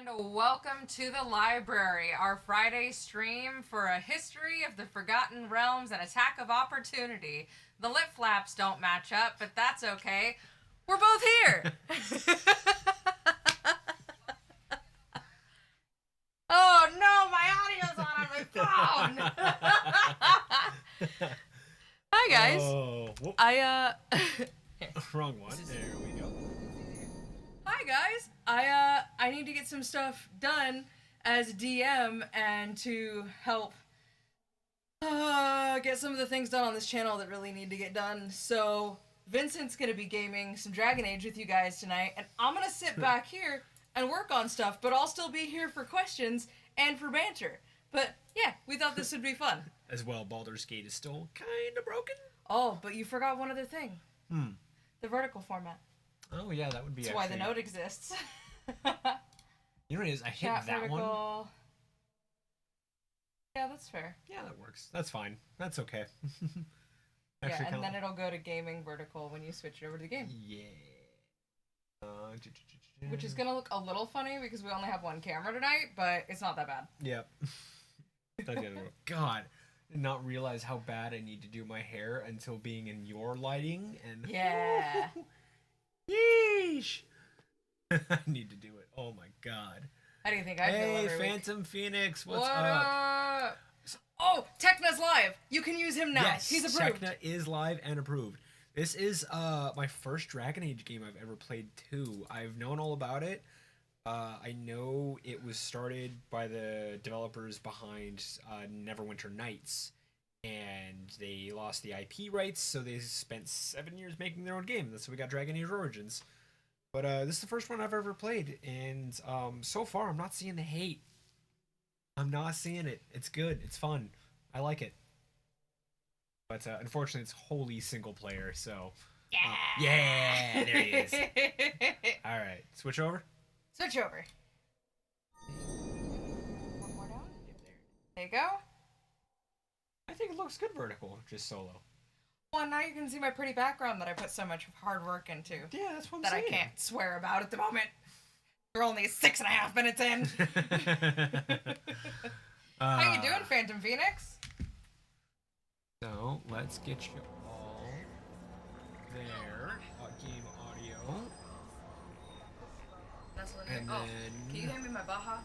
and welcome to the library, our Friday stream for a history of the Forgotten Realms and Attack of Opportunity. The lip flaps don't match up, but that's okay. We're both here! Oh no, my audio's on my phone! Hi guys. Oh, whoop. Wrong one. There we go. Hi guys. I need to get some stuff done as DM and to help get some of the things done on this channel that really need to get done. So Vincent's gonna be gaming some Dragon Age with you guys tonight, and I'm gonna sit back here and work on stuff, but I'll still be here for questions and for banter. But yeah, we thought this would be fun. As well, Baldur's Gate is still kind of broken. Oh, but you forgot one other thing. The vertical format. Oh yeah, that would be. That's why the note exists. You know what it is? I hit Chat that vertical. one. Yeah, that's fair. Yeah, that works. That's fine. That's okay. Yeah, and then it'll go to gaming vertical when you switch it over to the game. Yeah. Which is gonna look a little funny because we only have one camera tonight, but it's not that bad. Yep. God, did not realize how bad I need to do my hair until being in your lighting and. Yeah. Yeesh. I need to do it. Oh my god. How do you think I feel Hey, every week? Phantom Phoenix, what's What up? Oh, Tekna's live. You can use him now. Yes, He's approved. Tekna is live and approved. This is my first Dragon Age game I've ever played too. I've known all about it. I know it was started by the developers behind Neverwinter Nights, and they lost the IP rights, so they spent 7 years making their own game. That's how we got Dragon Age Origins. But this is the first one I've ever played, and so far I'm not seeing the hate. I'm not seeing it. It's good. It's fun. I like it. But unfortunately, it's wholly single player, so... yeah, there he is. All right, switch over. Switch over. One more down. There you go. I think it looks good vertical, just solo. Well, now you can see my pretty background that I put so much hard work into. Yeah, that's what I'm that saying. I can't swear about at the moment. We're only 6.5 minutes in. How you doing, Phantom Phoenix? So, let's get you all there. Game audio. And oh, then... can you hand me my Baja?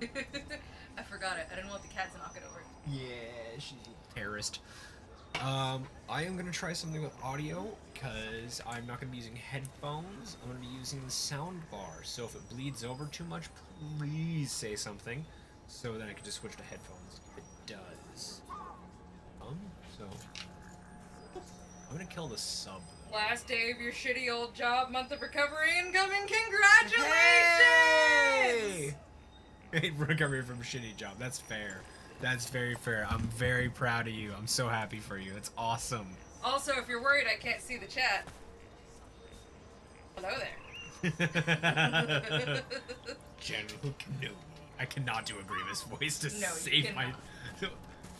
I forgot it. I didn't want the cat to knock it over. Yeah, she's a terrorist. I am gonna try something with audio because I'm not gonna be using headphones. I'm gonna be using the sound bar. So if it bleeds over too much, please say something, so then I can just switch to headphones if it does. So I'm gonna kill the sub. Last day of your shitty old job, month of recovery incoming. Congratulations! Hey, recovery from a shitty job. That's fair. That's very fair. I'm very proud of you. I'm so happy for you. It's awesome. Also, if you're worried I can't see the chat, hello there. General Kenobi. I cannot do a Grievous voice to No, you save my...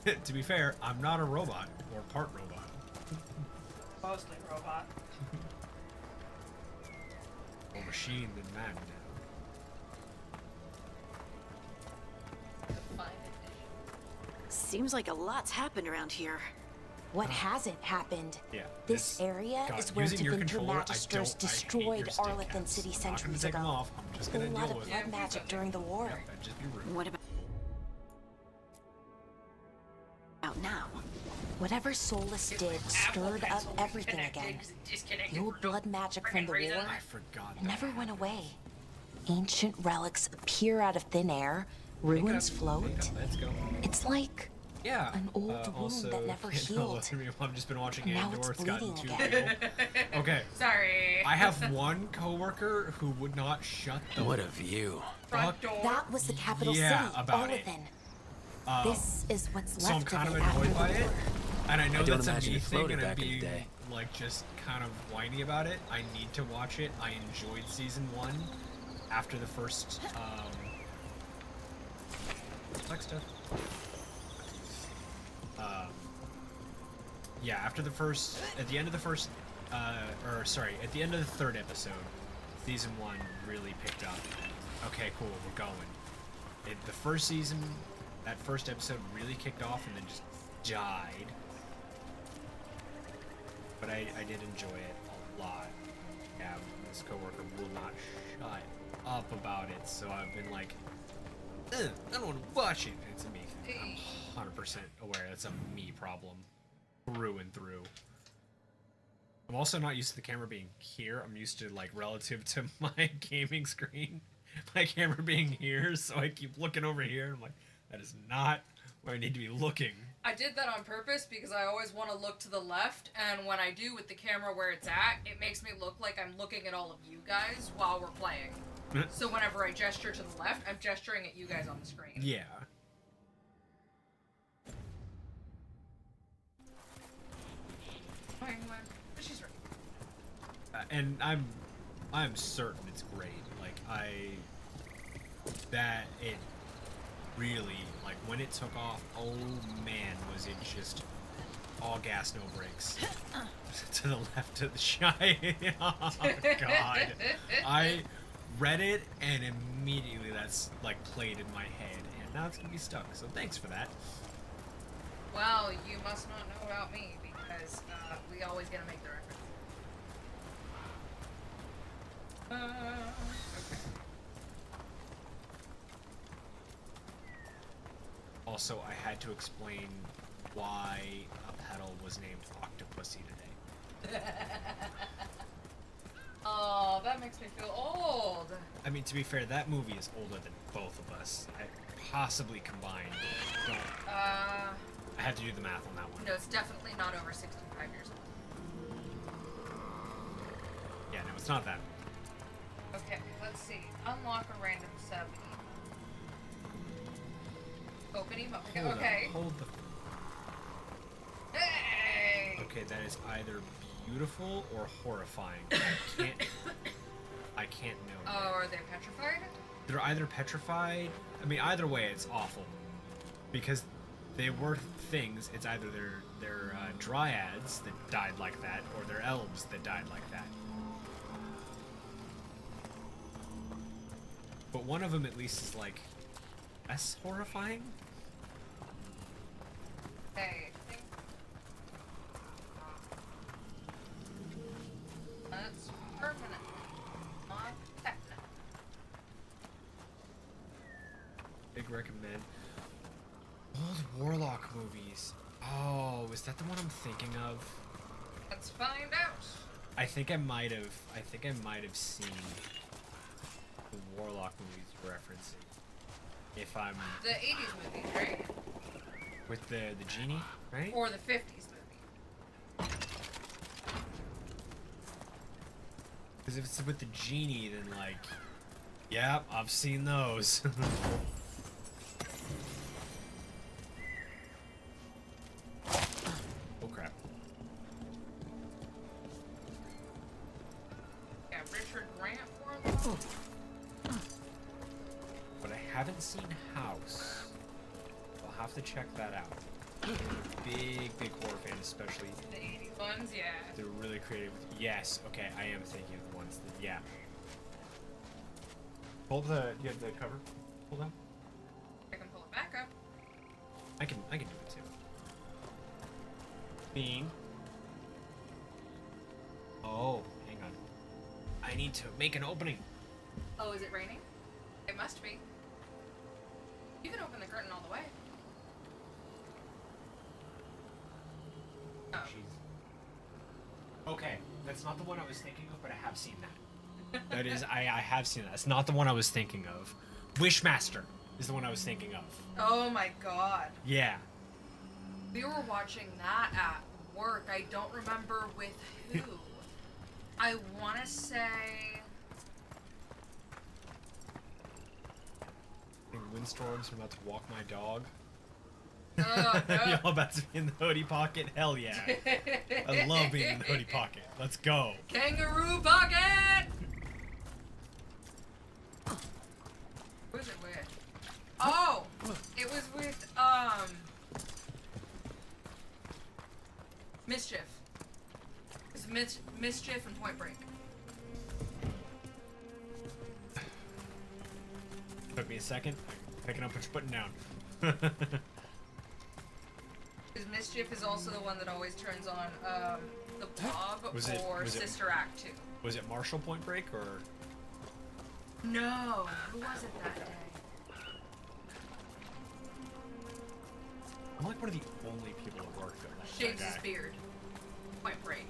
To be fair, I'm not a robot, or part robot. Mostly robot. More machine than man now. Seems like a lot's happened around here. What hasn't happened? Yeah. This area God, is where using your Tevinter controller, Magisters I hate destroyed your stick Arlethan hands. City I'm not gonna centuries take them ago. off. I'm just A gonna lot deal of with blood it. magic during the war. Yep, that'd just be rude. What about now? Whatever Solus did stirred up everything again. The old blood magic from the war I forgot that. never went away. Ancient relics appear out of thin air, ruins float. Let's go. It's like Yeah. an old wound also, that never healed. I've just been watching And now Andor. it's It's gotten bleeding too again. real. Okay. Sorry. I have one coworker who would not shut the What a view. Front door. that was the capital Yeah, city, about it. Arlethan. This is what's left So I'm kind of of it after annoyed the by it, war. and I know I don't that's a imagine me it thing, floated and I'm back in the being day. like just kind of whiny about it. I need to watch it. I enjoyed season 1 after the first like stuff. Yeah, after the first, at the end of the first, at the end of the third episode, season 1 really picked up. Okay, cool, we're going. The first season, that first episode really kicked off and then just died. But I did enjoy it a lot. Yeah, this coworker will not shut up about it, so I've been like, I don't want to watch it. It's a me thing. I'm 100% aware that's a me problem. Through and through. I'm also not used to the camera being here. I'm used to, like, relative to my gaming screen. My camera being here, so I keep looking over here. I'm like, that is not where I need to be looking. I did that on purpose because I always want to look to the left, and when I do with the camera where it's at, it makes me look like I'm looking at all of you guys while we're playing. So whenever I gesture to the left, I'm gesturing at you guys on the screen. Yeah. But she's right. And I'm certain it's great. Like, that it really, like, when it took off, oh man, was it just all gas, no brakes. To the left of the shy. Oh god. I read it and immediately that's like played in my head and now it's gonna be stuck, so thanks for that. Well, you must not know about me because we always gotta make the reference. Okay. Also, I had to explain why a pedal was named Octopussy today. Oh, that makes me feel old. I mean, to be fair, that movie is older than both of us. Possibly combined. Don't. I had to do the math on that one. No, it's definitely not over 65 years old. Yeah, no, it's not that. Okay, let's see. Unlock a random sub. Open emote. Hold Okay. up, hold the. Hey! Okay, that is either beautiful or horrifying. I can't know. Oh, are they petrified? They're either petrified. I mean, either way, it's awful. Because they were things. It's either they're dryads that died like that, or they're elves that died like that. But one of them at least is like less horrifying. Okay, I think that's permanent, not technical. Big recommend. Old Warlock movies. Oh, is that the one I'm thinking of? Let's find out. I think I might have seen the Warlock movies you're referencing. If I'm The 80s movies, right? with the genie, right? Or the 50s movie. Because if it's with the genie, then like, yep, I've seen those. Oh crap. Yeah, Richard Grant for them. But I haven't seen House. I'll have to check that out. Big horror fan, especially. The 80s ones, yeah. They're really creative. Yes, okay, I am thinking of the ones that, yeah. Hold the, you have the cover? Hold on. I can pull it back up. I can do it too. Bean. Oh, hang on. I need to make an opening. Oh, is it raining? It must be. You can open the curtain all the way. Oh. Okay, that's not the one I was thinking of, but I have seen that. That is, I have seen that. It's not the one I was thinking of. Wishmaster is the one I was thinking of. Oh my god. Yeah. We were watching that at work. I don't remember with who. I want to say... Windstorms, I'm about to walk my dog. Oh, no. Y'all about to be in the hoodie pocket? Hell yeah. I love being in the hoodie pocket. Let's go. Kangaroo pocket! Who was it with? Oh! It was with, Mischief. It was Mischief and Point Break. Took me a second. I'm picking up what you're putting down. Because Mischief is also the one that always turns on the Blob Was it- or was it- Sister Act 2. Was it Marshall Point Break or? No, who was it that day? I'm like one of the only people at work that like Shaves that his guy. beard. Point Break.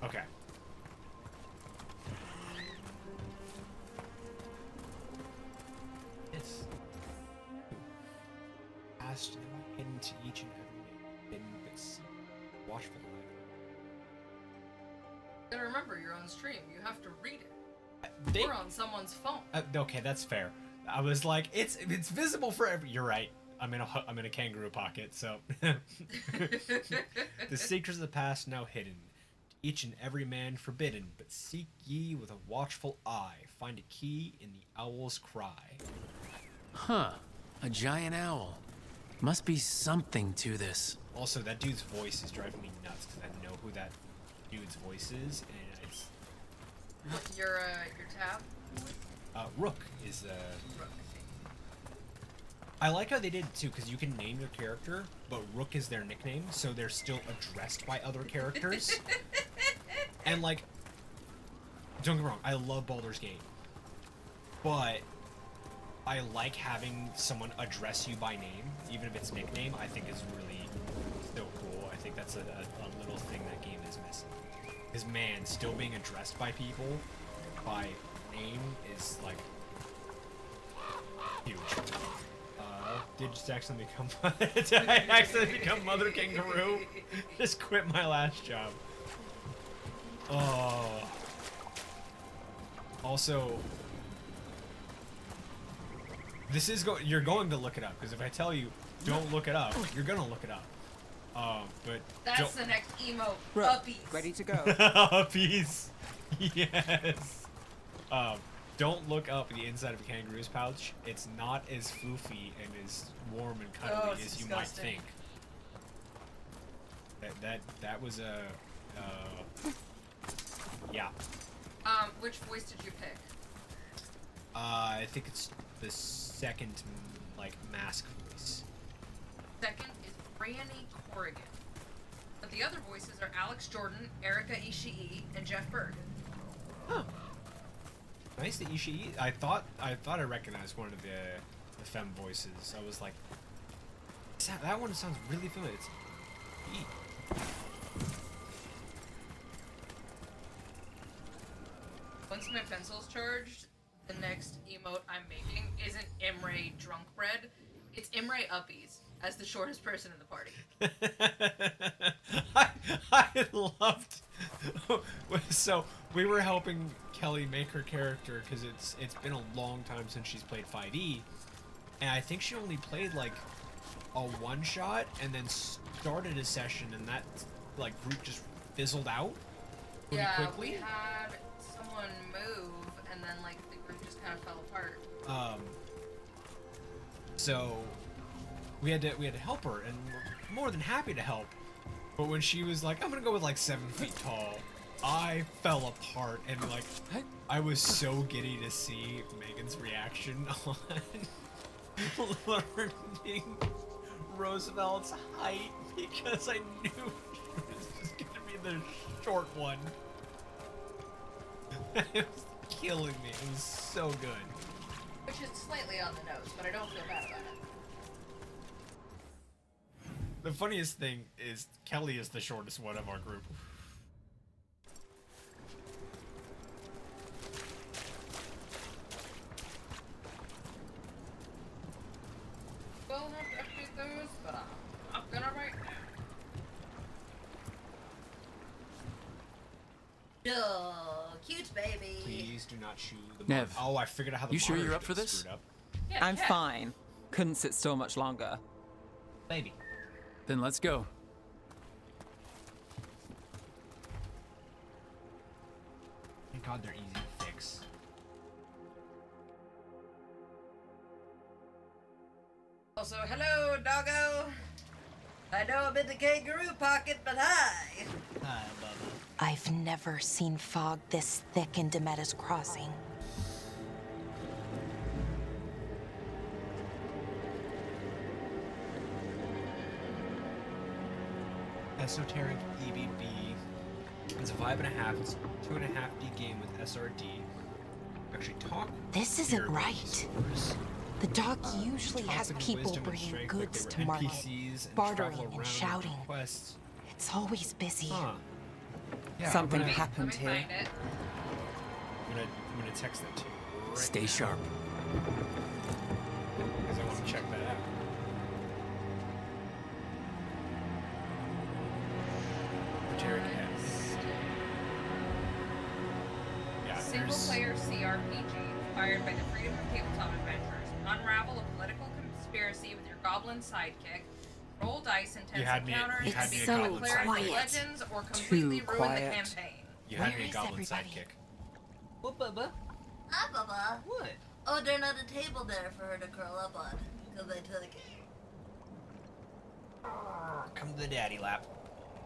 Okay. Yes. Asked am I hidden to each and every man, hidden but see, watchful life. You gotta remember, you're on stream. You have to read it. They, Or on someone's phone. okay, that's fair. I was like, it's visible for every. You're right. I'm in a kangaroo pocket, so. The secrets of the past now hidden, each and every man forbidden. But seek ye with a watchful eye. Find a key in the owl's cry. Huh. A giant owl. Must be something to this. Also, that dude's voice is driving me nuts because I know who that dude's voice is, and it's Your tab? Rook is I like how they did it too, because you can name your character, but Rook is their nickname, so they're still addressed by other characters. And like, don't get me wrong, I love Baldur's Gate, but I like having someone address you by name, even if it's nickname. I think is really so cool. I think that's a little thing that game is missing. Is man, still being addressed by people by name is like huge. Did just accidentally become did I accidentally become Mother Kangaroo? Just quit my last job. Oh. Also, this is you're going to look it up, because if I tell you don't look it up, you're gonna look it up. But That's the next emote. Right. Uppies. Ready to go. Uppies. Yes. Don't look up the inside of a kangaroo's pouch. It's not as floofy and as warm and cuddly it's as you might disgusting. think. That was a yeah. Which voice did you pick? I think it's the second like mask voice. Second is Franny Corrigan. But the other voices are Alex Jordan, Erika Ishii, and Jeff Berg. Huh. Nice that Ishii. I thought I recognized one of the femme voices. I was like, that one sounds really familiar. It's E. Once my pencil's charged, the next emote I'm making isn't Imre Drunk Bread. It's Imre Uppies, as the shortest person in the party. I loved. So we were helping Kelly make her character because it's been a long time since she's played 5e, and I think she only played like a one shot and then started a session, and that like group just fizzled out pretty quickly. We had someone move, and then like the group just kind of fell apart. So we had to help her, and we're more than happy to help. But when she was like, I'm gonna go with like 7 feet tall, I fell apart, and like I was so giddy to see Megan's reaction on learning Roosevelt's height, because I knew she was just gonna be the short one. It was killing me. It was so good. Which is slightly on the nose, but I don't feel bad about it. The funniest thing is Kelly is the shortest one of our group. Will have to update those, but I'm not gonna right now. Duh, cute baby. Please do not chew the Nev, Oh, I figured out how the you sure monitor's you're up for been this? screwed up. Yeah, I'm yeah. fine. Couldn't sit still much longer. Baby. Then let's go. Thank God they're easy to fix. Also, hello, doggo. I know I'm in the kangaroo pocket, but hi. Hi, Bubba. I've never seen fog this thick in Demetta's Crossing. Esoteric EBB. It's a 5.5. It's a 2.5D game with SRD. Actually, talk. This to isn't your right. stores. The dock usually Talk has with people wisdom and bringing strength like goods they to were market, NPCs and bartering travel and around shouting. with quests. It's always busy. Huh. Yeah, Something I'm gonna, happened Let me here. find it. I'm gonna text that to you. Right Stay now, sharp. because I want to check that out. Esoteric S. Yeah, Single there's- player CRPG inspired by the Freedom of Tabletop Adventures. Unravel a political conspiracy with your goblin sidekick. Roll dice, intense had me at- encounters, you had and me be at so goblin cleric of sidekick. legends, or completely Too ruin quiet. the campaign. You had Where me a is goblin everybody? sidekick. What, Bubba? Hi, Bubba. What? Oh, there's not a table there for her to curl up on, because I took it. Come to the daddy lap.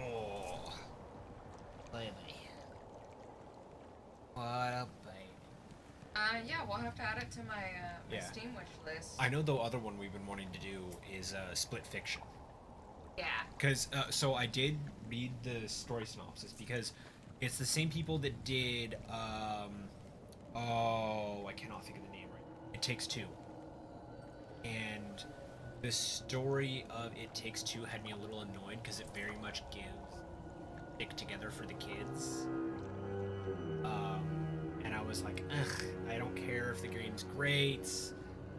Oh. Baby. What up, baby? Yeah, we'll have to add it to my, my Yeah. Steam wish list. I know the other one we've been wanting to do is Split Fiction. Yeah. Because, so I did read the story synopsis because it's the same people that did, oh, I cannot think of the name right. It Takes Two. And the story of It Takes Two had me a little annoyed because it very much gives stick together for the kids. And I was like, ugh, I don't care if the game's great.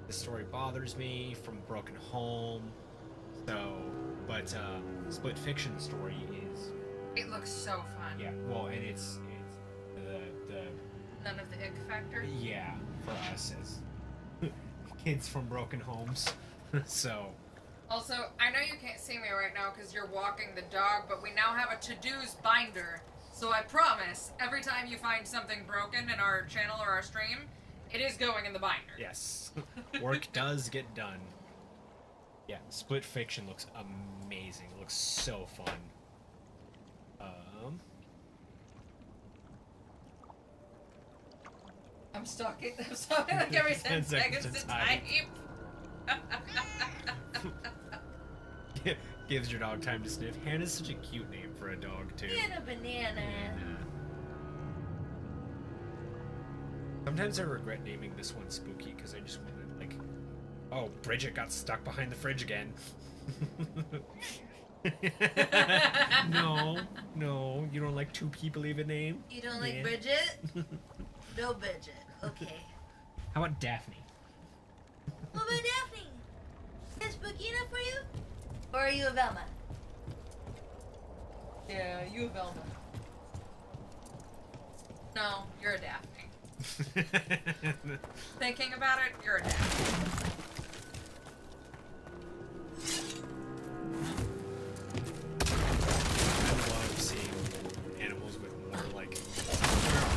The story bothers me from Broken Home. So, but Split Fiction story is, It looks so fun. yeah, well, and it's the None of the ick factor. yeah, for us as kids from broken homes. So, Also, I know you can't see me right now because you're walking the dog, but we now have a to-dos binder. So I promise, every time you find something broken in our channel or our stream, it is going in the binder. yes, work does get done. Yeah, Split Fiction looks amazing. It looks so fun. I'm stuck. I'm stuck like every 10 seconds to type. Gives your dog time to sniff. Hannah's such a cute name for a dog too. And a banana. Sometimes I regret naming this one Spooky because I just wanted, like, oh, Bridget got stuck behind the fridge again. No, you don't like two people even name? You don't like Yeah. Bridget? No Bridget. Okay. How about Daphne? What about Daphne? Is spooky enough for you? Or are you a Velma? Yeah, you have Velma. No, you're a Daphne. Thinking about it, you're a Daphne. I love seeing animals with more like.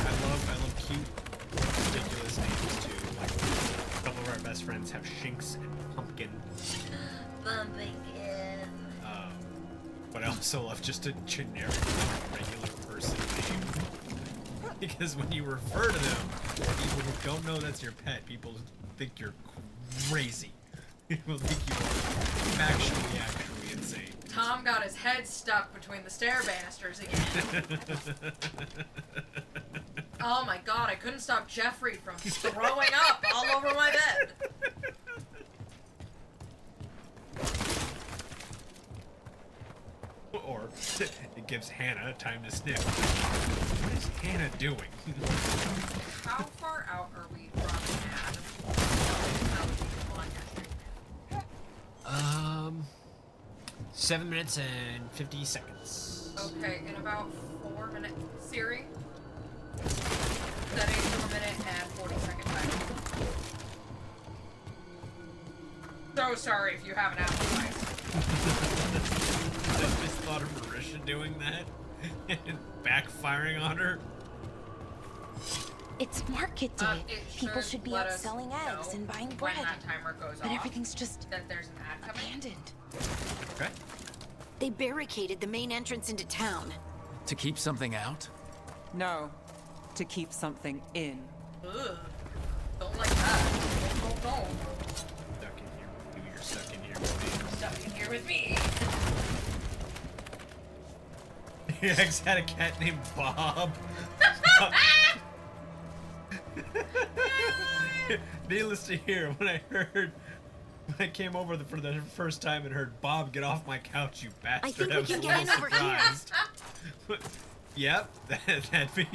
I love cute, ridiculous names too. Like a couple of our best friends have Shinx and Pumpkin. Bumping in. But I also love just a generic, regular person name. Because when you refer to them, people who don't know that's your pet, people think you're crazy. People think you are actually insane. Tom got his head stuck between the stair banisters again. Oh my god, I couldn't stop Jeffrey from throwing up all over my bed. Or it gives Hannah time to sniff. What is Hannah doing? How far out are we from ad? 7 minutes and 50 seconds. Okay, in about 4 minutes. Siri, setting to a minute and 40-second time. So sorry if you have an Apple device. I just thought of Marisha doing that and backfiring on her. It's market day. It People should be let out us selling eggs know and buying when bread. that timer goes But off, everything's just that there's an ad coming. abandoned. Okay. They barricaded the main entrance into town. To keep something out? No, to keep something in. Ugh. Don't like that. No. Stuck in here with you. You're stuck in here with me. Stuck in here with me. Your ex had a cat named Bob. Needless to hear, when I came over for the first time and heard Bob, get off my couch, you bastard. think we was can a get little in over here. surprised. Yep, that'd be.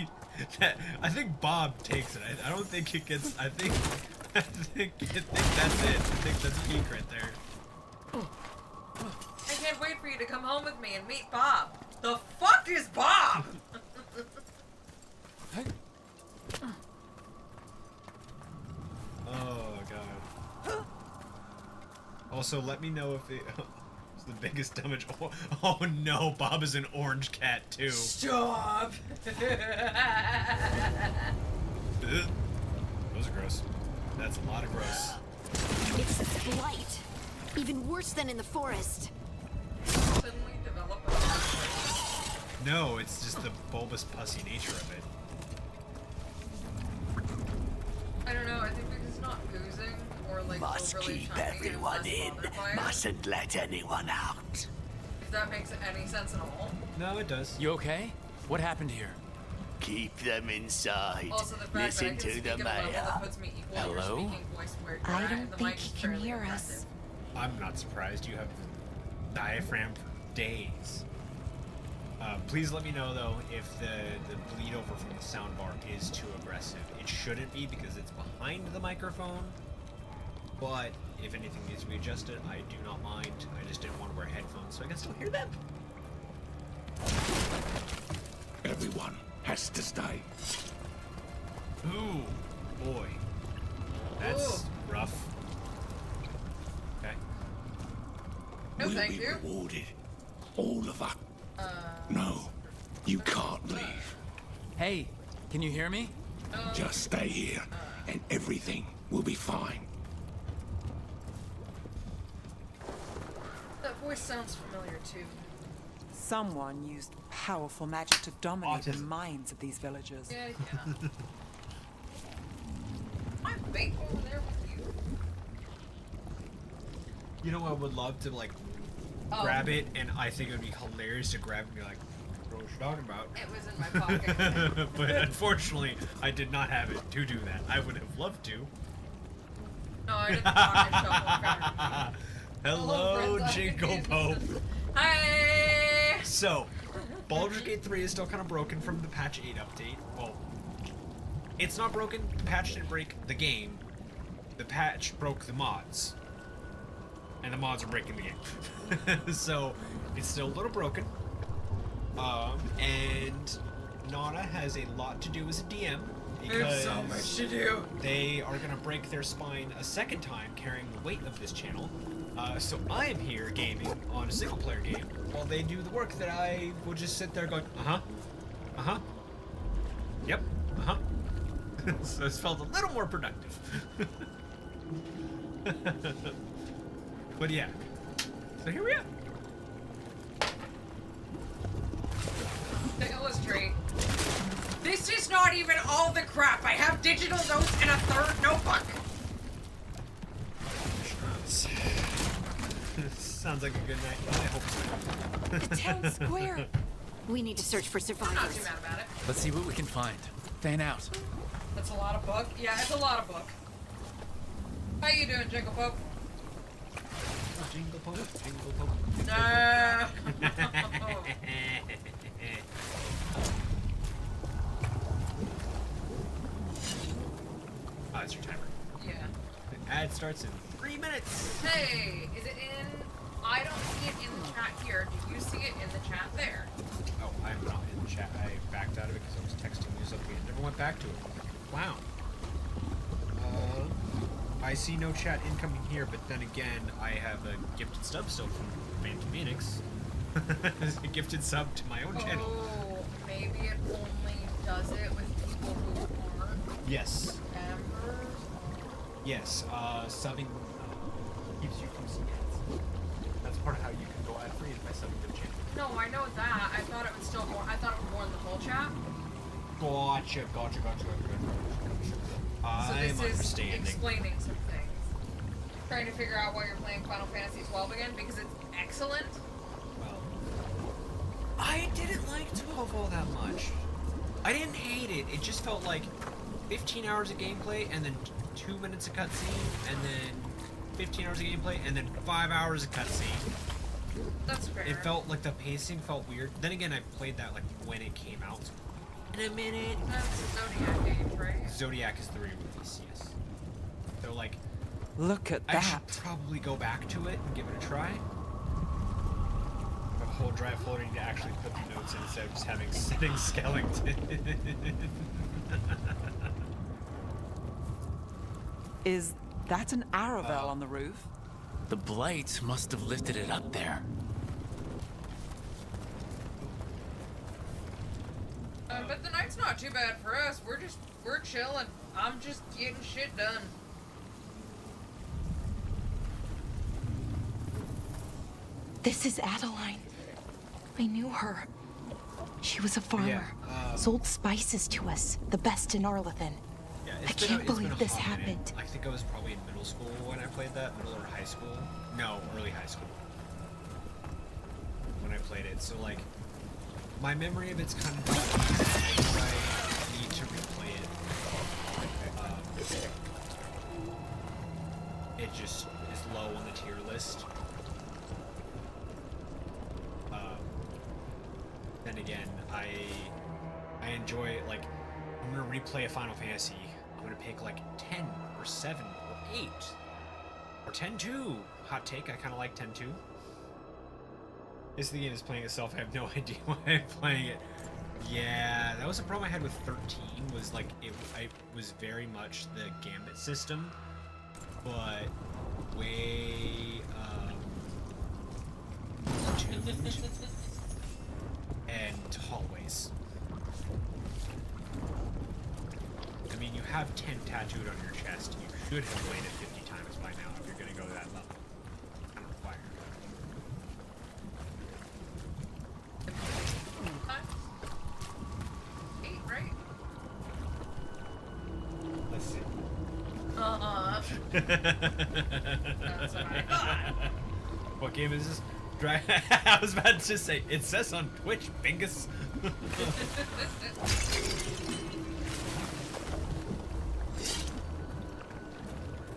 I think Bob takes it. I don't think it gets. I think that's it. I think that's peak right there. I can't wait for you to come home with me and meet Bob. The fuck is Bob? Oh god. Also, let me know if it's the biggest damage. Oh no, Bob is an orange cat too. Stop. Ugh. Those are gross. That's a lot of gross. It's a blight. Even worse than in the forest. Suddenly develop a No, it's just the bulbous pussy nature of it. I don't know, I think because it's not oozing or like Must overly keep chunky and everyone less in. bothered by it. Mustn't let anyone out. If that makes any sense at all. No, it does. You okay? What happened here? Keep them inside. Also, the fact that I Listen can to speak the at a level mayor. that puts me equal to your Hello? speaking voice where I you're at, don't and the think mic is he can fairly hear us. impressive. I'm not surprised. You have the diaphragm for days. Please let me know though if the bleed over from the soundbar is too aggressive. It shouldn't be because it's behind the microphone. But if anything needs to be adjusted, I do not mind. I just didn't want to wear headphones so I can still hear them. Everyone has to stay. Ooh, boy. That's Ooh. rough. Okay. No, we'll thank be you. rewarded. All of us. No, you can't leave. Hey, can you hear me? Just stay here, and everything will be fine. That voice sounds familiar too. Someone used powerful magic to dominate the Autism. minds of these villagers. Yeah. I'm bait over there with you. You know, I would love to like grab it, and I think it would be hilarious to grab it and be like, "What you talking about?" It was in my pocket. But unfortunately, I did not have it to do that. I would have loved to. No, I didn't pocket shuffle. Hello, friends, Jingle Pope. Hi. So, Baldur's Gate 3 is still kind of broken from the patch 8 update. Well, it's not broken. The patch didn't break the game. The patch broke the mods. And the mods are breaking the game. So, it's still a little broken. And Nana has a lot to do as a DM. Because There's so much to do. they are going to break their spine a second time carrying the weight of this channel. So I am here gaming on a single player game while they do the work that I will just sit there going, yep, So it's felt a little more productive. But yeah, so here we are. To illustrate, this is not even all the crap. I have digital notes and a third notebook. Sounds like a good night. I hope so. The town square. We need to search for I'm not too survivors. mad about it. Let's see what we can find. Fan out. That's a lot of book. Yeah, it's a lot of book. How you doing, Jingle Pope? Jingle Pope, Jingle Pope. No. Oh, it's your timer. Yeah. The ad starts in 3 minutes. Hey, is it in? I don't see it in the chat here. Do you see it in the chat there? Oh, I'm not in the chat. I backed out of it because I was texting you something and never went back to it. Wow. I see no chat incoming here, but then again, I have a gifted sub still from Phantom Phoenix. A gifted sub to my own channel. Oh, maybe it only does it with people who aren't Yes. members. Yes. Subbing keeps you from seeing ads. That's part of how you can go ad free is by subbing to the channel. No, I know that. I thought it would still more. I thought it would warn the whole chat. Gotcha. So I'm this is understanding. explaining some things. Trying to figure out why you're playing Final Fantasy XII again because it's excellent. Well, I didn't like 12 all that much. I didn't hate it. It just felt like 15 hours of gameplay and then 2 minutes of cutscene and then 15 hours of gameplay and then 5 hours of cutscene. That's fair. It felt like the pacing felt weird. Then again, I played that like when it came out. In a minute. That's Zodiac Age, right? Zodiac is the re-release, yes. So like, Look at I should that. probably go back to it and give it a try. A whole drive folder to actually put the notes in instead of just having sitting Skellington. Is that an Aravel on the roof? The blights must have lifted it up there. But the night's not too bad for us. We're chilling. I'm just getting shit done. This is Adeline. I knew her. She was a farmer. Sold spices to us, the best in Arlethan. Yeah, I can't it's been believe a this hot minute. happened. I think I was probably in middle school when I played that. Middle or high school? No, early high school. When I played it. So, like, my memory of it's kind of I need to replay it. It just is low on the tier list. Then again, I enjoy, like, I'm gonna replay a Final Fantasy. I'm gonna pick like 10 or 7 or 8 or 10-2. Hot take, I kind of like 10-2. This the game is playing itself. I have no idea why I'm playing it. Yeah, that was a problem I had with 13. Was like it was very much the Gambit system, but way tuned and hallways. I mean, you have 10 tattooed on your chest. You should have played it 50 times by now if you're going to go that level. Kind of required. Eight, right? Let's see. That's what I thought. What game is this? I was about to say, it says on Twitch, Bingus.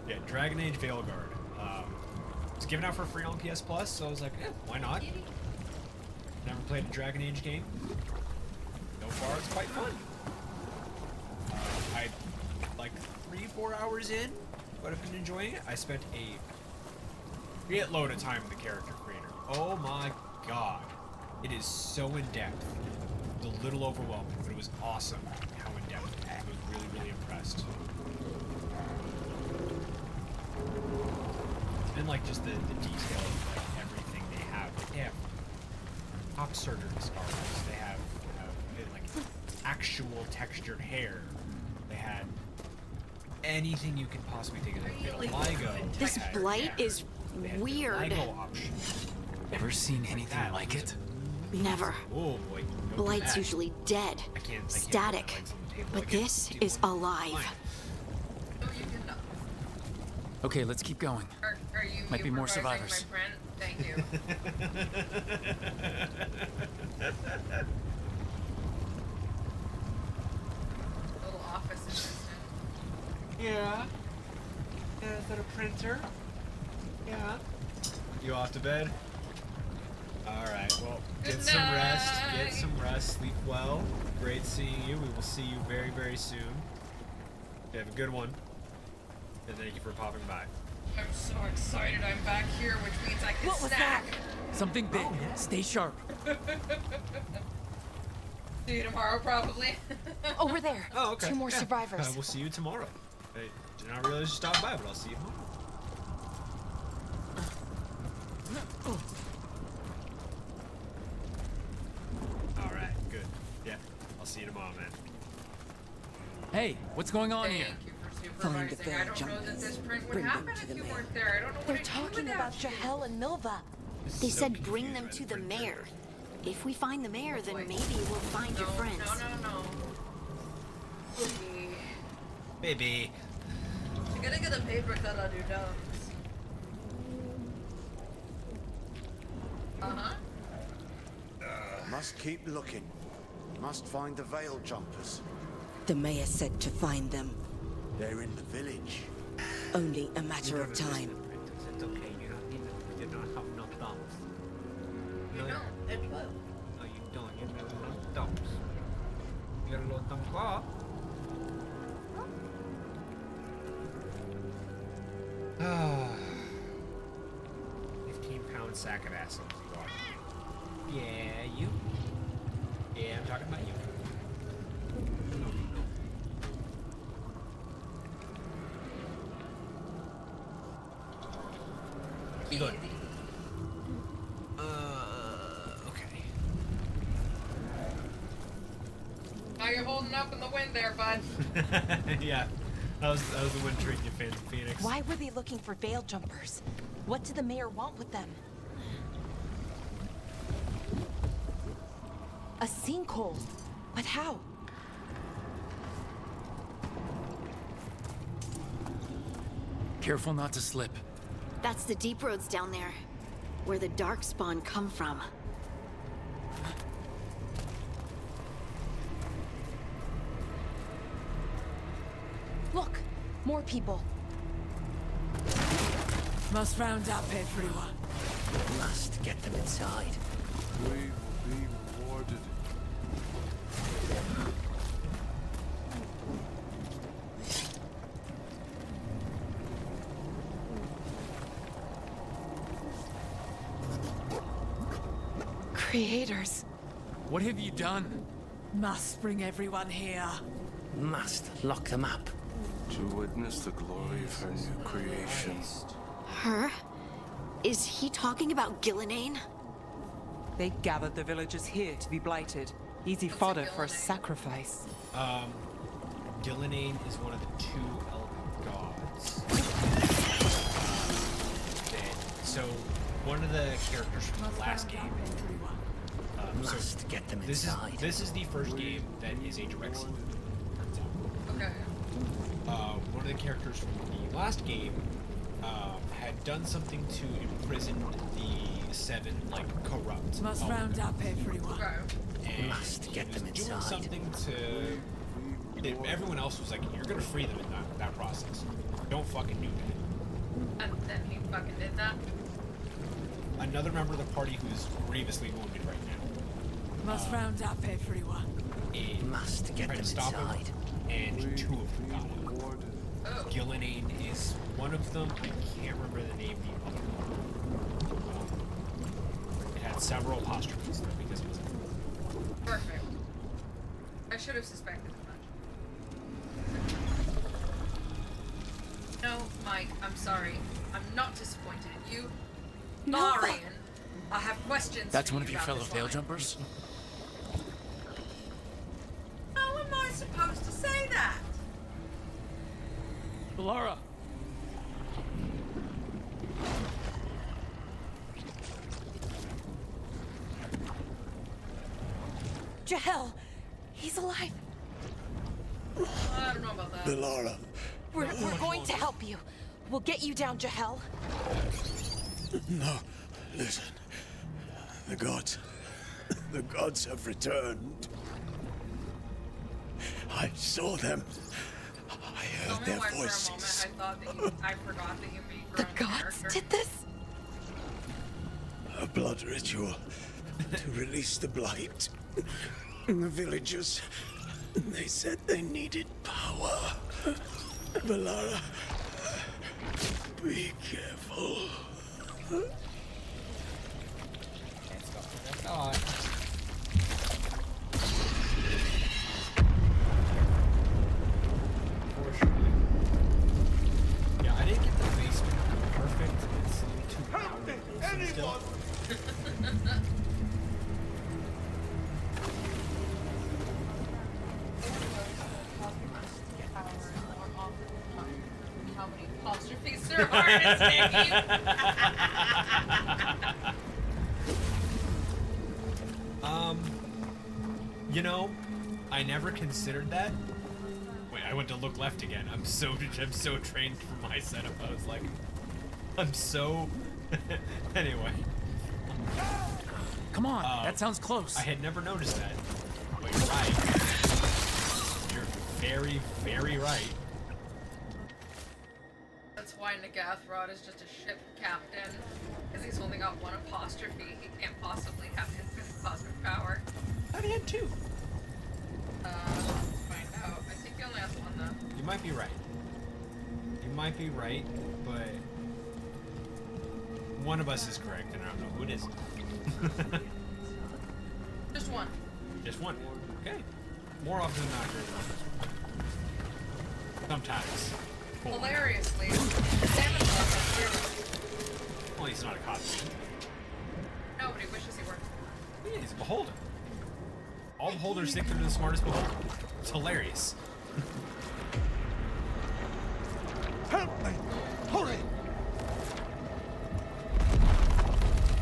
Yeah, Dragon Age Veilguard. It's given out for free on PS Plus, so I was like, why not? Never played a Dragon Age game. So far, it's quite fun. I like 3-4 hours in, but I've been enjoying it. I spent a load of time in the character creator. Oh my god, it is so in depth. It was a little overwhelming, but it was awesome how in depth it was. I was really, really impressed. And like just the detail of like everything they have. They have top surgery scars. They have like actual textured hair. They had anything you can possibly think of. They had a LIGO. This They had- blight is they had the weird. LIGO option. Ever seen anything that. like it? Never. Oh boy. Don't do Blight's that. usually dead, I can't static, put my legs on the table. but I can't this do is one. alive. Fine. No, you did not. Okay, let's keep going. Are you Might be more improvising, survivors. my friend? Thank you. Little office assistant. Yeah. Is that a printer? Yeah. You off to bed? Alright, well, get Good some rest. Get night. some rest. Sleep well. Great seeing you. We will see you very, very soon. You have a good one. And thank you for popping by. I'm so excited I'm back here, which means I can What was snack. Something big. Stay sharp. See you tomorrow, probably. Over there. Oh, okay. 2 more Yeah. survivors. We'll see you tomorrow. I did not realize you stopped by, but I'll see you tomorrow. Alright, good. Yeah, I'll see you tomorrow, man. Hey, what's going on Thank here? you for Find the supervising. I don't know that jumpers. this print would Bring them happen to if the you mayor. weren't there. I don't know They're what I'd do talking without about you. Jahel and Milva. They So said bring confused them by to the the printer. mayor. If we find the mayor, then Wait. maybe we'll find No, your friends. no. Okay. Baby. You gotta get a paper cut on your nose. Uh-huh. Must keep looking. Must find the Veil Jumpers. The mayor said to find them. They're in the village. Only a matter of time. It's okay, you don't have no thumbs. You don't. They're 12. No, you don't. You got no thumbs. You got a little thumb claw. 15-pound sack of acid. Yeah, you. Yeah, I'm talking about you. No, no. You good? Okay. How you holding up in the wind there, bud? Yeah, that was the wind treating you, Phoenix. Why were they looking for veil jumpers? What did the mayor want with them? A sinkhole. But how? Careful not to slip. That's the deep roads down there, where the Darkspawn come from. Look, more people. Must round up everyone. Must get them inside. We will be rewarded. Creators. What have you done? Must bring everyone here. Must lock them up. To witness the glory of her new creation. Her? Is he talking about Gillenane? They gathered the villagers here to be blighted. Easy fodder for a sacrifice. Gillenane is one of the two elven gods. So, one of the characters from the last game. Must get them This inside. is the first game that is a direct sequel. Turns out. Okay. One of the characters from the last game had done something to imprison the seven, like, corrupt. Must round up everyone. Okay. And Must get them doing inside. something to. Everyone else was like, "You're gonna free them in that process. Don't fucking do that." And then he fucking did that. Another member of the party who's grievously wounded right now. Must round up everyone. Must get tried them to stop inside. him, and two of them got out. Rewarded. Oh. Gillenane is one of them. I can't remember the name of the other one. It had several apostrophes there because it was. Perfect. I should have suspected as much. No, Mike, I'm sorry. I'm not disappointed in you. Larian, I have questions. That's for one you of your about fellow this veil line. jumpers? How am I supposed to say that? Laura! Jahel, he's alive. I don't know about that. Belara. We're going to help you. We'll get you down, Jahel. No, listen. The gods have returned. I saw them. I Tell heard me their why for a moment voices. I thought that I forgot that you beat The gods did this? A blood ritual to release the blight. And the villagers, they said they needed power. Belara, be careful. Can't stop with that god. Unfortunately. Yeah, I didn't get the basement perfect. It's a little too loud and wholesome still. How many apostrophes there are in his name? You know, I never considered that. Wait, I went to look left again. I'm so trained for my setup. I was like, I'm so. Anyway. Come on, that sounds close. I had never noticed that. But you're right. You're very, very right. That's why Nagath is just a ship captain. Because he's only got one apostrophe. He can't possibly have infinite cosmic power. I had two. Let's find out. I think he only has one, though. You might be right. You might be right, but one of us is correct, and I don't know who it is. Just one. Just one. Okay. More often than not, there's one. Sometimes. Hilariously, Salmon Dog has zero. Well, he's not a costume. Nobody wishes he were. Yeah, he's a beholder. All beholders think they're the smartest beholder. It's hilarious. Help me! Hurry!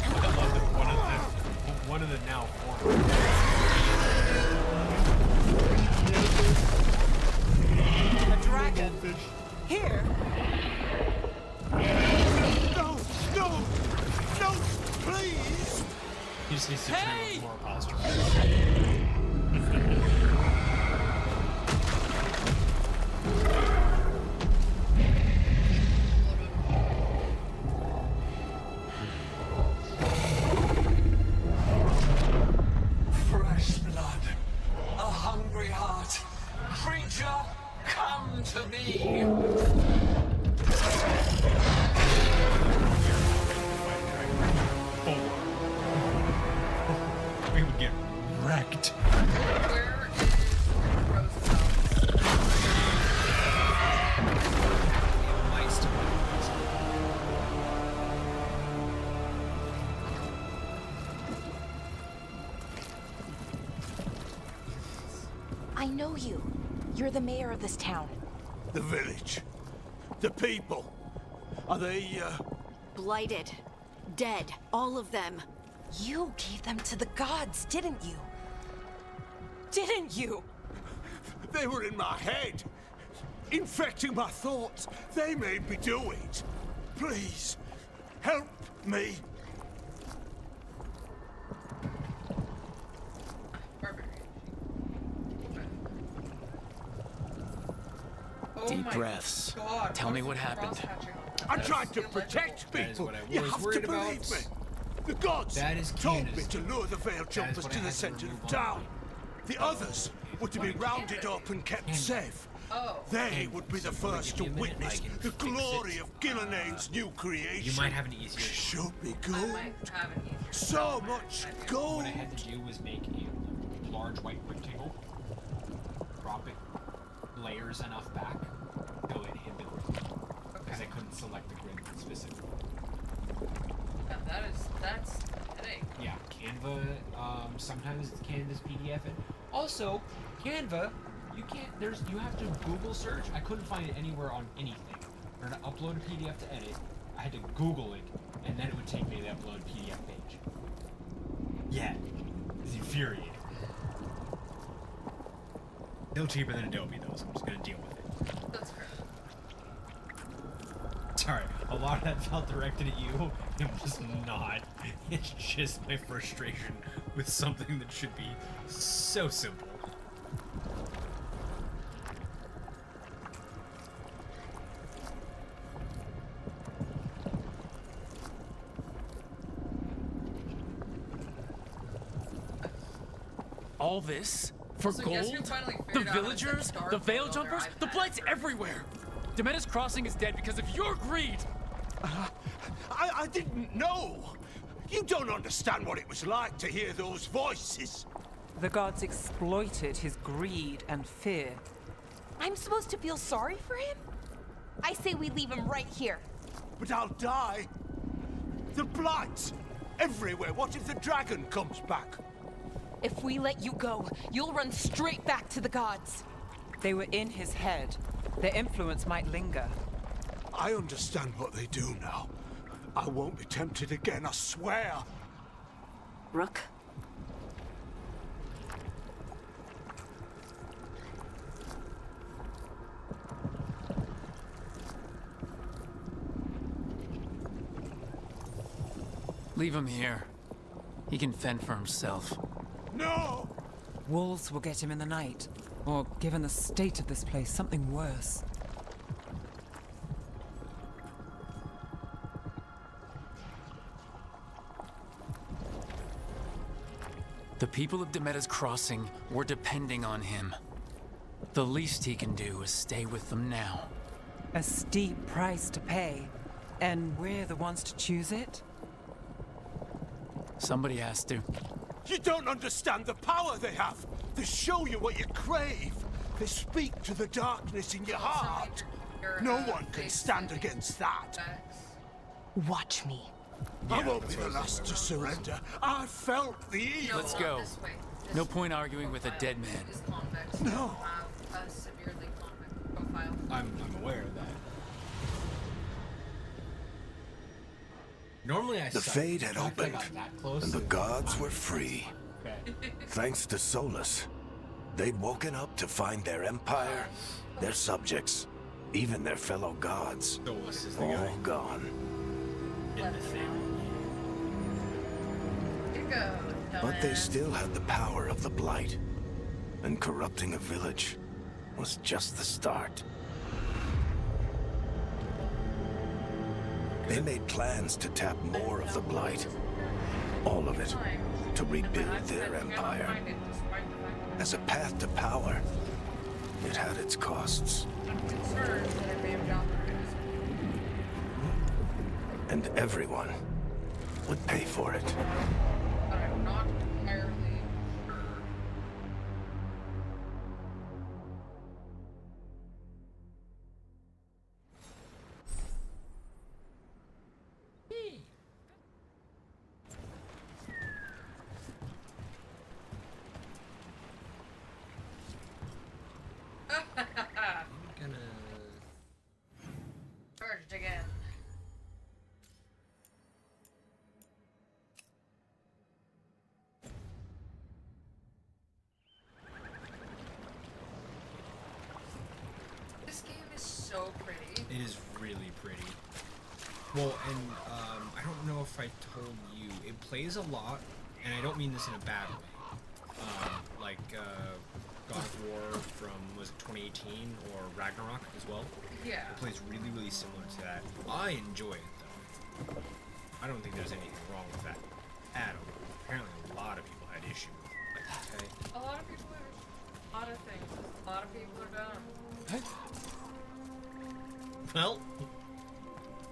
I love that one of the now four. A dragon. Here. No! No! No! Please! He just needs to train with more apostrophes. Fresh blood. A hungry heart. Creature, come to me! We would get wrecked. Where is Roosevelt? Might still be I know you. You're the mayor of this town. The village. The people. Are they, Blighted. Dead. All of them. You gave them to the gods, didn't you? Didn't you? They were in my head. Infecting my thoughts. They made me do it. Please, help me. Deep breaths. God, Tell me what happened. I tried to protect That is people. what I You was have worried to believe about. me. The gods That is told me Candace. to lure the Veil Jumpers what I to the had to center remove of on town. The others were to be rounded up and kept safe. Oh. They would be the first to give me a minute, witness I can the fix glory it. of Gilnenane's new creation. You might have an easier. Should be I good. might have an easier. So much gold. What I had to do was make a large white rectangle, drop it layers enough back so it hid the grid. Because I couldn't select the grid specifically. Yeah, that's headache. Yeah, Canva, sometimes Canva's PDF it. Also, Canva, you have to Google search. I couldn't find it anywhere on anything. In order to upload a PDF to edit, I had to Google it, and then it would take me to the upload PDF page. Yeah, it's infuriating. Still cheaper than Adobe though, so I'm just gonna deal with it. That's fair. Sorry, a lot of that felt directed at you. It was not. It's just my frustration with something that should be so simple. All this for So guess who gold? finally The figured out how to villagers? set The Starfield Veil on their Jumpers? The iPad? Blights everywhere! Demetus Crossing is dead because of your greed! I didn't know. You don't understand what it was like to hear those voices. The gods exploited his greed and fear. I'm supposed to feel sorry for him? I say we leave him right here. But I'll die. The blights everywhere. What if the dragon comes back? If we let you go, you'll run straight back to the gods. They were in his head. Their influence might linger. I understand what they do now. I won't be tempted again, I swear. Rook? Leave him here. He can fend for himself. No! Wolves will get him in the night. Or, given the state of this place, something worse. The people of Demeter's Crossing were depending on him. The least he can do is stay with them now. A steep price to pay. And we're the ones to choose it? Somebody has to. You don't understand the power they have. They show you what you crave. They speak to the darkness in your heart. No one can stand against that. Watch me. I won't be the last to surrender. I felt the evil. Let's go. No point arguing with a dead man. No. A severely convict profile. I'm aware of that. Normally I The suck. Fade had The fact I opened, got that close and the is- gods were free. Okay. Thanks to Solus, they'd woken up to find their empire, their subjects, even their fellow gods, Solus is the guy all gone. in the thing. But they still had the power of the Blight, and corrupting a village was just the start. They made plans to tap more of the Blight, all of it, to rebuild their empire. As a path to power, it had its costs. And everyone would pay for it. But I'm not entirely sure. Gonna... Charged again. This game is so pretty. It is really pretty. Well, and I don't know if I told you, it plays a lot, and I don't mean this in a bad way. Like God of War from, was it 2018, or Ragnarok as well? Yeah. It plays really, really similar to that. I enjoy it, though. I don't think there's anything wrong with that at all. Apparently a lot of people had issue with it. Like, okay. A lot of people are. A lot of things. A lot of people are done. Well,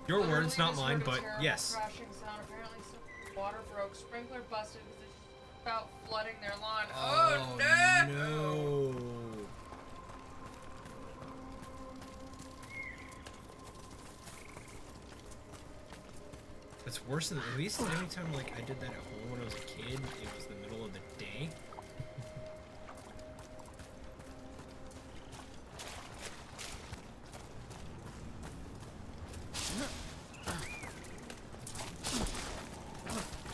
your Literally words, not just mine, heard a but terrible yes. crashing sound. Apparently, some water broke. Sprinkler busted because it's about flooding their lawn. Oh, no! no! That's worse than, at least anytime like I did that at home when I was a kid, it was the middle of the day.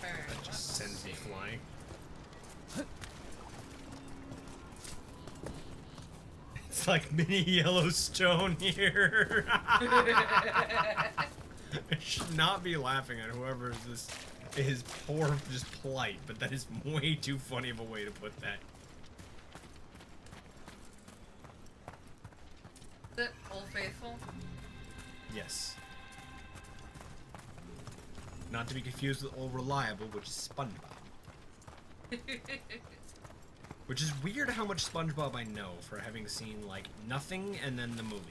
That just sends me flying. It's like mini Yellowstone here. I should not be laughing at whoever is poor just plight, but that is way too funny of a way to put that. Is it Old Faithful? Yes. Not to be confused with Old Reliable, which is SpongeBob. Which is weird how much SpongeBob I know for having seen, like, nothing and then the movie.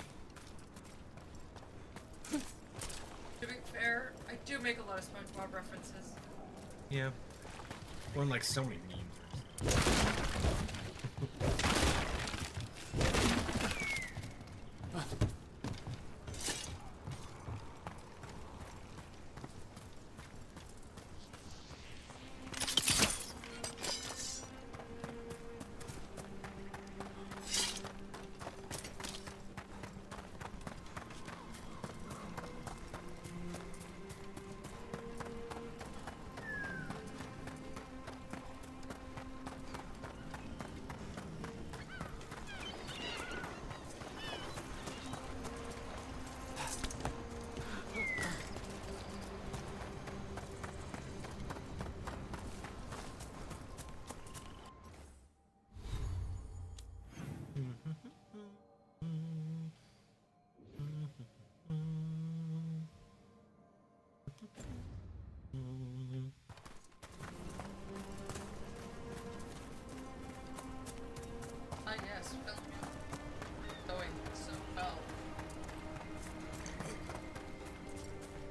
To be fair, I do make a lot of SpongeBob references. Yeah. Or in, like, so many memes.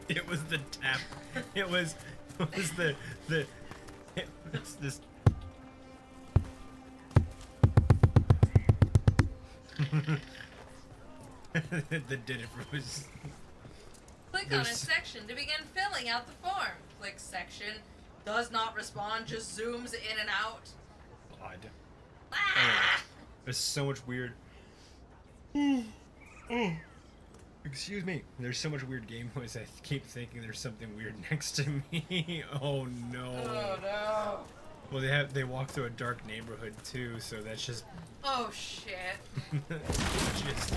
It was the tap. It was the it was this. That did it for us. Click on a section to begin filling out the form. Click section. Does not respond, just zooms in and out. Odd. Ah! There's so much weird. Excuse me. There's so much weird game noise. I keep thinking there's something weird next to me. Oh no. Oh no. Well, they walk through a dark neighborhood too, so that's just Oh shit. just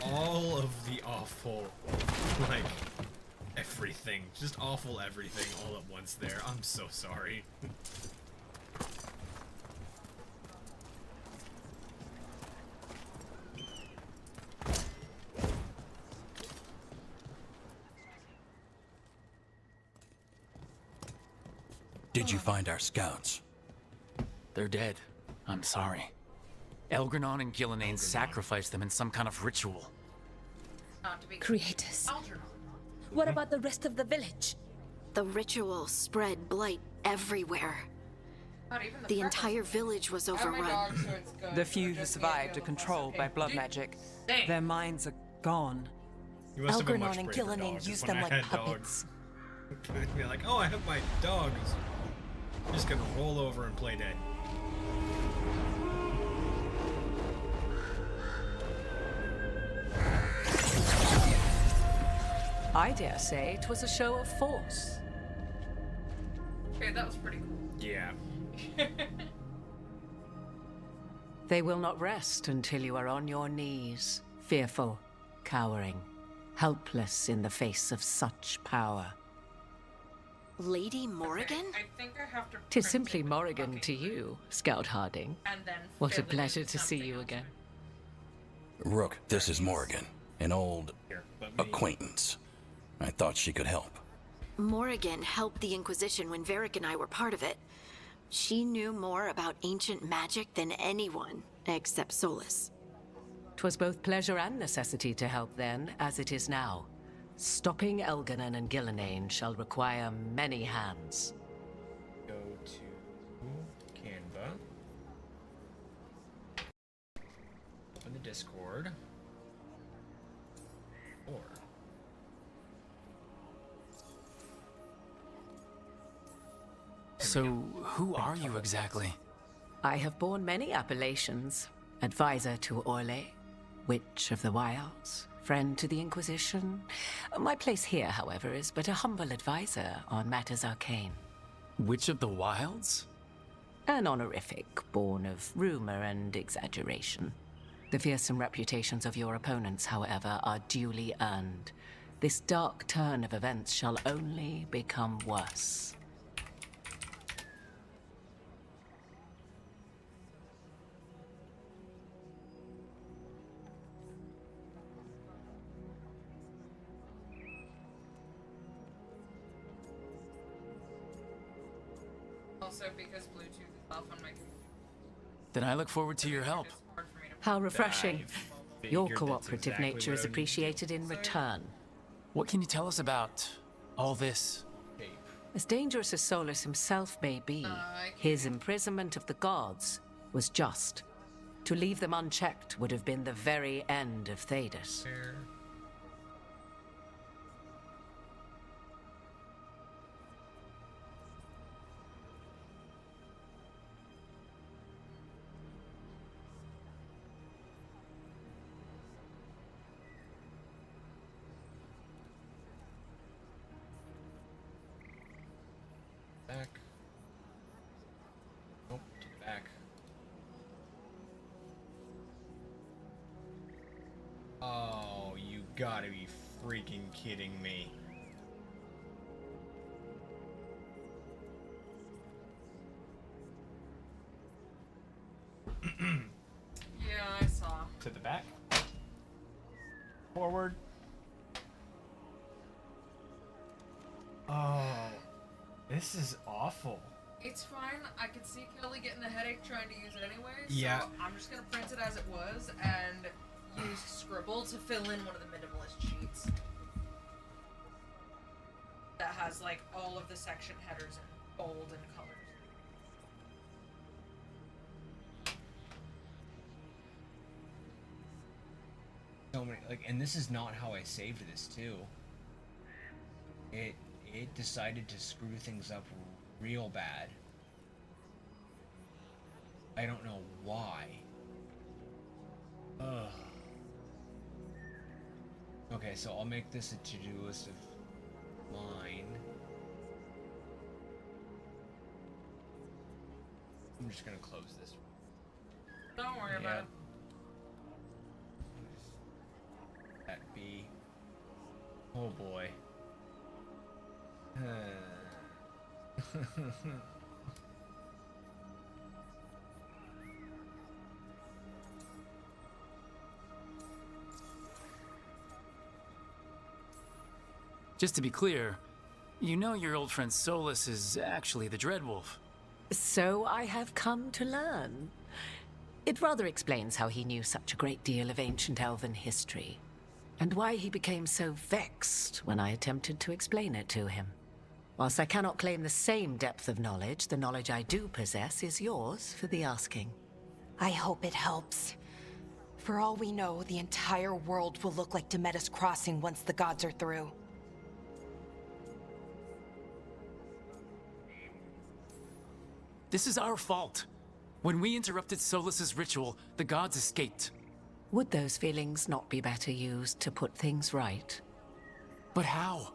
all of the awful, like everything, just awful everything all at once. There, I'm so sorry. Did you find our scouts? They're dead. I'm sorry. Elgranon and Gillenane sacrificed them in some kind of ritual. Not to be Creators. Algernon. What about the rest of the village? The ritual spread blight everywhere. Not even The freckles. entire village was I have my overrun. dog, so it's good. The few who Just the survived idea are of the controlled by plus. blood Okay. magic. Dang. Their minds are gone. You must have been much Elgranon and braver Gillenane dogs. used When them I like had puppets. dogs. They're like, oh, I have my dogs. I'm just gonna roll over and play dead. I dare say it was a show of force. Okay, that was pretty cool. Yeah. They will not rest until you are on your knees, fearful, cowering, helpless in the face of such power. Lady Morrigan? I think I have to. Tis print simply it with Morrigan fucking to you, Scout Harding. And then What a fill it in pleasure to see something you else. again. Rook, this is Morrigan, an old Here, let me. acquaintance. I thought she could help. Morrigan helped the Inquisition when Varric and I were part of it. She knew more about ancient magic than anyone, except Solus. 'Twas both pleasure and necessity to help then, as it is now. Stopping Elganon and Gillenane shall require many hands. Go to Canva. Open the Discord. Or So, who are you exactly? I have borne many appellations. Advisor to Orlais, Witch of the Wilds, friend to the Inquisition. My place here, however, is but a humble advisor on matters arcane. Witch of the Wilds? An honorific born of rumor and exaggeration. The fearsome reputations of your opponents, however, are duly earned. This dark turn of events shall only become worse. Also, because Bluetooth is off on my computer. Then I look forward to your help. It's hard for me to. How refreshing. I Your figured that's cooperative exactly nature what is I would need. appreciated in return. What can you tell us about all this? As dangerous as Solus himself may be, his imprisonment of the gods was just. To leave them unchecked would have been the very end of Thedas. Back. Nope, to the back. Oh, you gotta be freaking kidding me. Yeah, I saw. To the back. Forward. Oh, this is awful. It's fine. I could see Kelly getting a headache trying to use it anyway. Yeah. So I'm just gonna print it as it was and use Scribble to fill in one of the minimalist sheets. has like all of the section headers in bold and colors. So many, like, and this is not how I saved this too. It decided to screw things up real bad. I don't know why. Ugh. Okay, so I'll make this a to-do list of mine. I'm just gonna close this. Don't worry about it. That be. Oh boy. Just to be clear, you know your old friend Solus is actually the Dreadwolf. So I have come to learn. It rather explains how he knew such a great deal of ancient elven history, and why he became so vexed when I attempted to explain it to him. Whilst I cannot claim the same depth of knowledge, the knowledge I do possess is yours for the asking. I hope it helps. For all we know, the entire world will look like Demetus Crossing once the gods are through. This is our fault. When we interrupted Solus's ritual, the gods escaped. Would those feelings not be better used to put things right? But how?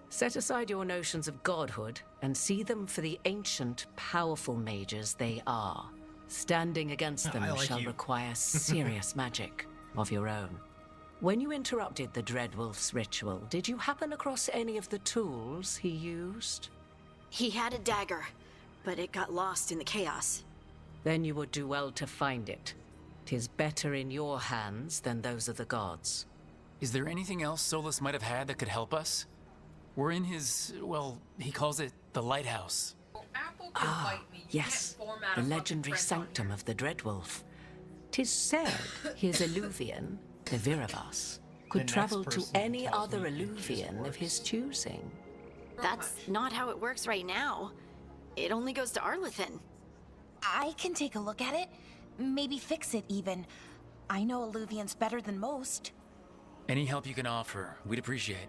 Set aside your notions of godhood and see them for the ancient, powerful mages they are. Standing against them shall require serious magic of your own. When you interrupted the Dreadwolf's ritual, did you happen across any of the tools he used? He had a dagger, but it got lost in the chaos. Then you would do well to find it. 'Tis better in your hands than those of the gods. Is there anything else Solus might have had that could help us? We're in his, well, he calls it the lighthouse. Yes, the legendary sanctum of the Dreadwolf. 'Tis said his Eluvian, the Viravas, could travel to any other Eluvian of his choosing. That's not how it works right now. It only goes to Arlethan. I can take a look at it. Maybe fix it, even. I know Eluvians better than most. Any help you can offer, we'd appreciate.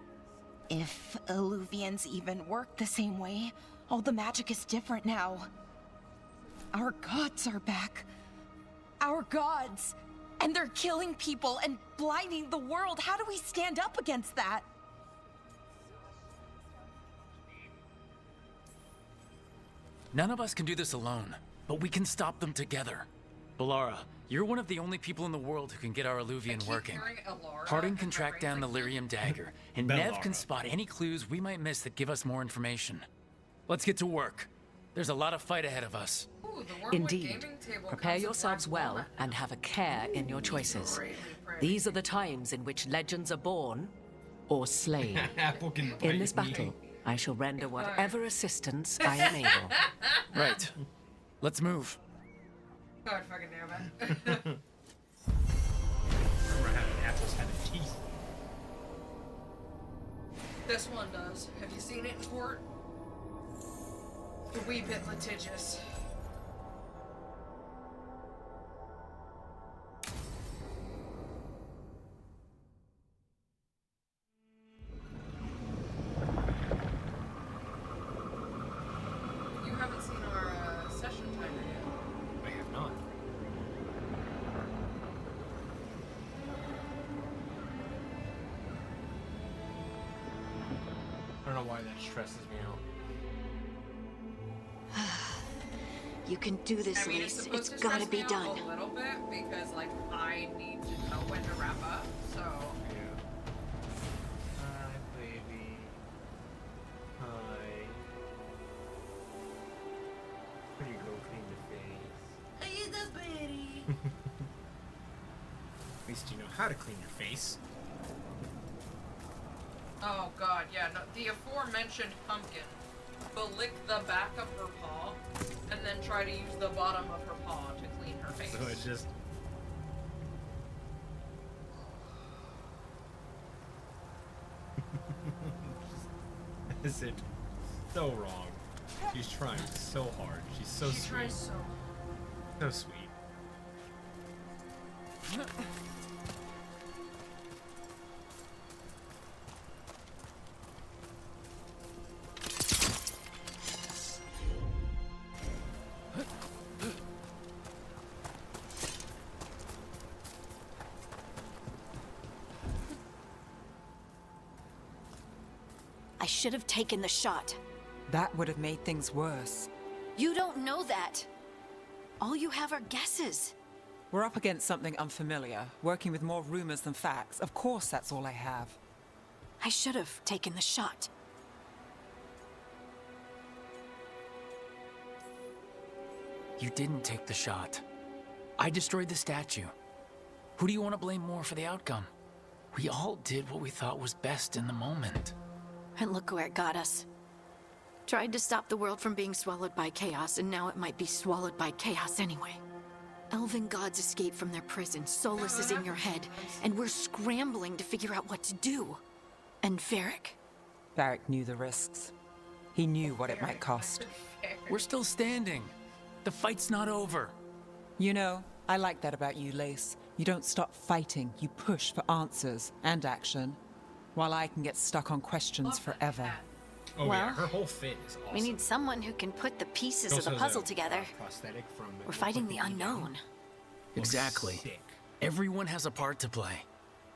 If Eluvians even work the same way, all the magic is different now. Our gods are back. Our gods! And they're killing people and blinding the world. How do we stand up against that? None of us can do this alone, but we can stop them together. Balara, you're one of the only people in the world who can get our Eluvian working. Harding can track down the Lyrium dagger, and Nev can spot any clues we might miss that give us more information. Let's get to work. There's a lot of fight ahead of us. Indeed. Prepare yourselves well and have a care in your choices. These are the times in which legends are born or slain. In this battle, I shall render whatever assistance I am able. Right. Let's move. God fucking damn it. Remember having apples having teeth. This one does. Have you seen it in court? A wee bit litigious. You haven't seen our session timer yet. I have not. I don't know why that stresses me out. You can do this, I mean, Lise. supposed It's to gotta stress be me out done. a little bit because, like, I need to know when to wrap up. So. Hi, baby. Hi. Where do you go clean your face? Are you the baby? At least you know how to clean your face. Oh god, yeah. No, the aforementioned pumpkin will lick the back of her paw and then try to use the bottom of her paw to clean her face. So it's just... says it so wrong. She's trying so hard. She's so She sweet. tries so. So sweet. I should have taken the shot. That would have made things worse. You don't know that. All you have are guesses. We're up against something unfamiliar, working with more rumors than facts. Of course, that's all I have. I should have taken the shot. You didn't take the shot. I destroyed the statue. Who do you want to blame more for the outcome? We all did what we thought was best in the moment. And look where it got us. Tried to stop the world from being swallowed by chaos, and now it might be swallowed by chaos anyway. Elven gods escape from their prison, Solus is in your head, and we're scrambling to figure out what to do. And Varric? Varric knew the risks. He knew what it might cost. We're still standing. The fight's not over. You know, I like that about you, Lace. You don't stop fighting, you push for answers and action, while I can get stuck on questions forever. Oh Well, yeah, her whole fit is awesome. We need someone who can put the pieces She of the also has puzzle a, together. prosthetic from We're fighting the unknown. Exactly. Sick. Everyone has a part to play.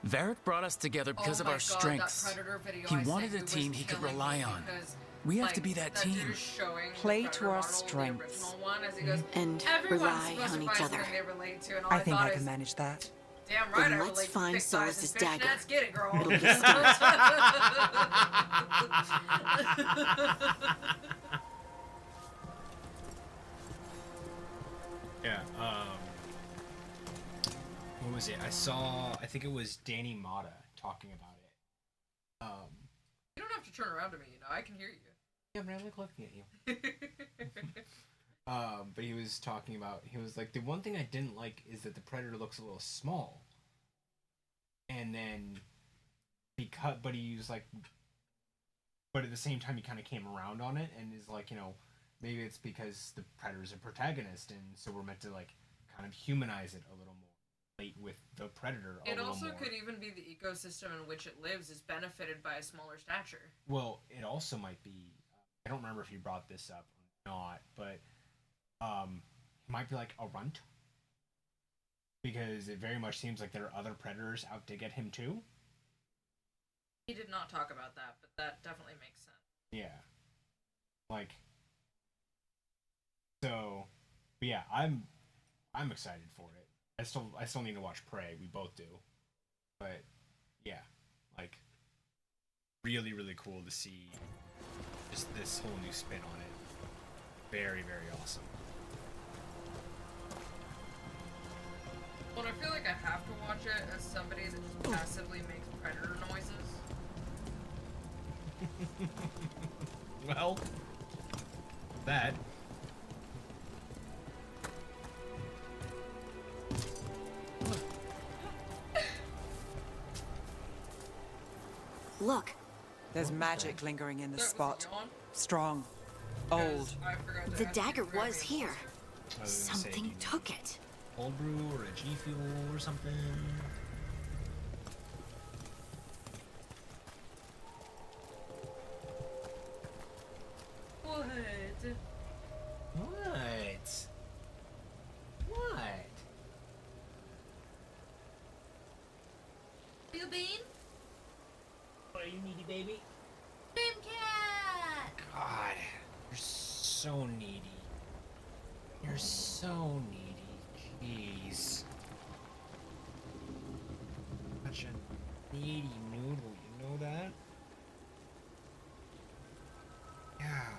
Varric brought us together because Oh of my our God, that strengths. Predator video He I wanted sent a you was team he could killing rely me on. because, We have like, to be that dude team. is showing the Play to Predator our model, the strengths. original one, as he goes, And "Everyone's rely supposed on to each find other. something they relate to," and all I think I thought can is, manage that. damn right, Then I let's relate to find thick thighs Solus's and dagger. fishnets. Get it, girl. It'll be a start. Yeah. What was it? I think it was Danny Mata talking about it. You don't have to turn around to me, you know. I can hear you. Yeah, but I like looking at you. But he was talking about, he was like, the one thing I didn't like is that the Predator looks a little small. And then, but he was like, but at the same time he kind of came around on it and is like, you know, maybe it's because the Predator's a protagonist and so we're meant to like kind of humanize it a little more. Relate with the Predator a It little also more. could even be the ecosystem in which it lives is benefited by a smaller stature. Well, it also might be, I don't remember if he brought this up or not, but it might be like a runt. Because it very much seems like there are other predators out to get him too. He did not talk about that, but that definitely makes sense. Yeah. Like, so, but yeah, I'm excited for it. I still need to watch Prey. We both do. But yeah, like really, really cool to see just this whole new spin on it. Very, very awesome. Well, I feel like I have to watch it as somebody that just passively makes predator noises. Well, that. Look. There's magic lingering in the Was it spot. yawn? Strong. Old. I forgot to The ask you dagger to grab was me a here. I was gonna say, do Something you need took it. Cold brew or a G Fuel or something. What? What? What? You bean? What are you needy, baby? Dream cat! God, you're so needy. You're so needy. Jeez. Such a needy noodle, you know that? Yeah.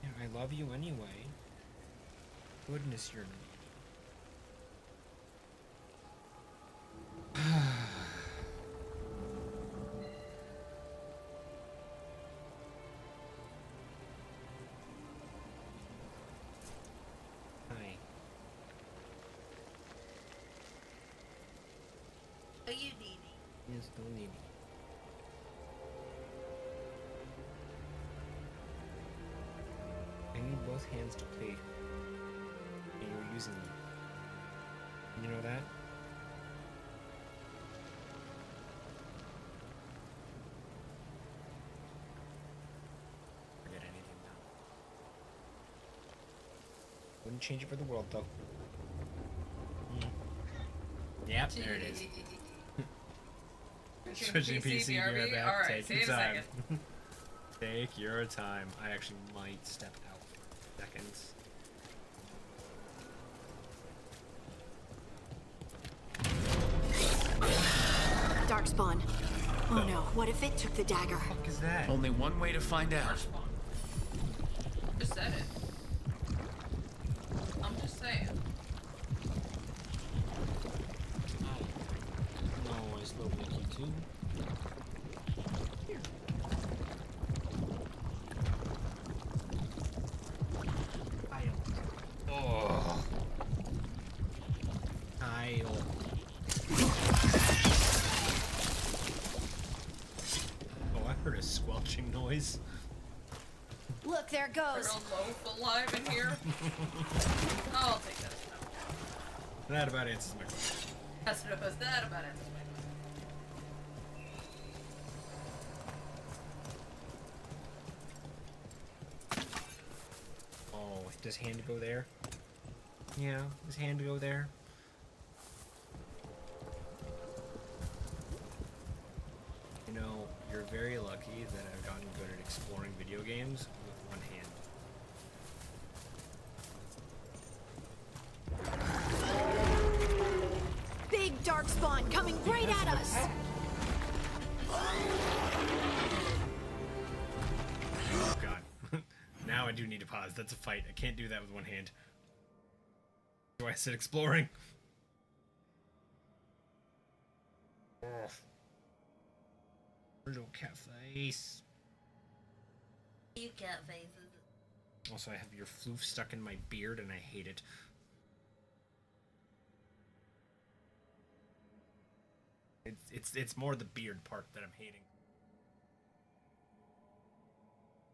Yeah, I love you anyway. Goodness, you're needy. Hi. Are you needy? You're still needy. both hands to play. And you were using them. You know that? Forget anything now. Wouldn't change it for the world, though. Yep, there it is. Switching PC, BRB. Alright, Take see your you in a time. second. Take your time. I actually might step out for seconds. Darkspawn. Oh no, what if it took the dagger? What the fuck is that? Only one way to find out. Just said it. I'm just saying. No, I slow Mickey too. Oh. Kyle. Oh, I heard a squelching noise. Look, there it A goes. real loaf alive in here. I'll take that. That about answers my question. That's what it was. That about answers my Oh, does hand go there? Yeah, does hand go there? You know, you're very lucky that I've gotten good at exploring video games with one hand. Big Darkspawn coming right at us. Oh god. Now I do need to pause. That's a fight. I can't do that with one hand. So I said exploring. Oh. Little cat face. You cat faces. Also, I have your floof stuck in my beard and I hate it. It's more the beard part that I'm hating.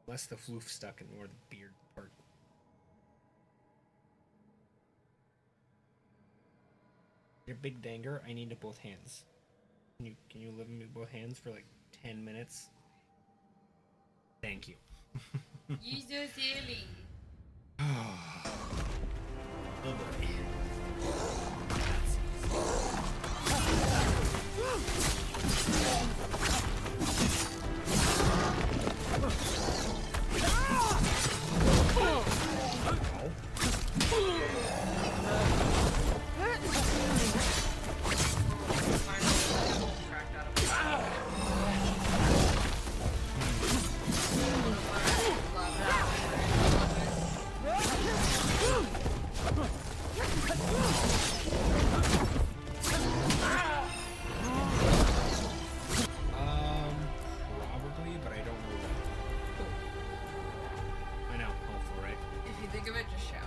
Less the floof stuck and more the beard part. Your big danger, I need both hands. Can you live me both hands for like 10 minutes? Thank you. You so silly. Oh boy. Probably, but I don't know what. I know, hopeful, right? If you think of it, just shout.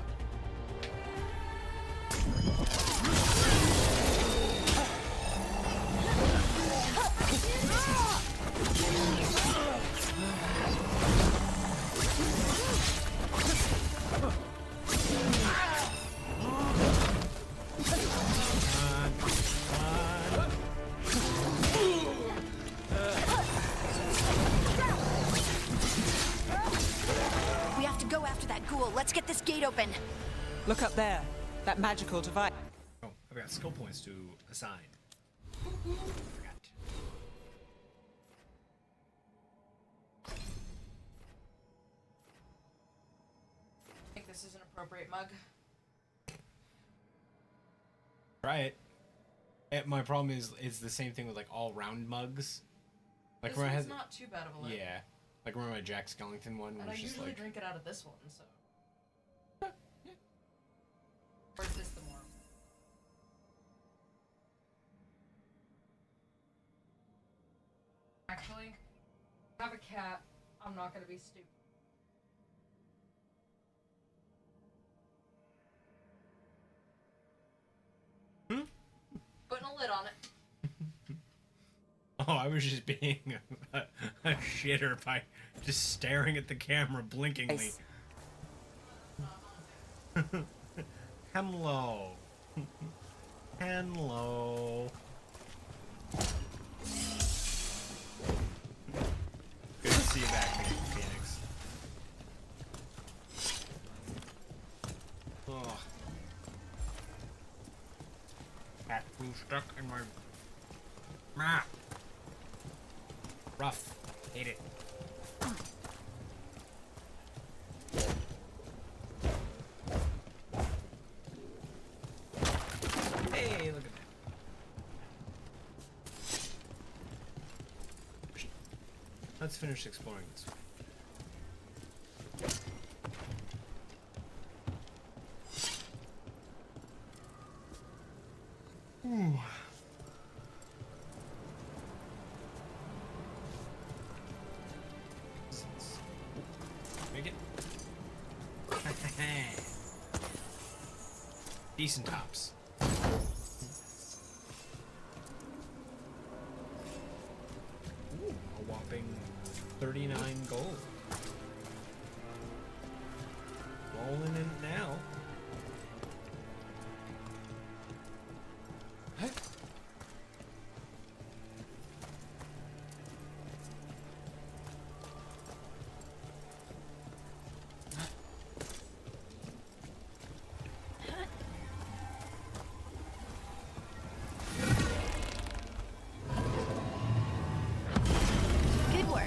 We have to go after that ghoul. Let's get this gate open. Look up there. That magical device. Oh, I've got skill points to assign. Forgot. I think this is an appropriate mug. Try it. My problem is the same thing with like all round mugs. Like This where I one's had not too bad of a lid. yeah, like remember my Jack Skellington one And I was just usually like drink it out of this one, so. Or is this the more? Actually, I have a cat. I'm not gonna be stupid. Putting a lid on it. oh I was just being a shitter by just staring at the camera blinkingly. Hello. Hello. Good to see you back, Phoenix. Oh. Cat glue stuck in my mouth. Rough. Hate it. Hey, look at that. Let's finish exploring this one. Ooh. Make it. Decent tops. Ooh, a whopping 39 gold. Rolling in it now. Good work.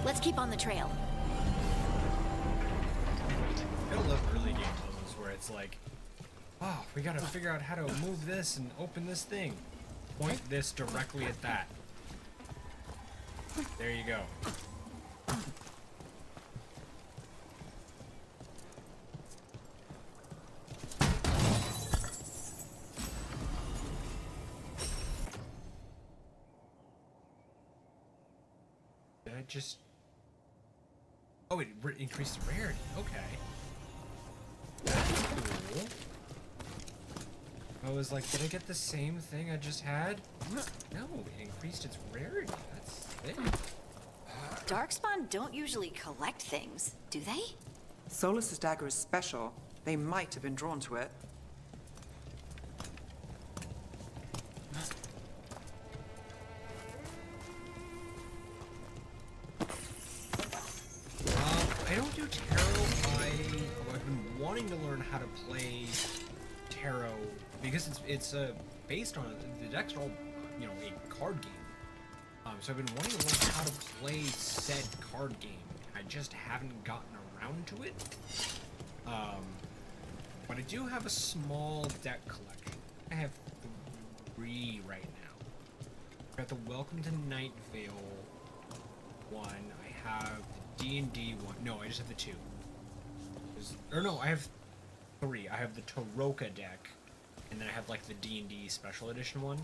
Let's keep on the trail. I love early game puzzles where it's like, oh, we gotta figure out how to move this and open this thing. Point this directly at that. There you go. Did I just... Oh, it increased the rarity. Okay. That's cool. I was like, did I get the same thing I just had? No, it increased its rarity. That's it. Darkspawn don't usually collect things, do they? Solus's dagger is special. They might have been drawn to it. I don't do tarot. I've been wanting to learn how to play tarot because it's based on the decks are all a card game. So I've been wanting to learn how to play said card game. I just haven't gotten around to it. But I do have a small deck collection. I have 3 right now. I've got the Welcome to Night Vale one. I have the D&D one. No, I just have the 2. No, I have 3. I have the Toroka deck, and then I have like the D&D special edition one.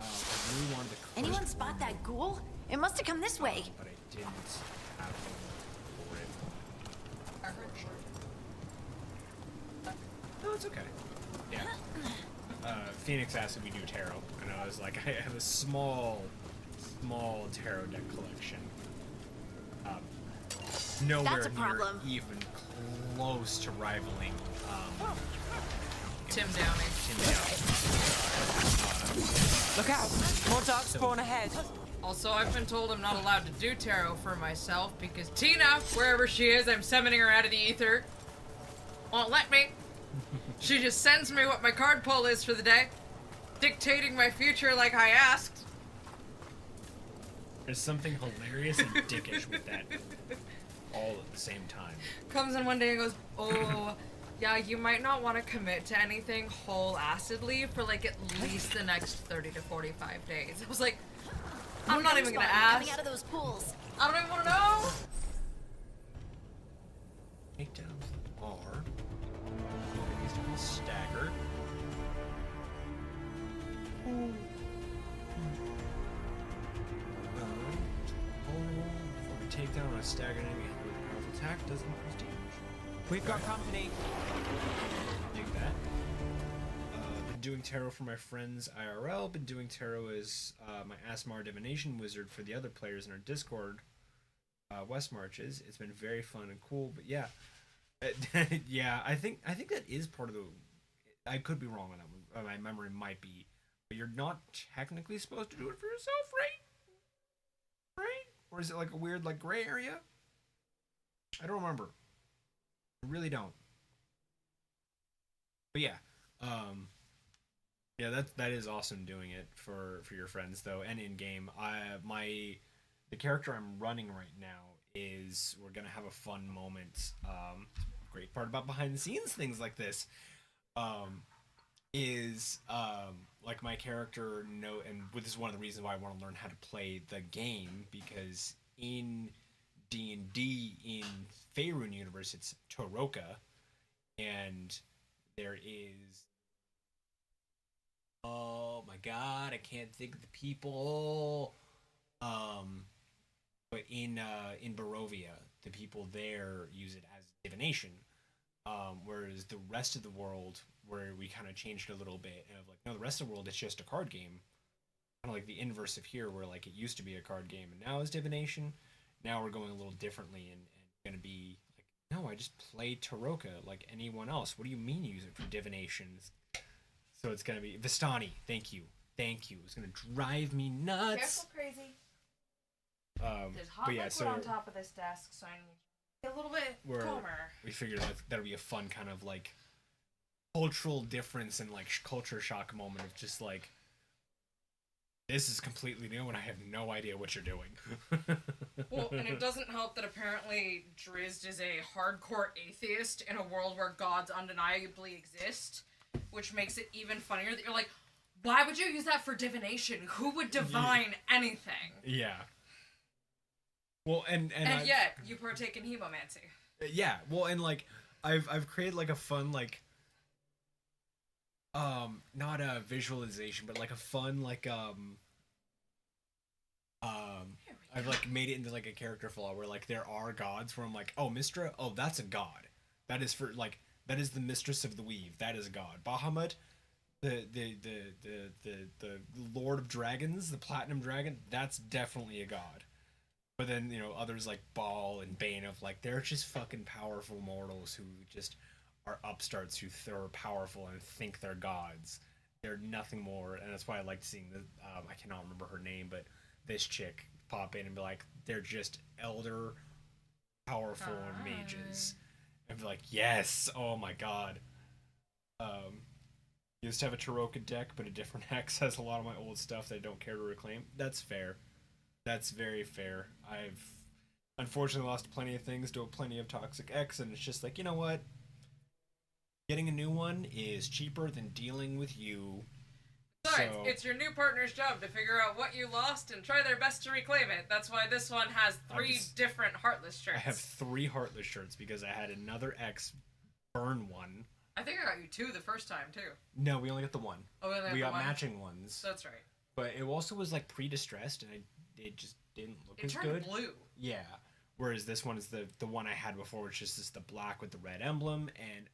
I really wanted the Anyone spot that ghoul? It must have come this way. But I didn't have them for it. I heard No, it's okay. Yeah. Phoenix asked if we do tarot, and I was like, I have a small tarot deck collection. Nowhere That's a problem. near even close to rivaling Tim Downey. Look out! More darkspawn ahead. Also, I've been told I'm not allowed to do tarot for myself because Tina, wherever she is, I'm summoning her out of the ether, won't let me. She just sends me what my card pull is for the day, dictating my future like I asked. There's something hilarious and dickish with that all at the same time. Comes in one day and goes, oh, yeah, you might not want to commit to anything whole-assedly for like at least the next 30 to 45 days. I was like, I'm not even gonna ask. Coming out of those pools. I don't even want to know. Takedowns are a stagger. For a takedown on a staggered enemy with a powerful attack doesn't increase damage. We've got company. Dig that. Been doing tarot for my friends IRL. Been doing tarot as my Asmar divination wizard for the other players in our Discord. West Marches. It's been very fun and cool. But yeah, Yeah, I think that is part of the. I could be wrong on that one. My memory might be, but you're not technically supposed to do it for yourself, right? Right? Or is it like a weird like gray area? I don't remember. I really don't. But yeah, yeah, that is awesome doing it for your friends though, and in game. The character I'm running right now is we're gonna have a fun moment. Great part about behind the scenes things like this, is like my character and this is one of the reasons why I want to learn how to play the game, because in D&D in Faerun universe it's Toroka, and there is, oh my god, I can't think of the people. But in Barovia, the people there use it as divination, whereas the rest of the world, where we kind of changed a little bit, and like, no, the rest of the world it's just a card game, kind of like the inverse of here, where like it used to be a card game and now it's divination. Now we're going a little differently and gonna be like, no, I just play Toroka like anyone else. What do you mean you use it for divination? So it's gonna be Vistani. Thank you. It's gonna drive me nuts. Careful, crazy. There's hot but yeah, liquid so on top of this desk, so I need to be a little bit calmer. We figured that'll be a fun kind of like cultural difference and like culture shock moment of just like, this is completely new and I have no idea what you're doing. Well, and it doesn't help that apparently Drizzt is a hardcore atheist in a world where gods undeniably exist, which makes it even funnier that you're like, why would you use that for divination? Who would divine anything? Yeah. Well, and yet you partake in hemomancy. Yeah, well, and like I've created like a fun like not a visualization, but like a fun like I've like made it into like a character flaw where like there are gods where I'm like, oh, Mystra, oh, that's a god. That is for like, that is the mistress of the weave. That is a god. Bahamut, the Lord of Dragons, the Platinum Dragon, that's definitely a god. But then, you know, others like Baal and Bane of like, they're just fucking powerful mortals who just are upstarts who are powerful and think they're gods. They're nothing more, and that's why I liked seeing the I cannot remember her name, but this chick pop in and be like, they're just elder, powerful mages, and be like, yes, oh my god. Used to have a Toroka deck, but a different hex has a lot of my old stuff that I don't care to reclaim. That's fair. That's very fair. I've unfortunately lost plenty of things to plenty of Toxic X, and it's just like, you know what? Getting a new one is cheaper than dealing with you. Besides, So- it's your new partner's job to figure out what you lost and try their best to reclaim it. That's why this one has three different Heartless shirts. I have 3 Heartless shirts because I had another X burn one. I think I got you 2 the first time, too. No, we only got the one. Oh, we only we got got the one? matching ones. That's right. But it also was like pre-distressed, and it just didn't look It as turned good. blue. Yeah. Whereas this one is the one I had before, which is just the black with the red emblem, and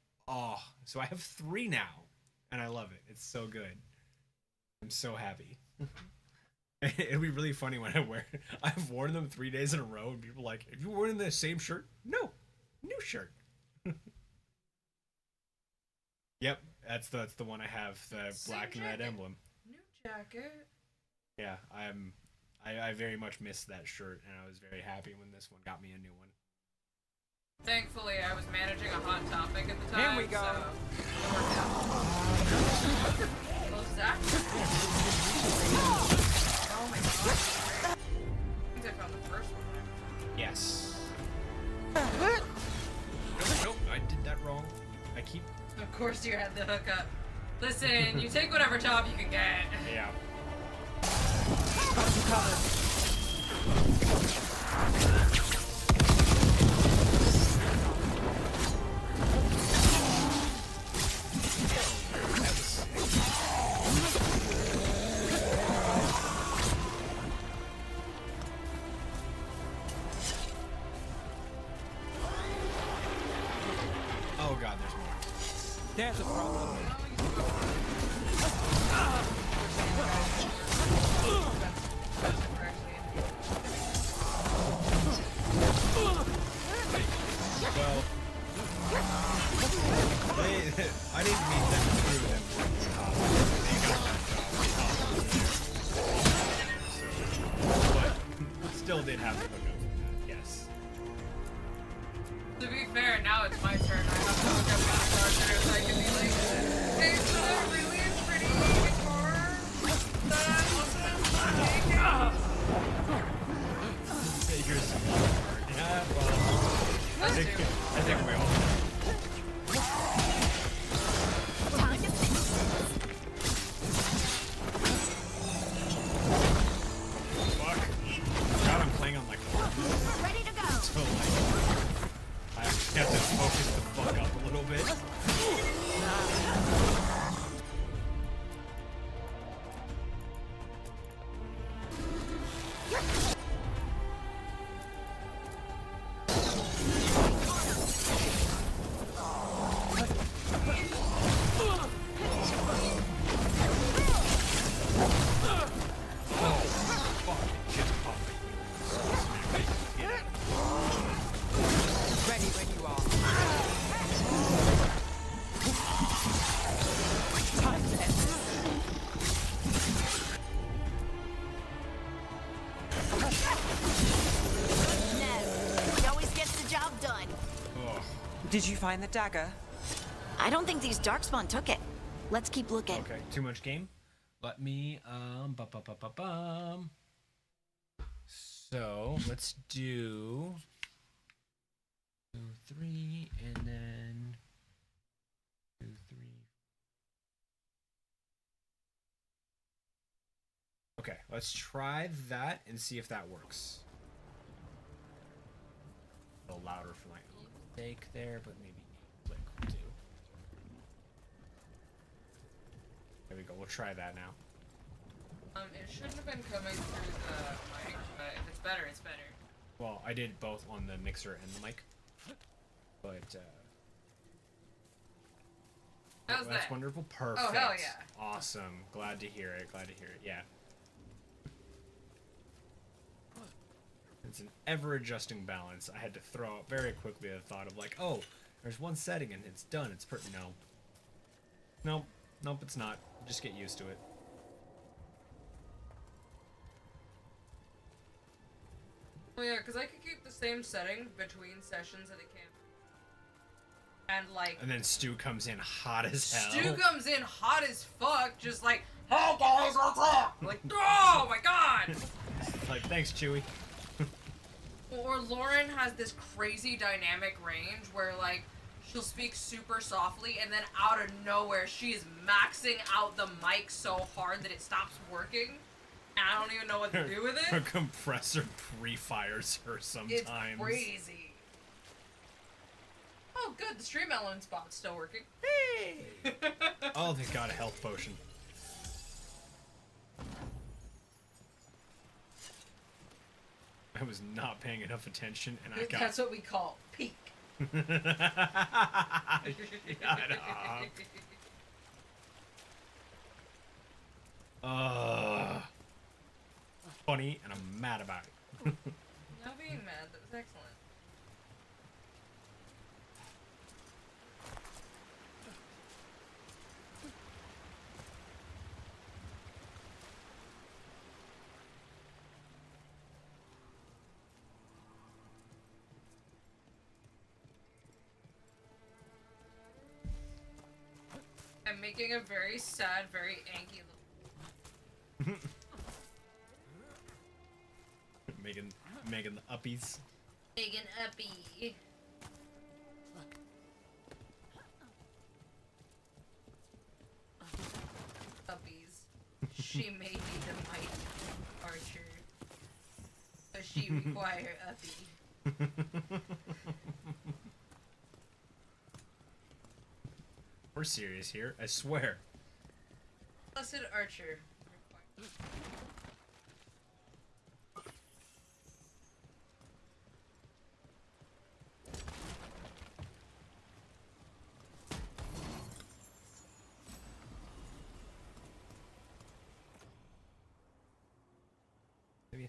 so I have 3 now, and I love it. It's so good. I'm so happy. It'll be really funny when I wear it. I've worn them 3 days in a row, and people are like, "Have you worn the same shirt?" No, new shirt. Yep, that's the one I have, the Same black and red jacket. emblem. New jacket. Yeah, I very much missed that shirt, and I was very happy when this one got me a new one. Thankfully, I was managing a hot topic at the time. Here we go. So it worked out. Well, Zach. Oh my god. I think I found the first one. Yes. Nope, I did that wrong. I keep. Of course you had the hookup. Listen, you take whatever job you can get. Yeah. Oh god, there's more. There's a problem. Well, have the hookup for that. Yes. To be fair, now it's my turn. I have to look up my charger so I can be like, hey, so that really pretty guitar that I'm also Baker's yeah, well, I think we all. Fuck. God, I'm playing on like Ready to go. so like I actually have to focus the fuck up a little bit. Ready when you are. Time to end this. No, he always gets the job done. Did you find the dagger? I don't think these Darkspawn took it. Let's keep looking. Okay, too much game. Let me So let's do 2, 3, and then 2, 3. Okay, let's try that and see if that works. A little louder for my own sake there, but maybe click will do. There we go. We'll try that now. It shouldn't have been coming through the mic, but if it's better, it's better. Well, I did both on the mixer and the mic. But, How's that's that? wonderful. Perfect. Oh, hell yeah. Awesome. Glad to hear it. Glad to hear it. Yeah. It's an ever-adjusting balance. I had to throw out very quickly the thought of like, oh, there's one setting and it's done. It's pretty. No. Nope. Nope, it's not. Just get used to it. Oh yeah, because I could keep the same setting between sessions at a camp. And like... And then Stu comes in hot as hell. Stu comes in hot as fuck, just like, hey guys, what's up? Like, oh my god! Like, thanks, Chewie. Or Lauren has this crazy dynamic range where like, she'll speak super softly and then out of nowhere she is maxing out the mic so hard that it stops working. And I don't even know what to do with Her it. compressor pre-fires her sometimes. It's crazy. Oh good, the stream element spot's still working. Hey! Oh, they got a health potion. I was not paying enough attention, and I got... That's what we call peak. Shut up. Funny, and I'm mad about it. Not being mad, that was excellent. I'm making a very sad, very anky little... Megan the uppies. Megan Uppy. Uppies. She may be the mighty archer, but she require Uppy. We're serious here, I swear. Blessed archer. Maybe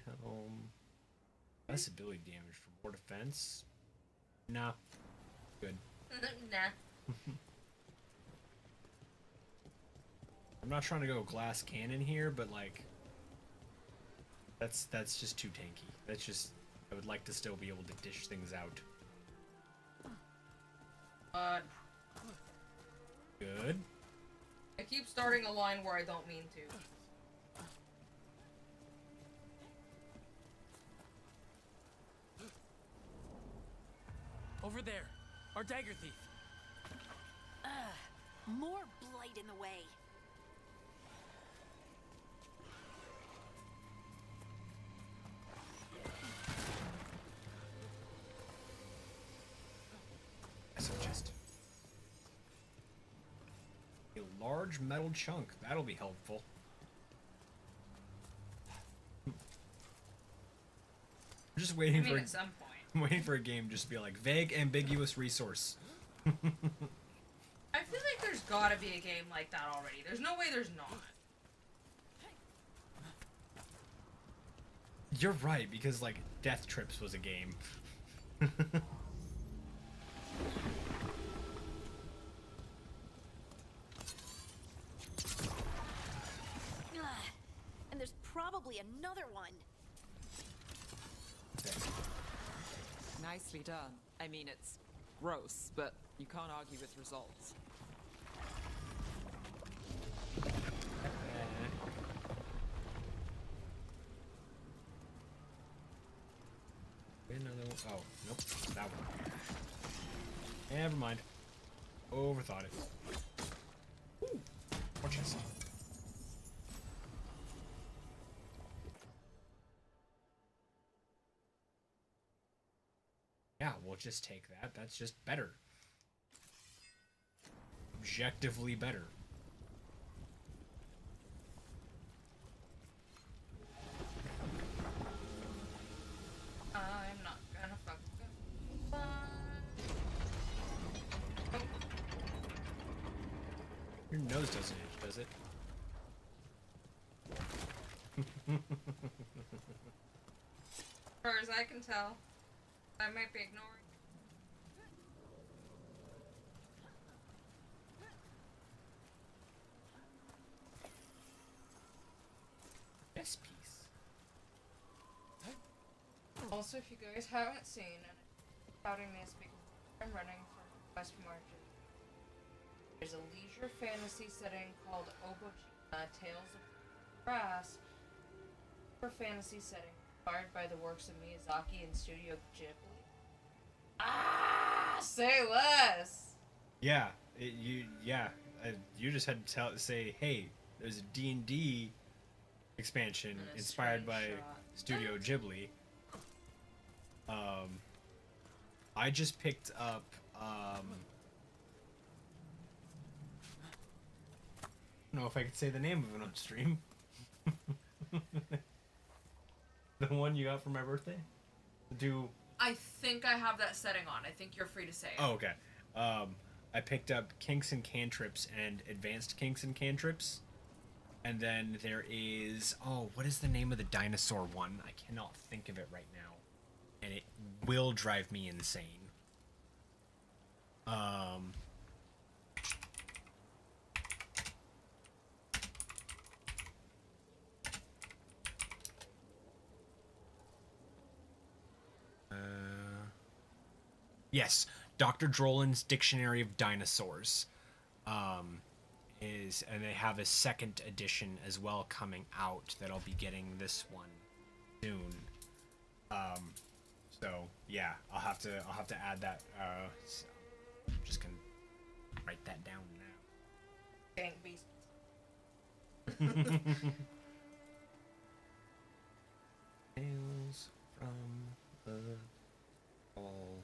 less ability damage for more defense. Nah. Good. Nah. I'm not trying to go glass cannon here, but like that's just too tanky. That's just I would like to still be able to dish things out. Good. I keep starting a line where I don't mean to. Over there, our dagger thief. More blight in the way. I suggest a large metal chunk. That'll be helpful. I'm just waiting for at some point. I'm waiting for a game just to be like vague, ambiguous resource. I feel like there's gotta be a game like that already. There's no way there's not. You're right, because like Death Trips was a game. And there's probably another one. Nicely done. I mean, it's gross, but you can't argue with results. Another one. Oh, nope. That one. Never mind. Overthought it. Ooh. More chest. Yeah, we'll just take that. That's just better. Objectively better. I'm not gonna fuck Your nose doesn't itch, does it? As far as I can tell, I might be ignoring. Yes, piece. Also, if you guys haven't seen, and doubting this because I'm running from West Margin, there's a leisure fantasy setting called Obojima Tales of Brass for fantasy setting, inspired by the works of Miyazaki and Studio Ghibli. Ah, say less. Yeah, you just had to say, hey, there's a D&D expansion inspired by Studio Ghibli. I just picked up I don't know if I could say the name of it on stream. The one you got for my birthday? I think I have that setting on. I think you're free to say it. Oh, okay. I picked up Kinks and Cantrips and Advanced Kinks and Cantrips. And then there is... Oh, what is the name of the dinosaur one? I cannot think of it right now. And it will drive me insane. Yes, Dr. Drollin's Dictionary of Dinosaurs. And they have a second edition as well coming out that I'll be getting this one soon. So yeah, I'll have to add that. So I'm just gonna write that down now. Dang beast. Tales from the Tall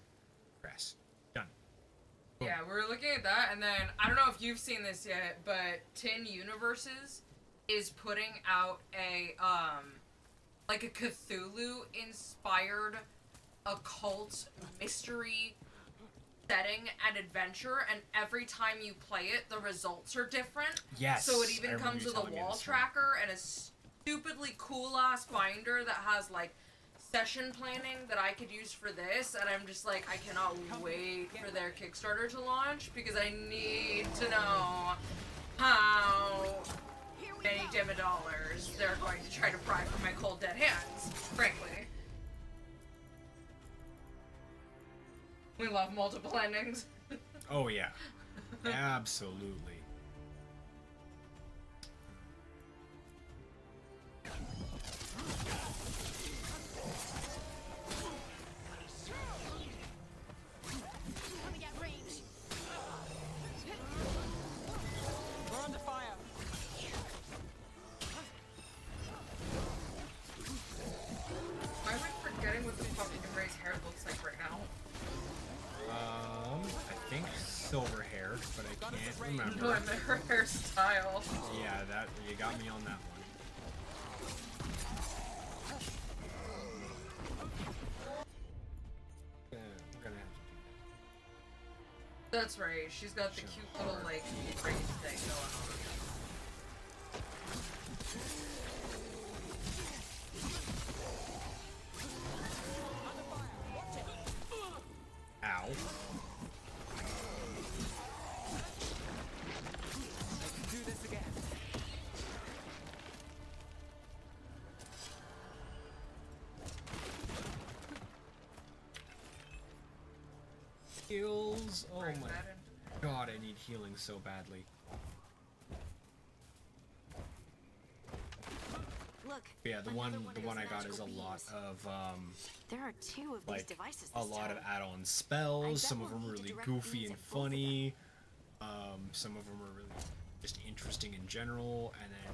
Grass. Done. Boom. Yeah, we're looking at that, and then I don't know if you've seen this yet, but Tin Universes is putting out a like a Cthulhu inspired occult mystery setting and adventure, and every time you play it the results are different. Yes, So it I even remember comes you with a telling me wall this one. tracker and a stupidly cool ass binder that has like session planning that I could use for this, and I'm just like, I cannot wait for their Kickstarter to launch because I need to know how many dimma dollars they're going to try to pry from my cold dead hands, frankly. We love multiple endings. Oh yeah, absolutely. We're under fire. Why am I forgetting what the fucking Ray's hair looks like right now? I think silver hair, but I can't remember. No, I meant her hairstyle. Yeah, that you got me on that one. We're gonna have to That's right. She's got the cute little like braid thing going on. Ow. Do this again. Heals. Oh my god, I need healing so badly. Look. Yeah, the one I got is a lot of There are 2 of these like devices. a lot of add-on spells. Some of them are really goofy and funny. Some of them are really just interesting in general, and then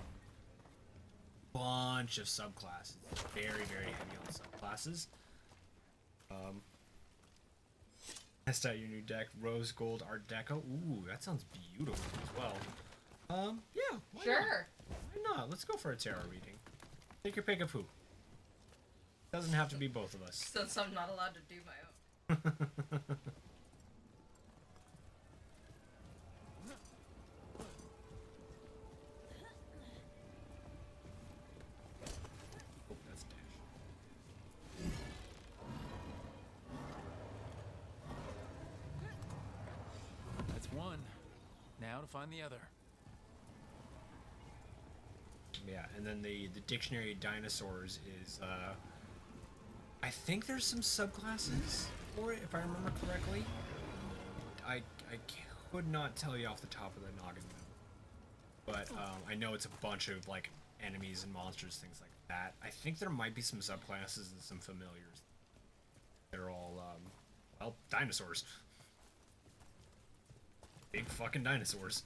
bunch of subclasses. Very heavy on subclasses. Test out your new deck, Rose Gold Art Deco. Ooh, that sounds beautiful as well. Yeah, why not? Why not? Let's go for a tarot reading. Take your pick of who. Doesn't have to be both of us. Since I'm not allowed to do my own. Oh, that's dash. That's one. Now to find the other. Yeah, and then the Dictionary of Dinosaurs is I think there's some subclasses for it, if I remember correctly. I could not tell you off the top of the noggin though. But I know it's a bunch of like enemies and monsters, things like that. I think there might be some subclasses and some familiars. They're all well, dinosaurs. Big fucking dinosaurs.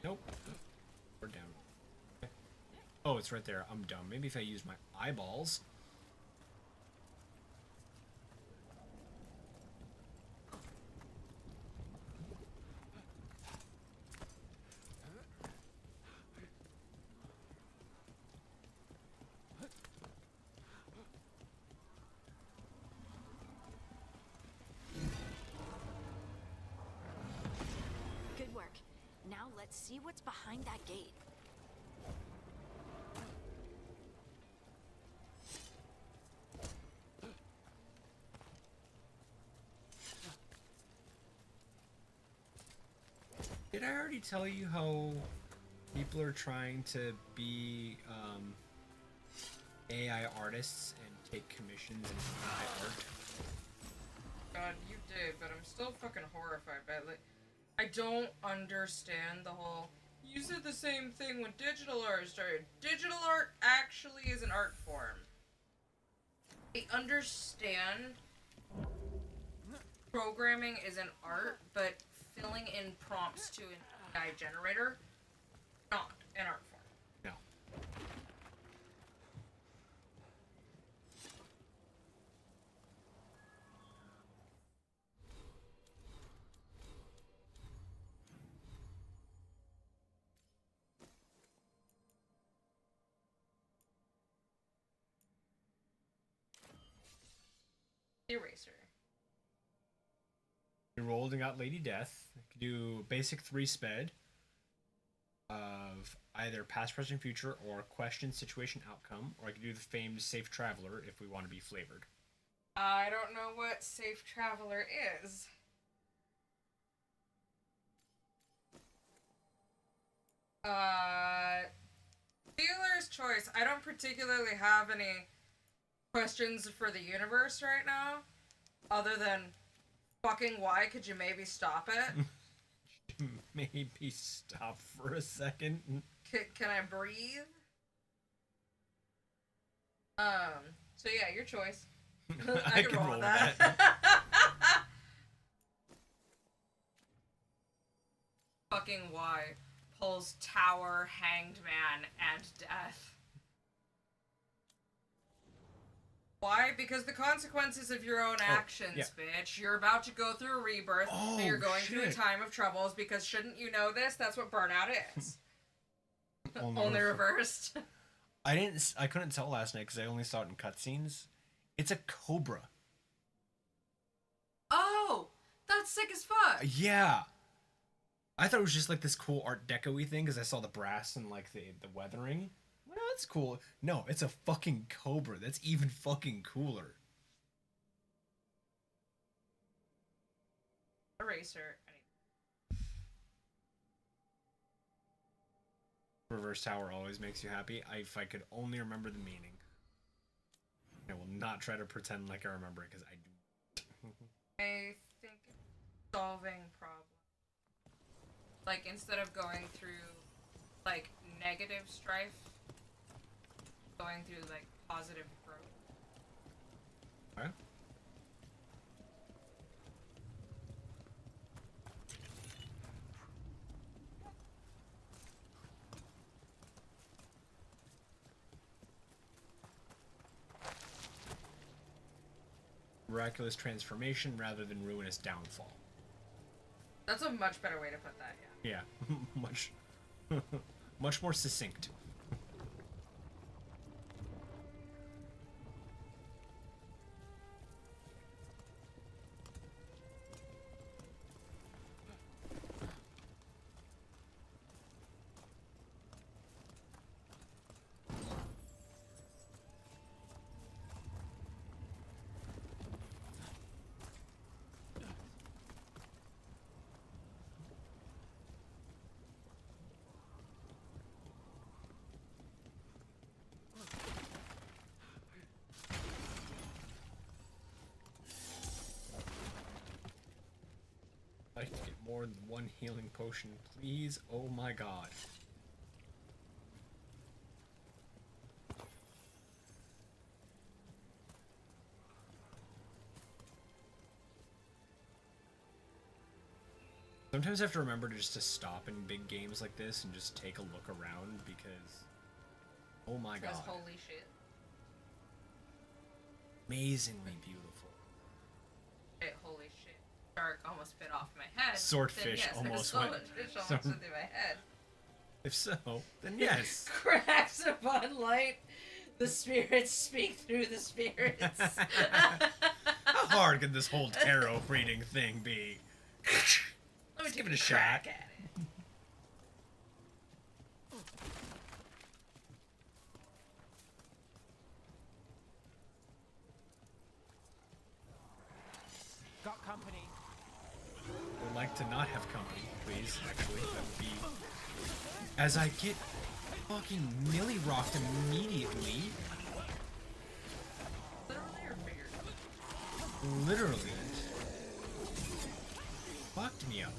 Nope. We're down. Okay. Oh, it's right there. I'm dumb. Maybe if I use my eyeballs. Good work. Now let's see what's behind that gate. Did I already tell you how people are trying to be AI artists and take commissions in AI art? God, you did, but I'm still fucking horrified by it. Like, I don't understand the whole. You said the same thing when digital art started. Digital art actually is an art form. I understand programming is an art, but filling in prompts to an AI generator, not an art form. No. Eraser. You rolled and got Lady Death. You can do basic 3 sped. of either past, present, future, or question, situation, outcome, or I could do the famed safe traveler if we want to be flavored. I don't know what safe traveler is. Dealer's choice. I don't particularly have any questions for the universe right now, other than fucking why could you maybe stop it? Maybe stop for a second. Can I breathe? So yeah, your choice. I can roll with that. Fucking why pulls tower, hanged man, and death. Why? Because the consequences of your own actions, bitch. You're about to go through a rebirth, and you're going through a time of troubles, because shouldn't you know this? That's what burnout is. Only reversed. I couldn't tell last night because I only saw it in cutscenes. It's a cobra. Oh! That's sick as fuck! Yeah! I thought it was just like this cool Art Deco-y thing because I saw the brass and like the weathering. Well, that's cool. No, it's a fucking cobra. That's even fucking cooler. Eraser. Reverse tower always makes you happy. If I could only remember the meaning. I will not try to pretend like I remember it because I do. I think solving problems. Like, instead of going through, like, negative strife, going through, like, positive growth. Okay. Miraculous transformation rather than ruinous downfall. That's a much better way to put that, yeah. Yeah, much more succinct. I'd like to get more than one healing potion, please. Oh my god. Sometimes I have to remember to just to stop in big games like this and just take a look around because, oh my god. Holy shit. Amazingly beautiful. Holy shit. Shark almost bit off my head. Swordfish almost went. Swordfish almost went through my head. If so, then yes. Cracks upon light. The spirits speak through the spirits. How hard can this whole tarot reading thing be? Let's give it a shot. At it. Got company. Would like to not have company, please. Actually, that would be. As I get fucking Millie rocked immediately. Literally or figuratively? Literally. Fucked me up.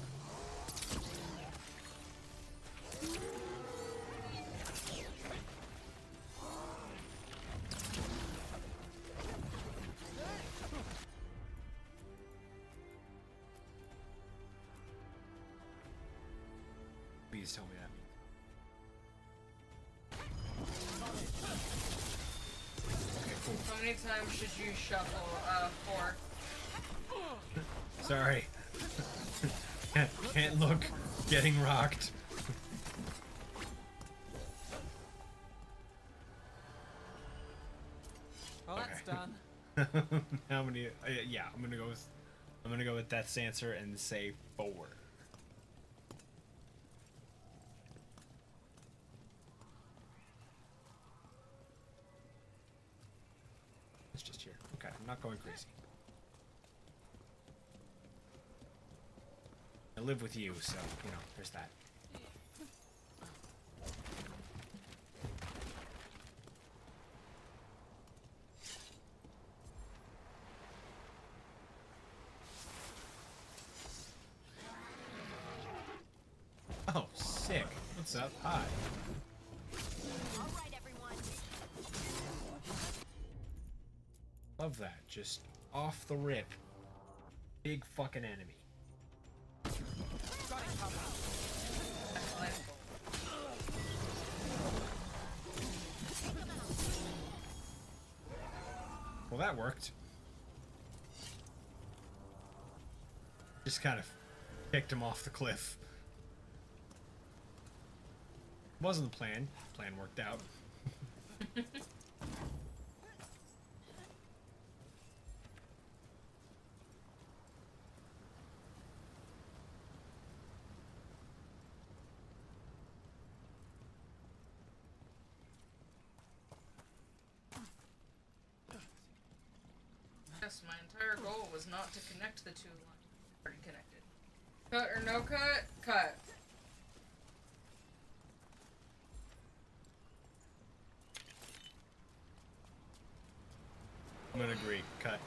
Please tell me that means. Okay, cool. How many times should you shuffle 4? Sorry. Can't look. Getting rocked. Well, that's done. How many? Yeah, I'm gonna go with Death's answer and say 4. I'm not going crazy. I live with you, so, you know, there's that. Oh, sick. What's up? Hi. All right, everyone. Love that. Just off the rip. Big fucking enemy. Well, that worked. Just kind of kicked him off the cliff. Wasn't the plan. Plan worked out. Yes, my entire goal was not to connect the two lines. Already connected. Cut or no cut? Cut. I'm gonna agree. Cut.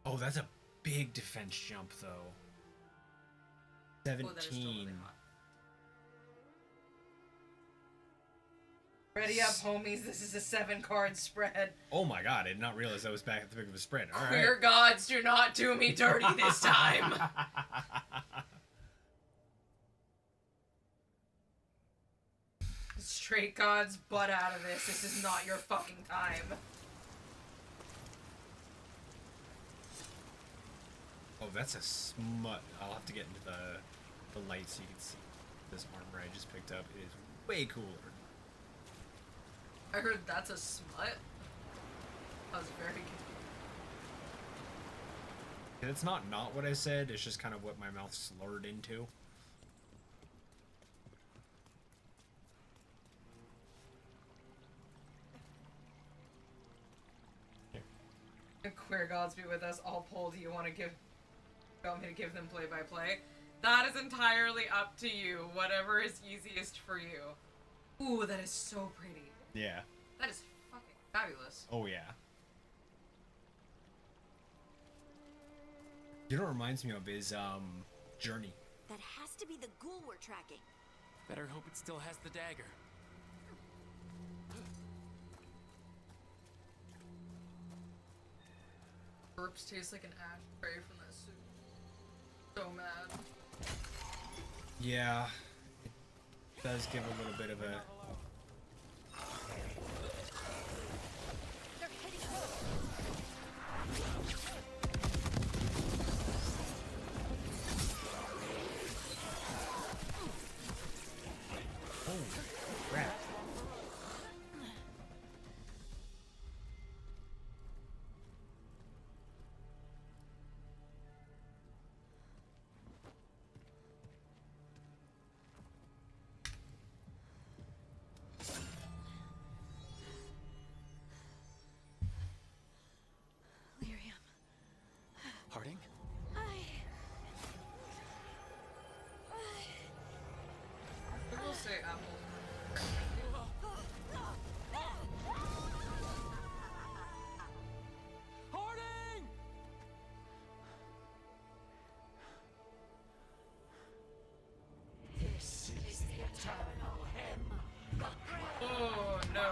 Oh, that's a big defense jump, though. 17. Oh, that is totally hot. Ready up, homies. This is a 7-card spread. Oh my god, I did not realize that was back at the big of a spread. All right. Queer gods, do not do me dirty this time. Straight gods, butt out of this. This is not your fucking time. Oh, that's a smut. I'll have to get into the light so you can see this armor I just picked up. It is way cooler. I heard that's a smut. I was very confused. And it's not what I said, it's just kind of what my mouth slurred into. Queer gods be with us. All poll. Do you want me to give them play-by-play? That is entirely up to you. Whatever is easiest for you. Ooh, that is so pretty. Yeah. That is fucking fabulous. Oh, yeah. You know what it reminds me of is, Journey. That has to be the ghoul we're tracking. Better hope it still has the dagger. Burps taste like an ashtray from that soup. So mad. Yeah. It does give a little bit of a... Oh, crap. Lyrium. Harding? I will say apple. Harding! This is the eternal hymn. Oh no.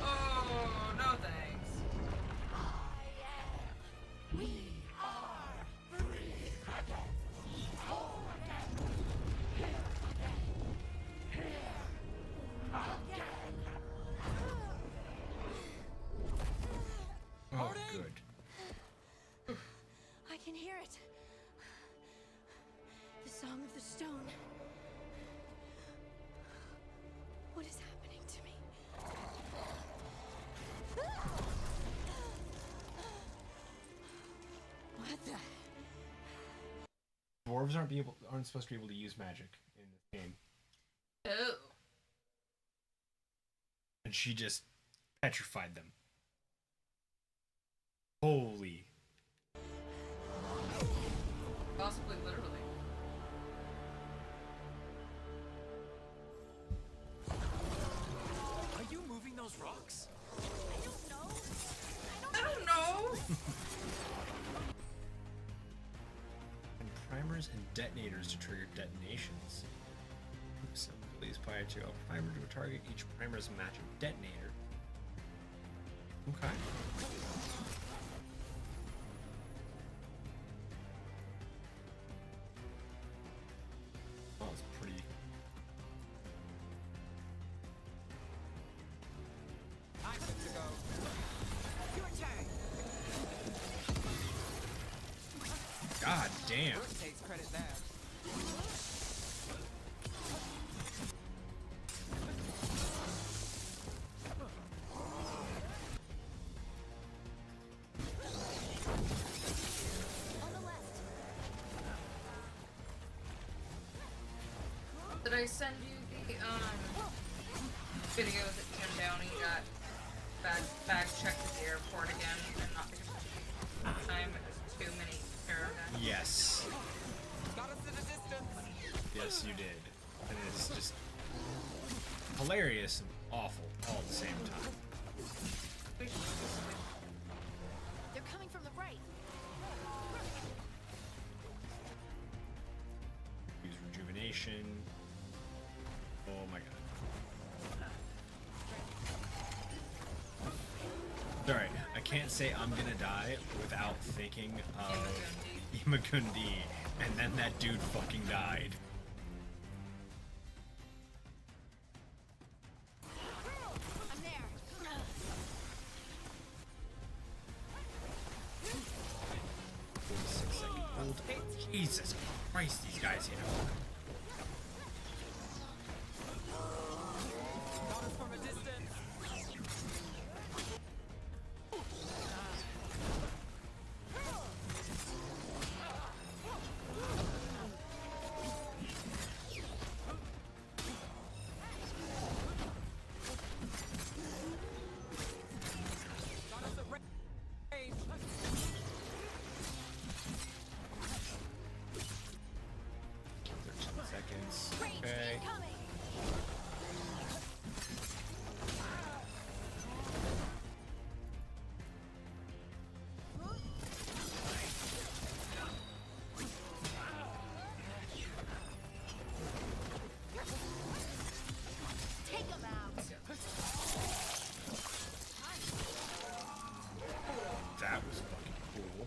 Oh no thanks. Oh, good. I can hear it. The Song of the Stone. dwarves aren't supposed to be able to use magic in this game. Oh. And she just petrified them. Holy. Possibly literally. Are you moving those rocks? I don't know. And primers and detonators to trigger detonations. Some abilities apply to a primer to a target. Each primer is a magic detonator. Okay. Well, it's pretty. I'm good to go. Your turn. God damn. Brooke takes credit there. Did I send you the video that Tim Downey got bag checked at the airport again and not because of time it was too many caravans? Yes. Got us at a distance. Yes, you did. And it's just hilarious and awful all at the same time. They're coming from the right. Use rejuvenation. Oh my god. Alright, I can't say I'm gonna die without thinking of Imagundi, and then that dude fucking died. I'm there. 46-second hold. Jesus Christ, these guys hit him. Got us from a distance. Got us at range. 13 seconds. Okay. Take them out. That was fucking cool.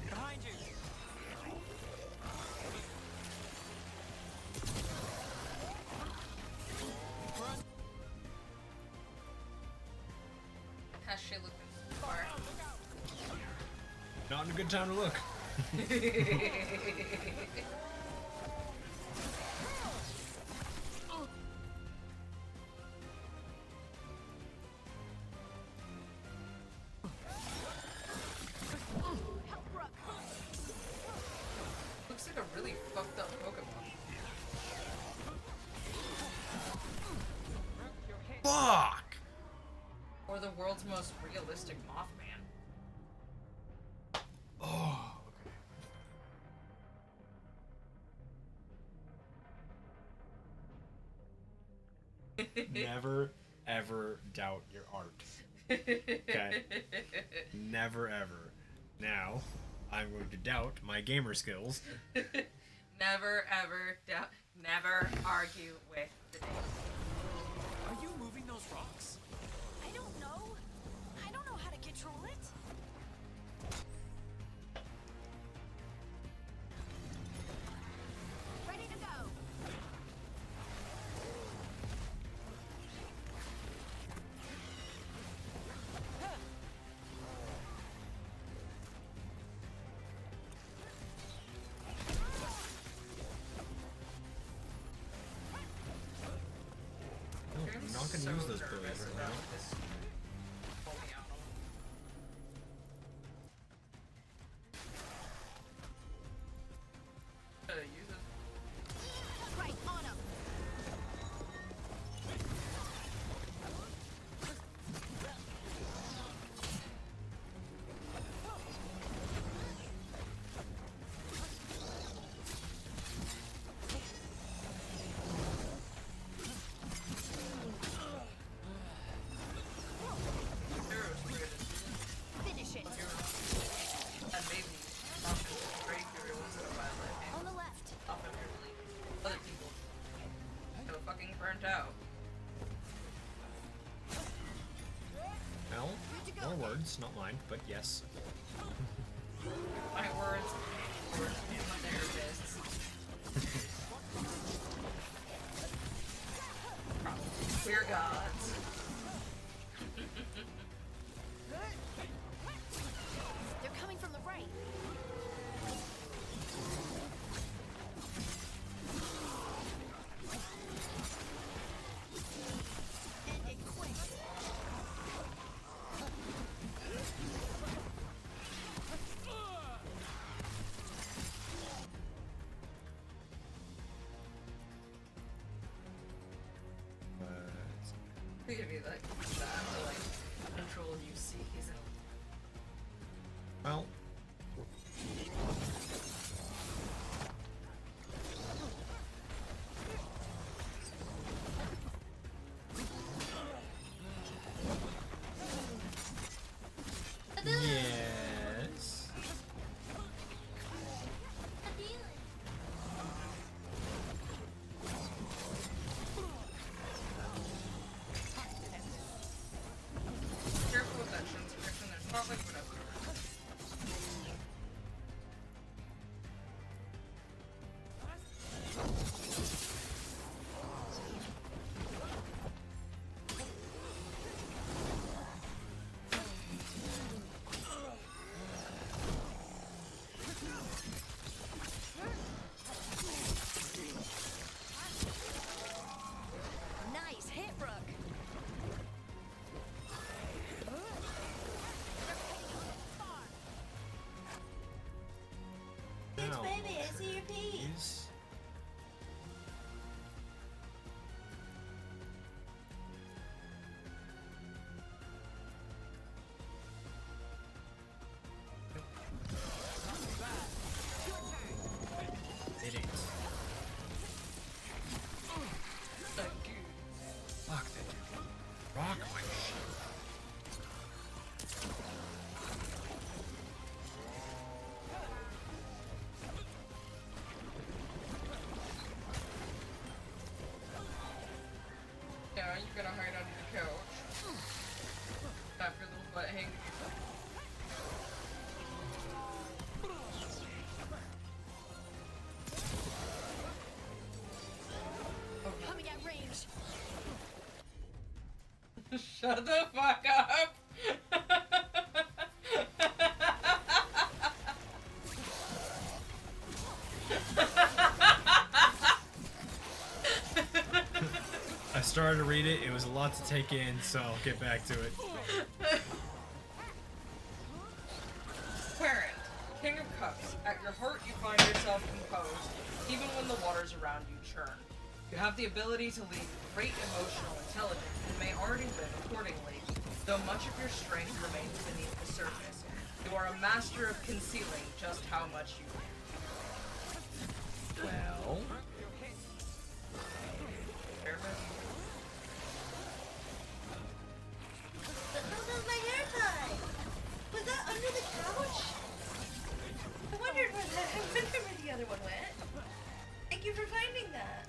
Behind you. How's she looking so far? Not in a good time to look. Looks like a really fucked up Pokemon. Fuck! Or the world's most realistic Mothman. Oh, okay. Never ever doubt your art. Okay? Never ever. Now, I'm going to doubt my gamer skills. Never ever doubt. Never argue with the data. not gonna so use those nervous berries right about now. this holy animal. Use it. Right on him. Finish it. And maybe options to break every once in a while. On the left. Offensively, other people get fucking burnt out. Well, more words, not mine, but yes. My words and my therapists. We're gods. They're coming from the right. End it quick. It could be like that to like control UC. Well, yes. Careful with that Shin's prediction. There's not like whatever. Nice hit, Rook. Thanks, Now, baby. I see your pee. these- It ain't. Fuck that dude. Rock my shit. Yeah, you're gonna hide under the couch. Have your little butt hanging. Coming at range. Shut the fuck up! I started to read it, it was a lot to take in, so I'll get back to it. Quarren, King of Cups, at your heart you find yourself composed, even when the waters around you churn. You have the ability to lead great emotional intelligence and may already live accordingly, though much of your strength remains beneath the surface. You are a master of concealing just how much you care. Well, But how does my hair tie? Was that under the couch? I wondered where the other one went. Thank you for finding that.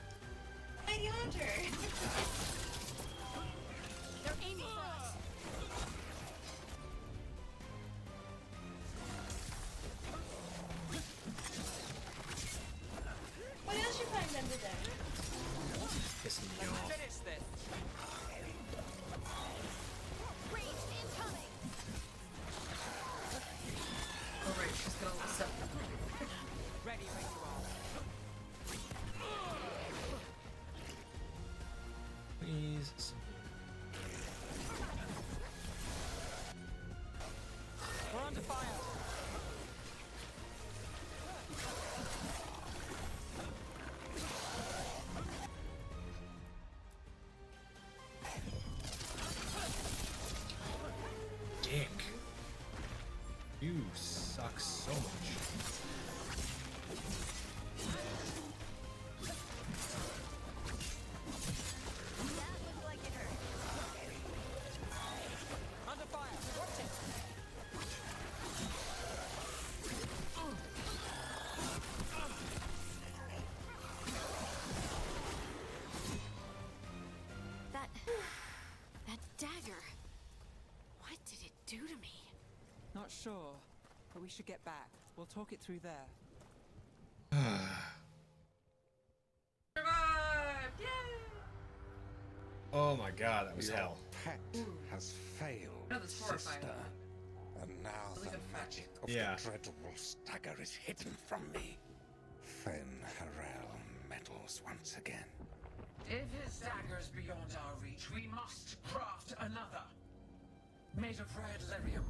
Mighty Hunter. They're aiming for us. What else you find under there? pissing me off. Range incoming. Oh right, she's gonna listen. Ready when you are. Please, something sure, but we should get back. We'll talk it through there. Survived! Yay! Oh my god, that was Your hell. pet has failed, No, that's horrifying. sister. And now Really the good fact. magic of Yeah. the Dreadwolf's dagger is hidden from me. Fen Harel meddles once again. If his dagger's beyond our reach, we must craft another. Made of red lyrium.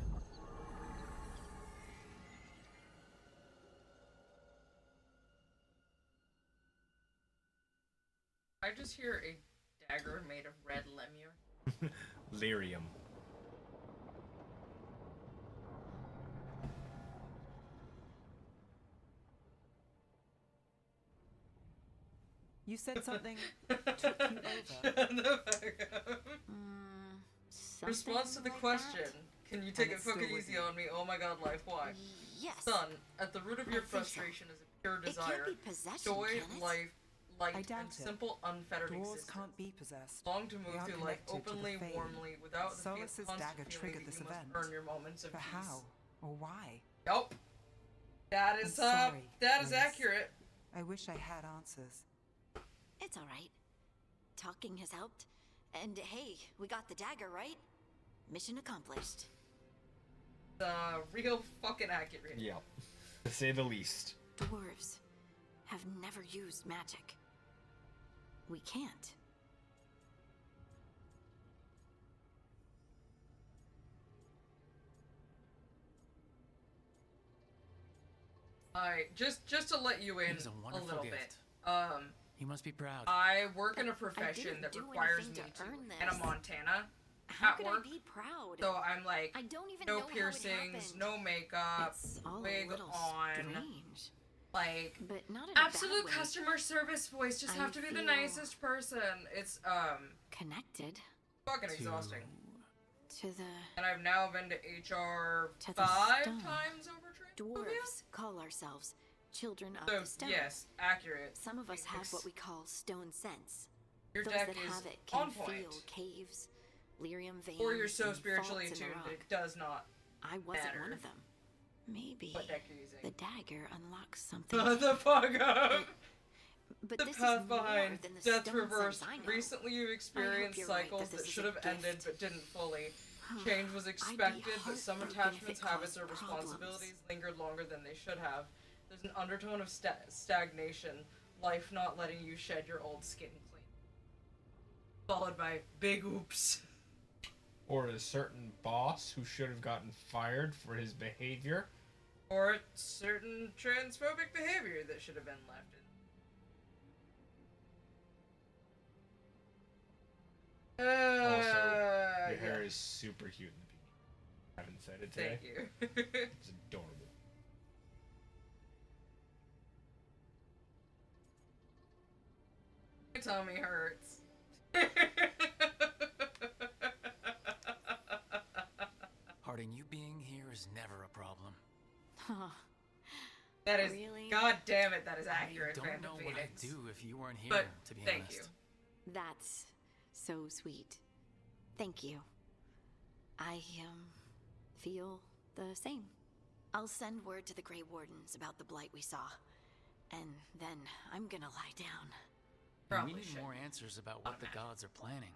I just hear a dagger made of red lemur. Lyrium. You said something took you over. Response to the like question. that? Can you take And it it's still fucking with easy you. on me? Oh my god, life, why? Yes. Son, at the root of your I think so. frustration is a pure It desire. can't be possession, Joy, can it? life, light, I doubt and it. simple, unfettered Dwarves existence. can't be possessed. Long to They move are through life connected to the openly, Fade. warmly, without the Solus's constant dagger feeling triggered that this you must event. earn your moments of But peace. how? Or why? Yup. That is I'm sorry, that is Liz. accurate. I wish I had answers. It's all right. Talking has helped. And hey, we got the dagger, right? Mission accomplished. Real fucking accurate. Yep. To say the least. Dwarves have never used magic. We can't. Alright, just to let you in It is a a wonderful little gift. bit. You must be proud. I work in a I profession didn't that do requires me anything to earn to Hannah this. Montana How at could work. I be proud? So I'm like, I don't even no know how it piercings, happened. no makeup, It's all wig a little on, strange. like But not in a absolute bad way. customer service voice. Just I have to be the feel nicest person. It's Connected fucking exhausting. to the And I've now been to HR To the 5 stone. times over Transylvania. dwarves call ourselves children of So the stone. yes, accurate. Some of us have Ex- what we call stone sense. Your Those deck that is have it can on point. feel caves, lyrium veins, Or you're so and spiritually faults in the attuned that rock. it does not. I wasn't matter one of them. Maybe what deck you're using. the dagger unlocks something. Shut the fuck up! But The this path is more behind than the Death stone Reversed. sense I know. Recently you've experienced you're right cycles that that this should is a have ended gift. but didn't fully. Change was I'd be expected, but some heartbroken if attachments, it habits, or caused problems. responsibilities lingered longer than they should have. There's an undertone of stagnation, life not letting you shed your old skin clean. Followed by big oops. Or a certain boss who should have gotten fired for his behavior. Or certain transphobic behavior that should have been left in. Also, your hair yeah. is super cute in the beanie. I haven't said it today. Thank you. It's adorable. My tummy hurts. Harding, you being here is never a problem. That is, Really? god damn it, that is accurate, I don't Phantom know what I'd Phoenix. do if you weren't here, But to be thank honest. you. That's so sweet. Thank you. I feel the same. I'll send word to the Grey Wardens about the blight we saw. And then I'm gonna lie down. Probably we need should. more answers about what the gods are planning.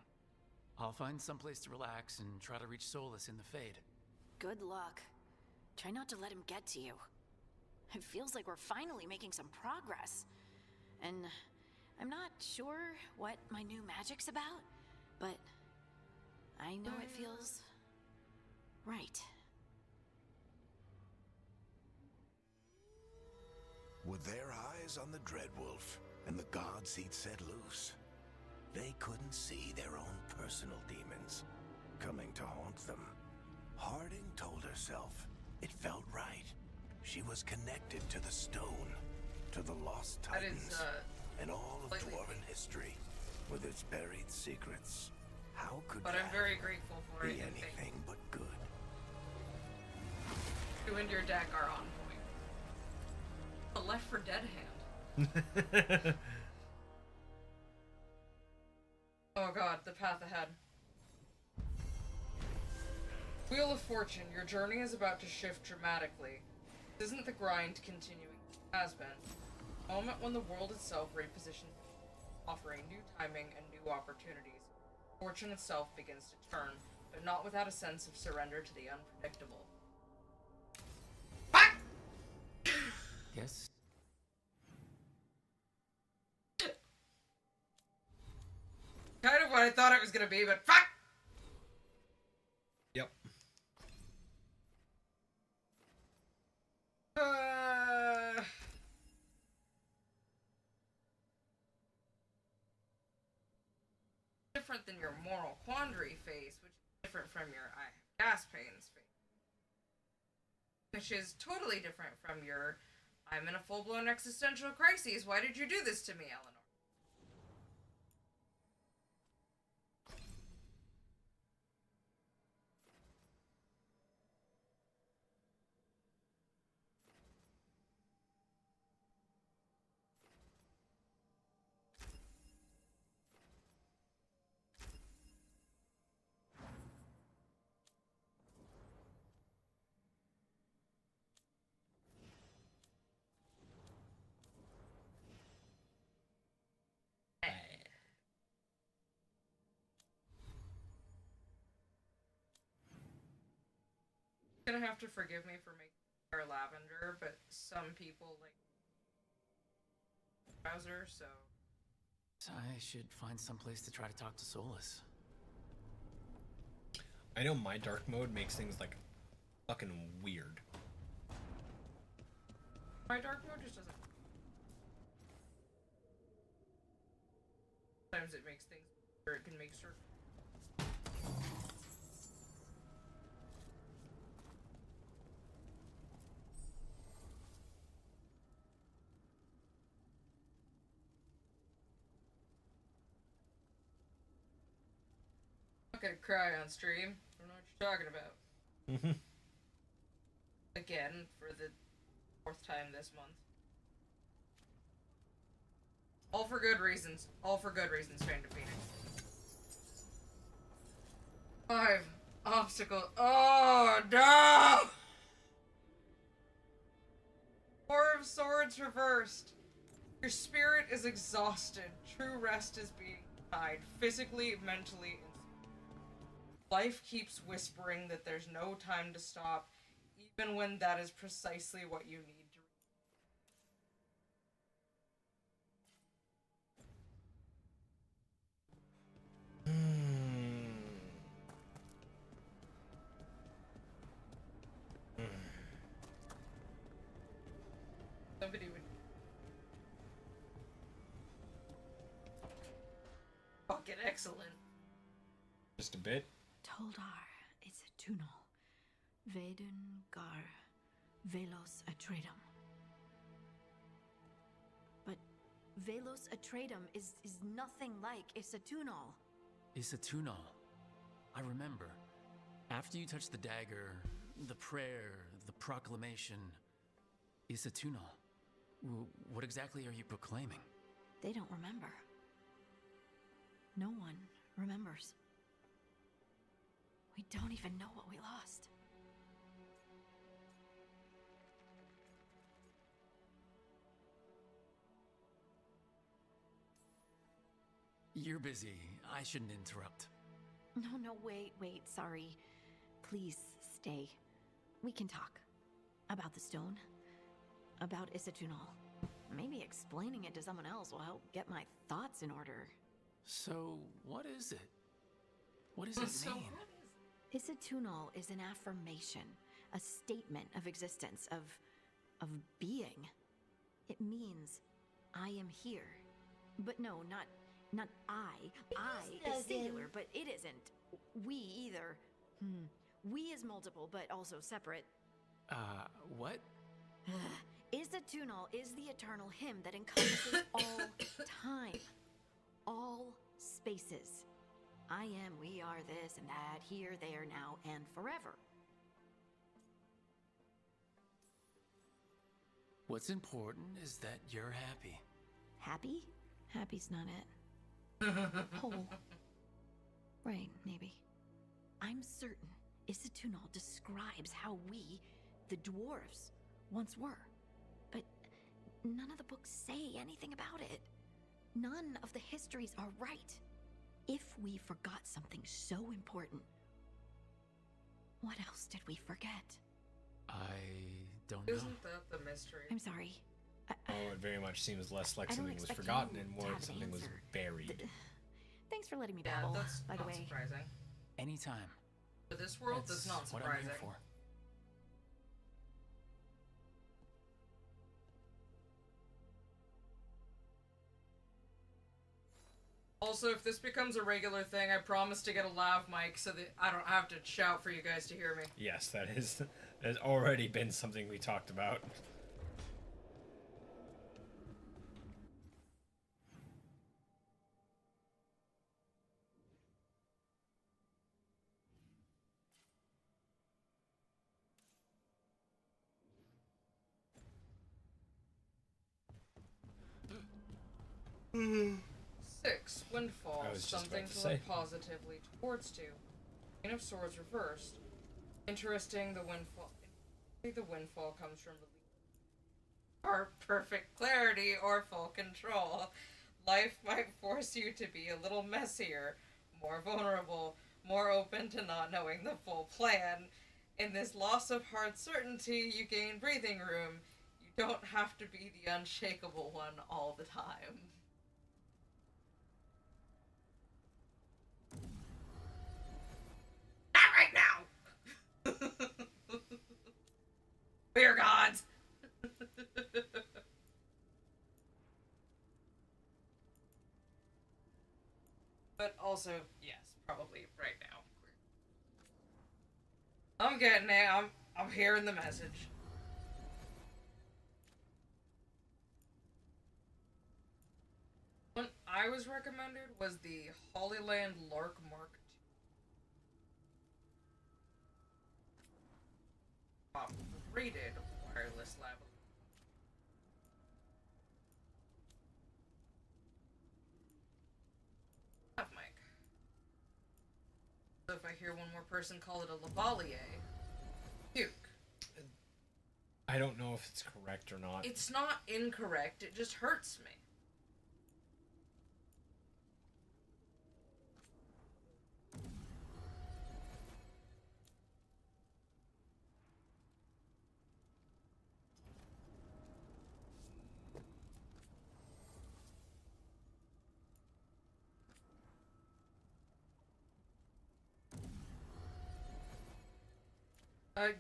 I'll find someplace to relax and try to reach Solus in the Fade. Good luck. Try not to let him get to you. It feels like we're finally making some progress. And I'm not sure what my new magic's about, but I know it feels right. With their eyes on the Dreadwolf and the gods he'd set loose, they couldn't see their own personal demons coming to haunt them. Harding told herself it felt right. She was connected to the stone, to the lost That titans, is, and all of slightly dwarven history with its buried secrets. How could But that I'm very grateful for it. be and anything but good? You and your deck are on point. The Left 4 Dead hand. Oh god, the path ahead. Wheel of Fortune, your journey is about to shift dramatically. This isn't the grind continuing as it has been. A moment when the world itself repositions, offering new timing and new opportunities. Fortune itself begins to turn, but not without a sense of surrender to the unpredictable. Yes. Kind of what I thought it was gonna be, but fuck! Yep. Different than your moral quandary phase, which is different from your I have gas pains phase. Which is totally different from your I'm in a full-blown existential crisis. Why did you do this to me, Eleanor? You're gonna have to forgive me for making hair lavender, but some people like browser, so I should find some place to try to talk to Solus. I know my dark mode makes things like fucking weird. my dark mode just doesn't. Sometimes it makes things where it can make certain. I'm not gonna cry on stream. I don't know what you're talking about. Again, for the 4th time this month. All for good reasons. All for good reasons, Fane to Phoenix. 5 obstacle. Oh no! 4 of Swords reversed. Your spirit is exhausted. True rest is being denied, physically, mentally, and life keeps whispering that there's no time to stop, even when that is precisely what you need to. Somebody would. Fucking excellent. Just a bit. Toldar, it's a Tunal. Vedun Gar, Velos Atreidum. But Velos Atreidum is nothing like Isatunal. Isatunal. I remember. After you touched the dagger, the prayer, the proclamation. Isatunal. What exactly are you proclaiming? They don't remember. No one remembers. We don't even know what we lost. You're busy. I shouldn't interrupt. No, wait, sorry. Please stay. We can talk. About the stone. About Isatunal. Maybe explaining it to someone else will help get my thoughts in order. So, what is it? What does it mean? Isatunal is an affirmation, a statement of existence, of being. It means, I am here. But no, not I. I is singular, but it isn't. We either. We is multiple, but also separate. What? Isatunal is the eternal hymn that encompasses all time. All spaces. I am, we are, this and that, here, there, now, and forever. What's important is that you're happy. Happy? Happy's not it. Whole. Right, maybe. I'm certain Isatunal describes how we, the dwarves, once were. But none of the books say anything about it. None of the histories are right. If we forgot something so important, what else did we forget? I don't know. Isn't that the mystery? I'm sorry. Oh, it very much seems less like I don't something was expect forgotten you and to more have like an something was answer. buried. Thanks for letting me Yeah, babble, that's by the not way. surprising. Anytime. For this world, that's not what I'm surprising. here for. Also, if this becomes a regular thing, I promise to get a lav mic so that I don't have to shout for you guys to hear me. Yes, that has already been something we talked about. Six, Windfall, I was just something about to to say. look positively towards to. Queen of Swords reversed. Interesting, the Windfall comes from the or perfect clarity or full control. Life might force you to be a little messier, more vulnerable, more open to not knowing the full plan. In this loss of hard certainty, you gain breathing room. You don't have to be the unshakable one all the time. Not right now! We're gods! But also, yes, probably right now. I'm getting it. I'm hearing the message. One I was recommended was the Hollyland Lark Mark II. Rated wireless lab. Mic. So if I hear one more person call it a lavalier, puke. I don't know if it's correct or not. It's not incorrect, it just hurts me.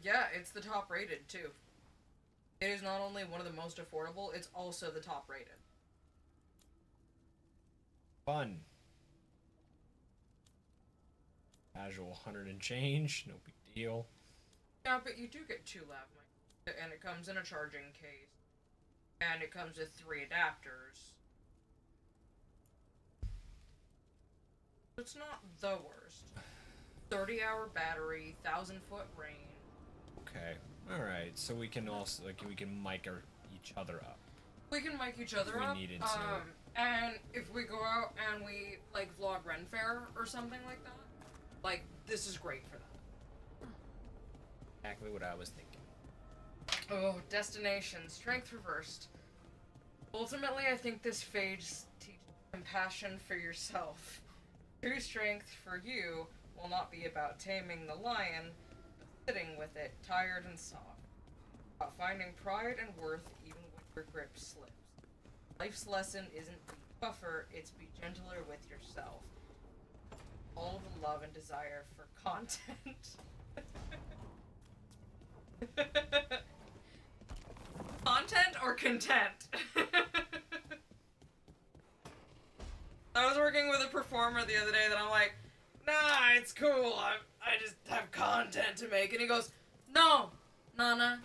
Yeah, it's the top rated too. It is not only one of the most affordable, it's also the top rated. Fun. Casual 100 and change, no big deal. Yeah, but you do get 2 lav mics, and it comes in a charging case, and it comes with 3 adapters. It's not the worst. 30-hour battery, 1,000-foot range. Okay. Alright, so we can also, we can mic each other up. We can mic each other If we up. needed to. And if we go out and we, vlog Ren Fair or something like that, this is great for that. Exactly what I was thinking. Oh, destination. Strength reversed. Ultimately, I think this phase teaches compassion for yourself. True strength for you will not be about taming the lion, but sitting with it, tired and soft. About finding pride and worth even when your grip slips. Life's lesson isn't be tougher, it's be gentler with yourself. All the love and desire for content. Content or content? I was working with a performer the other day that I'm like, nah, it's cool. I just have content to make. And he goes, no, Nana,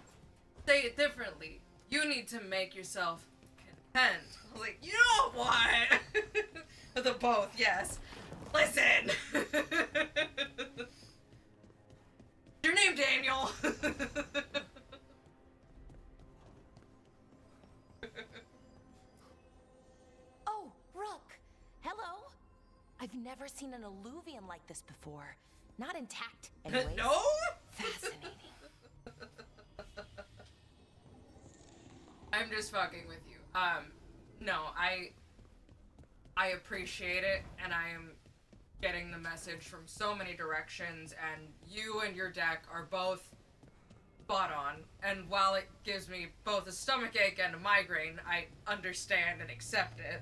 say it differently. You need to make yourself content. I was like, you know what? The both, yes. Listen. Your name, Daniel. Oh, Rook! Hello! I've never seen an alluvian like this before. Not intact, anyways. No? Fascinating. I'm just fucking with you. No, I appreciate it, and I am getting the message from so many directions, and you and your deck are both spot on. And while it gives me both a stomachache and a migraine, I understand and accept it.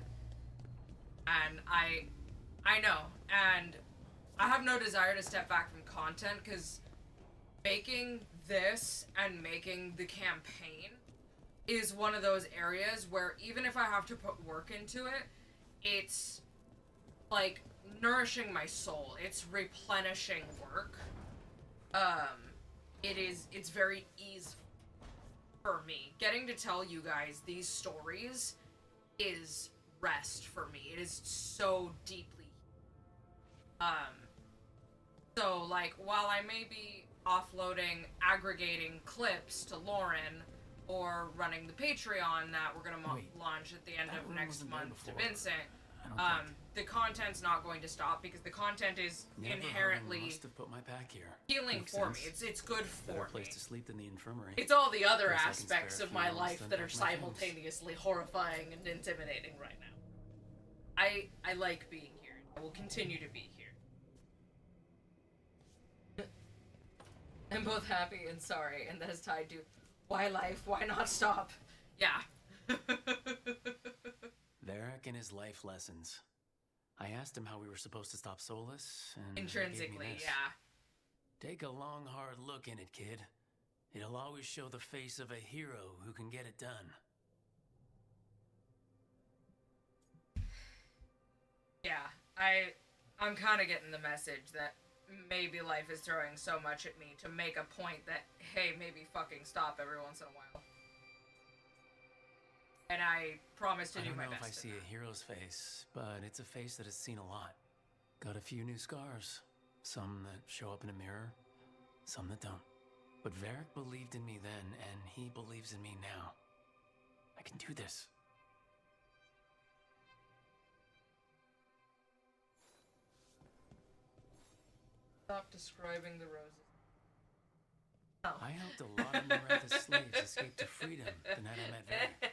And I know, and I have no desire to step back from content, because making this and making the campaign is one of those areas where even if I have to put work into it, it's like nourishing my soul. It's replenishing work. It's very easy for me. Getting to tell you guys these stories is rest for me. It is so deeply. So like while I may be offloading, aggregating clips to Lauren, or running the Patreon that we're gonna launch at the end of next month to Vincent, the content's not going to stop, because the content is inherently must have put my pack here. healing Makes for sense. me. It's good Better for place me. to sleep than the infirmary. It's all the other Plus I can aspects spare of a my few life hours that to are unpack my things. simultaneously horrifying and intimidating right now. I like being here. I will continue to be here. I'm both happy and sorry, and that is tied to why life, why not stop? Yeah. Varric and his life lessons. I asked him how we were supposed to stop Solus, and he gave me Intrinsically, this. yeah. Take a long, hard look in it, kid. It'll always show the face of a hero who can get it done. Yeah, I'm kind of getting the message that maybe life is throwing so much at me to make a point that, hey, maybe fucking stop every once in a while. And I promise to I do don't my know if I best. see a hero's face, but it's a face that has seen a lot. Got a few new scars. Some that show up in a mirror, some that don't. But Varric believed in me then, and he believes in me now. I can do this. Stop describing the roses. I helped a lot of Moratha's slaves escape to freedom the night I met Varric.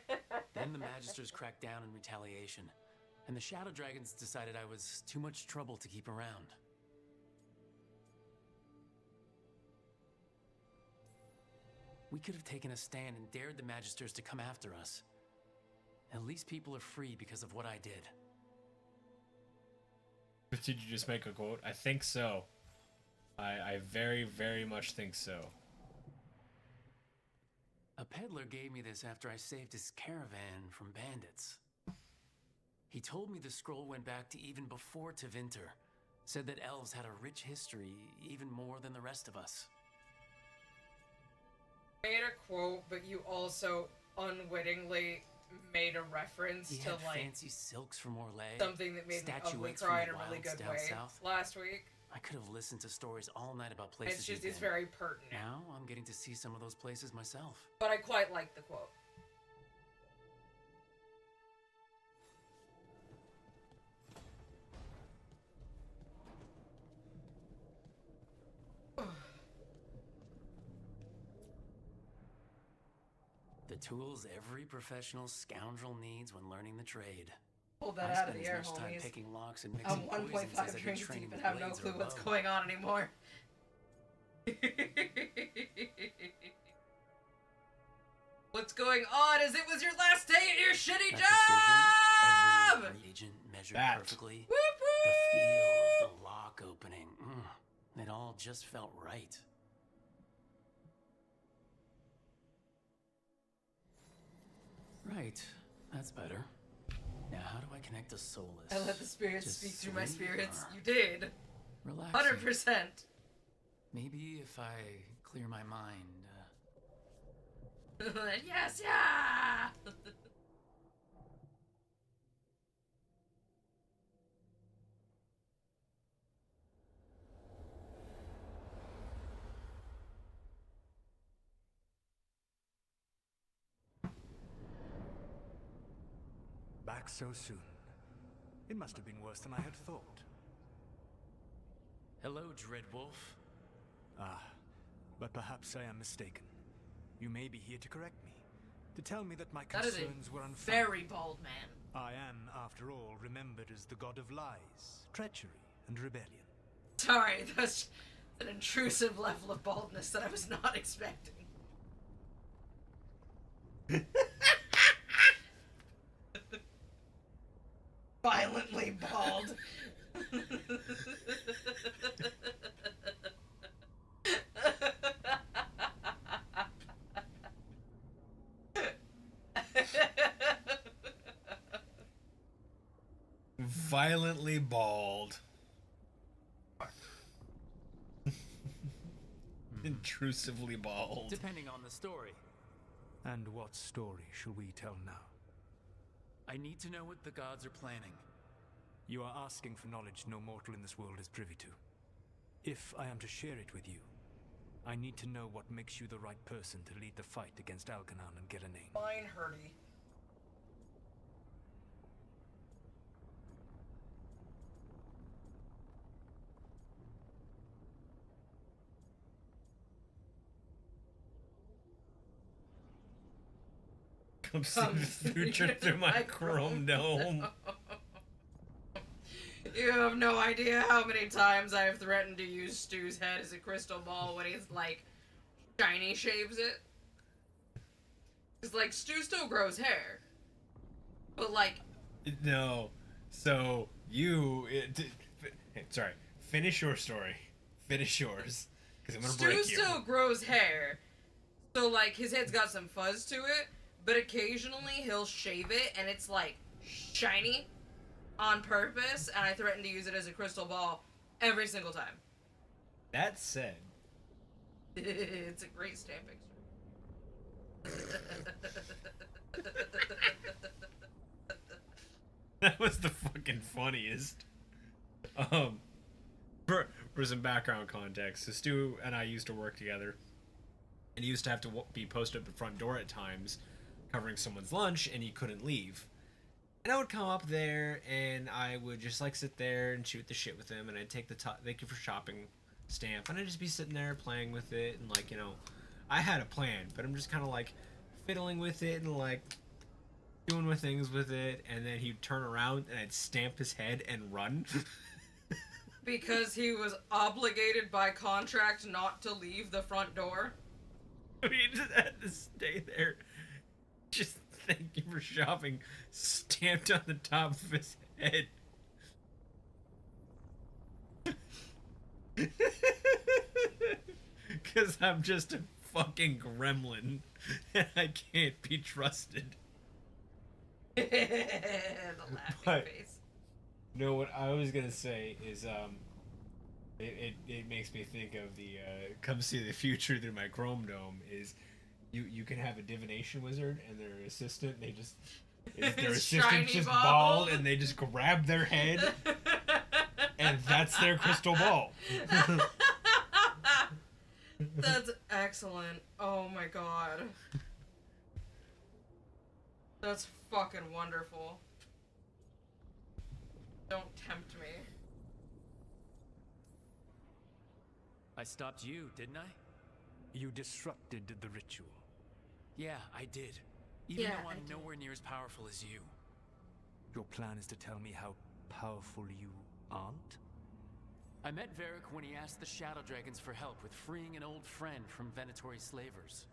Then the Magisters cracked down in retaliation, and the Shadow Dragons decided I was too much trouble to keep around. We could have taken a stand and dared the Magisters to come after us. At least people are free because of what I did. Did you just make a quote? I think so. I very, very much think so. A peddler gave me this after I saved his caravan from bandits. He told me the scroll went back to even before Tevinter. Said that elves had a rich history, even more than the rest of us. Made a quote, but you also unwittingly made a reference He to had like fancy silks from Orlais, something that made me ugly statuettes cry in from a the really wilds good down way south. last week. I could have listened to stories all night about places. It's just, you've it's been. very pertinent. Now I'm getting to see some of those places myself. But I quite like the quote. The tools every professional scoundrel needs when learning the trade. Pulled that I out of spend the as air, much time homies. picking locks and I'm mixing poisons as I 1.5 do drinks training deep and the have no blades clue or what's bow. going on anymore. What's going on is it was your last day at your shitty That job! precision, every agent measured That. perfectly. Whoop The whoop! feel of the lock opening. It all just felt right. Right. That's better. Now, how do I connect to Solus? I let the spirits Just speak through my sleep spirits. or You did. relaxing? 100%. Maybe if I clear my mind. Yes, yeah! Back so soon. It must have been worse than I had thought. Hello, Dreadwolf. Ah, but perhaps I am mistaken. You may be here to correct me, to tell me that my That is concerns were a unfounded. very bald man. I am, after all, remembered as the god of lies, treachery, and rebellion. Sorry, that's an intrusive level of baldness that I was not expecting. Violently bald. Violently bald. Intrusively bald. Depending on the story. And what story shall we tell now? I need to know what the gods are planning. You are asking for knowledge no mortal in this world is privy to. If I am to share it with you, I need to know what makes you the right person to lead the fight against Alkanon and Gillenane. Fine, Hurdy. Come see the future through my chrome dome. You have no idea how many times I have threatened to use Stu's head as a crystal ball when he's like shiny shaves it. Cause like Stu still grows hair, but like No. So sorry. Finish your story. Finish yours, because I'm gonna Stu break you. still grows hair, so like his head's got some fuzz to it. But occasionally he'll shave it and it's like shiny on purpose, and I threaten to use it as a crystal ball every single time. That said, It's a great stamp picture. that was the fucking funniest. For some background context, so Stu and I used to work together, and he used to have to be posted up the front door at times, covering someone's lunch, and he couldn't leave. And I would come up there, and I would just like sit there and shoot the shit with him, and I'd take the thank you for shopping stamp, and I'd just be sitting there playing with it, and like, you know, I had a plan, but I'm just kind of like fiddling with it and like doing my things with it, and then he'd turn around and I'd stamp his head and run. Because he was obligated by contract not to leave the front door. We just had to stay there. Just thank you for shopping stamped on the top of his head. Because I'm just a fucking gremlin and I can't be trusted. The laughing face. No, what I was gonna say is, it makes me think of the come see the future through my chrome dome. Is you can have a divination wizard and their assistant, their assistant's just bald and they just grab their head and that's their crystal ball. That's excellent. Oh my god. That's fucking wonderful. Don't tempt me. I stopped you, didn't I? You disrupted the ritual. Yeah, I did. Even though I'm nowhere near as powerful as you. Your plan is to tell me how powerful you aren't? I met Varric when he asked the Shadow Dragons for help with freeing an old friend from Venatori slavers.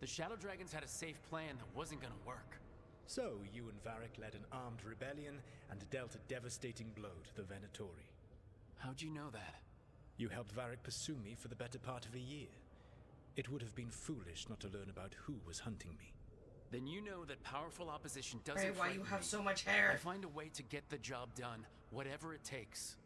The Shadow Dragons had a safe plan that wasn't gonna work. So, you and Varric led an armed rebellion and dealt a devastating blow to the Venatori. How'd you know that? You helped Varric pursue me for the better part of a year. It would have been foolish not to learn about who was hunting me. Then you know that powerful opposition doesn't Ray, why frighten you have me. so much hair? I'll find a way to get the job done, whatever it takes.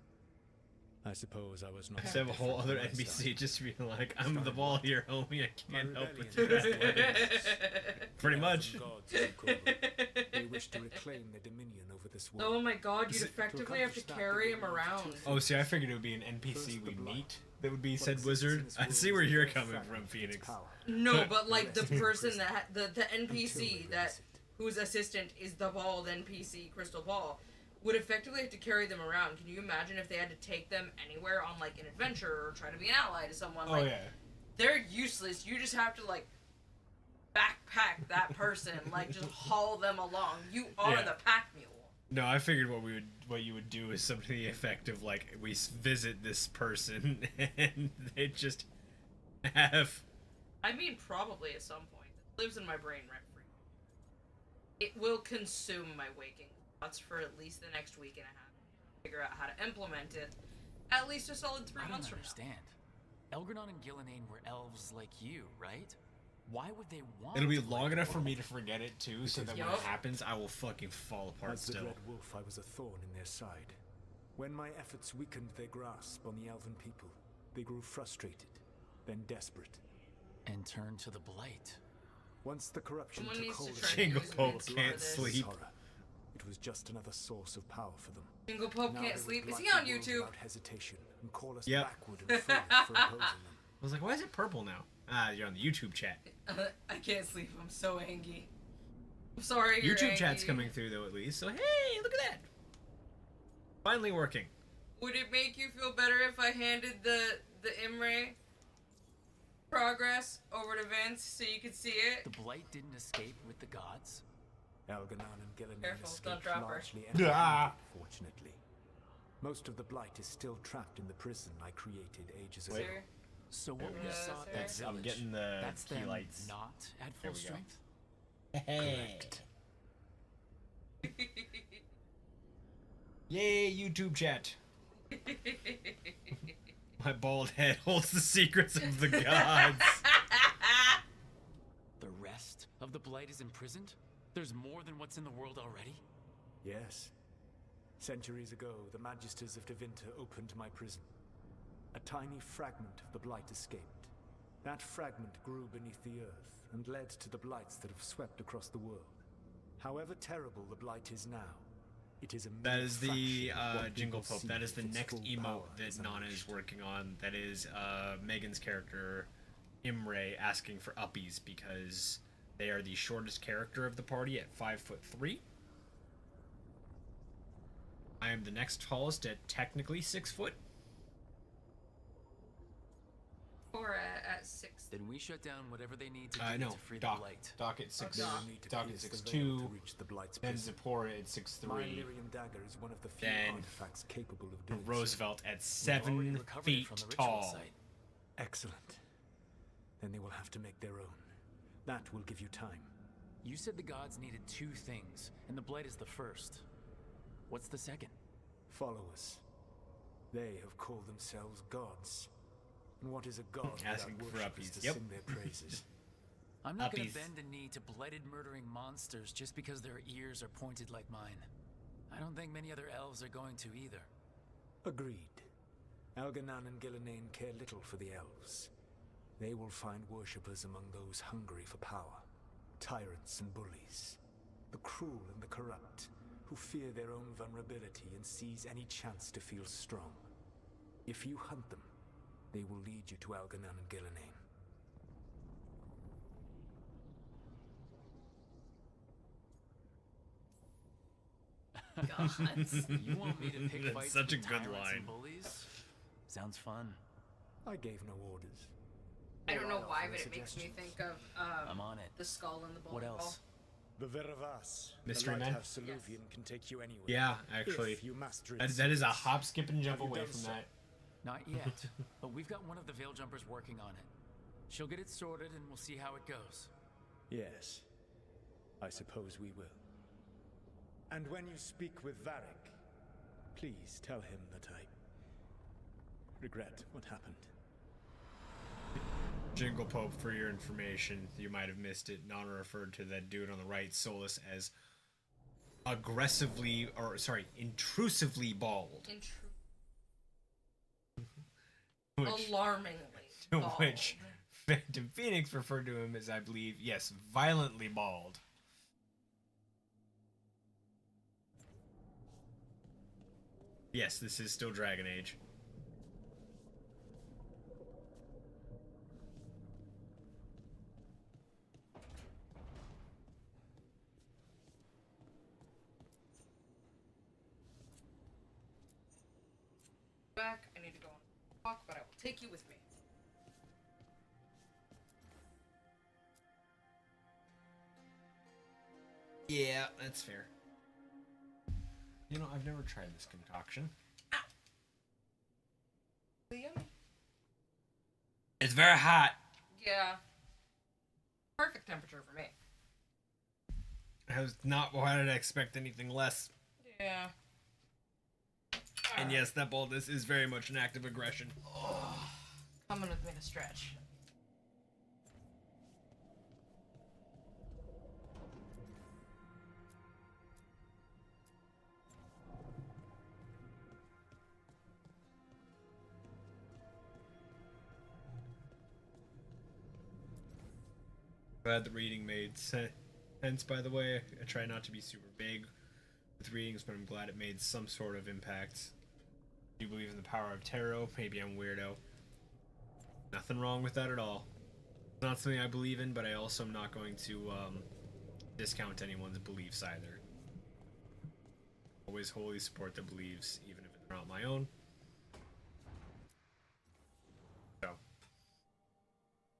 I suppose I was not. I have a whole other NPC just being like, I'm the ball here, homie. I can't help with that. Pretty much. They wish to reclaim their dominion over this world. Oh my god, you'd effectively have to carry him around. Oh, see, I figured it would be an NPC we'd meet that would be said wizard. I see where you're coming from, Phoenix. No, but like the person that the NPC that whose assistant is the bald NPC Crystal Ball would effectively have to carry them around. Can you imagine if they had to take them anywhere on like an adventure or try to be an ally to someone? Oh Like, yeah. they're useless. You just have to like backpack that person, like just haul them along. You are Yeah. the pack mule. No, I figured what you would do is something to the effect of like we visit this person and they just have. I mean, probably at some point. It lives in my brain rent free. It will consume my waking thoughts for at least the next week and a half. Figure out how to implement it. At least a solid 3 I months don't from understand. Elgranon and Gillenane were elves like you, right? Why would they want? It'll be to long live enough in for the me to world? forget it too, so that when Yup. it happens, I will fucking fall apart As the still. Dread Wolf, I was a thorn in their side. When my efforts weakened their grasp on the elven people, they grew frustrated, then desperate. And turned to the Blight. Once the corruption Someone took needs to hold of try to Jingle use Pope Vince for can't this. sleep. horror, it was just another source of power for them. Jingle Pope Now can't they would sleep. Is blight he on the world YouTube? without hesitation and call us Yep. backward and foolish for opposing them. I was like, why is it purple now? Ah, you're on the YouTube chat. I can't sleep. I'm so angry. I'm sorry. You're YouTube chat's angry. coming through though, at least. So hey, look at that. Finally working. Would it make you feel better if I handed the Imre progress over to Vince so you could see it? The Blight didn't escape with the gods? Algernon and Gillenane Careful, don't escaped drop her. largely Ah. fortunately. Most of the Blight is still trapped in the prison I created ages ago. Sir? So what we Yes, saw sir. at that That's- I'm village, getting the that's key them lights. not at There full we go. strength? Correct. Yay, YouTube chat. My bald head holds the secrets of the gods. The rest of the Blight is imprisoned? There's more than what's in the world already? Yes. Centuries ago, the Magisters of Tevinter opened my prison. A tiny fragment of the Blight escaped. That fragment grew beneath the earth and led to the Blights that have swept across the world. However terrible the Blight is now, it is a That mere is the fraction of what we Jingle will Pope. see That is if the its next full emote power that is Nana is unleashed. working on. That is Megan's character, Imre, asking for uppies because they are the shortest character of the party at 5'3". I am the next tallest at technically 6 foot. Or at 6. Then we shut down whatever they need to do No, to free the Doc. Blight. Doc at 6. They will need to Doc at pierce the 6'2". veil to reach the Blight's Then prison. Zipporah at My 6'3". Lyrium dagger is one of the few Then artifacts capable of doing so. Roosevelt at already 7 recovered it feet from the ritual tall. site. Excellent. Then they will have to make their own. That will give you time. You said the gods needed 2 things, and the Blight is the first. What's the second? Followers. They have called themselves gods. And what is a god Asking without for worshippers uppies. to Yep. sing their praises? I'm not gonna Uppies. bend a knee to blighted murdering monsters just because their ears are pointed like mine. I don't think many other elves are going to either. Agreed. Algernon and Gillenane care little for the elves. They will find worshippers among those hungry for power. Tyrants and bullies. The cruel and the corrupt, who fear their own vulnerability and seize any chance to feel strong. If you hunt them, they will lead you to Algernon and Gillenane. You want me to pick That's fights such a with good tyrants line. and bullies? Sounds fun. I gave no orders. I don't know Or why, offer but it makes me suggestions. think of I'm on it. the skull and the bowling What ball. else? The Veravas. Mystery the Man? Lighthouse Soluvian can take you anywhere. Yeah, actually. If you master That its is a secrets. hop, skip, and jump Have you away done from so? that. Not yet, but we've got one of the Veil Jumpers working on it. She'll get it sorted and we'll see how it goes. Yes. I suppose we will. And when you speak with Varric, please tell him that I regret what happened. Jingle Pope, for your information, you might have missed it. Nana referred to that dude on the right, Solus, as intrusively bald. Which- Alarmingly. To bald. which Phantom Phoenix referred to him as, I believe, yes, violently bald. Yes, this is still Dragon Age. back. I need to go on a walk, but I will take you with me. Yeah, that's fair. You know, I've never tried this concoction. Liam? It's very hot. Yeah. Perfect temperature for me. I was not. Why did I expect anything less? Yeah. And yes, that boldness is very much an act of aggression. Coming with me to stretch. Glad the reading made sense, by the way. I try not to be super big with readings, but I'm glad it made some sort of impact. Do you believe in the power of tarot? Maybe I'm a weirdo. Nothing wrong with that at all. It's not something I believe in, but I also am not going to discount anyone's beliefs either. Always wholly support their beliefs, even if it's not my own. So,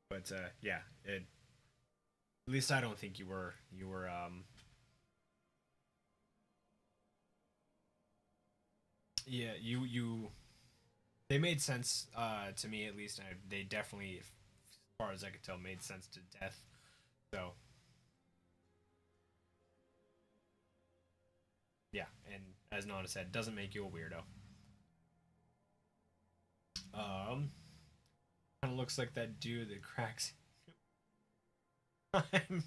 but yeah, it. At least I don't think you were. Yeah, you. They made sense to me, at least. They definitely, as far as I could tell, made sense to death. So. Yeah, and as Nana said, doesn't make you a weirdo. Kind of looks like that dude that cracks. I'm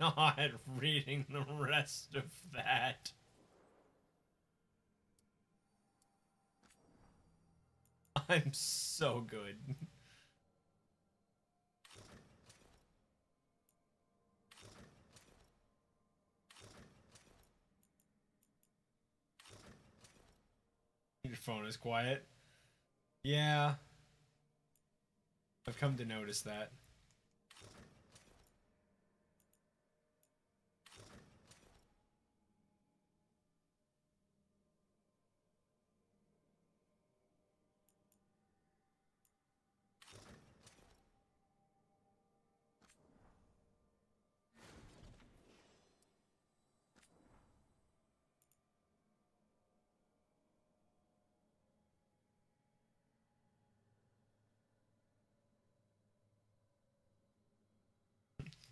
not reading the rest of that. I'm so good. Your phone is quiet. Yeah. I've come to notice that.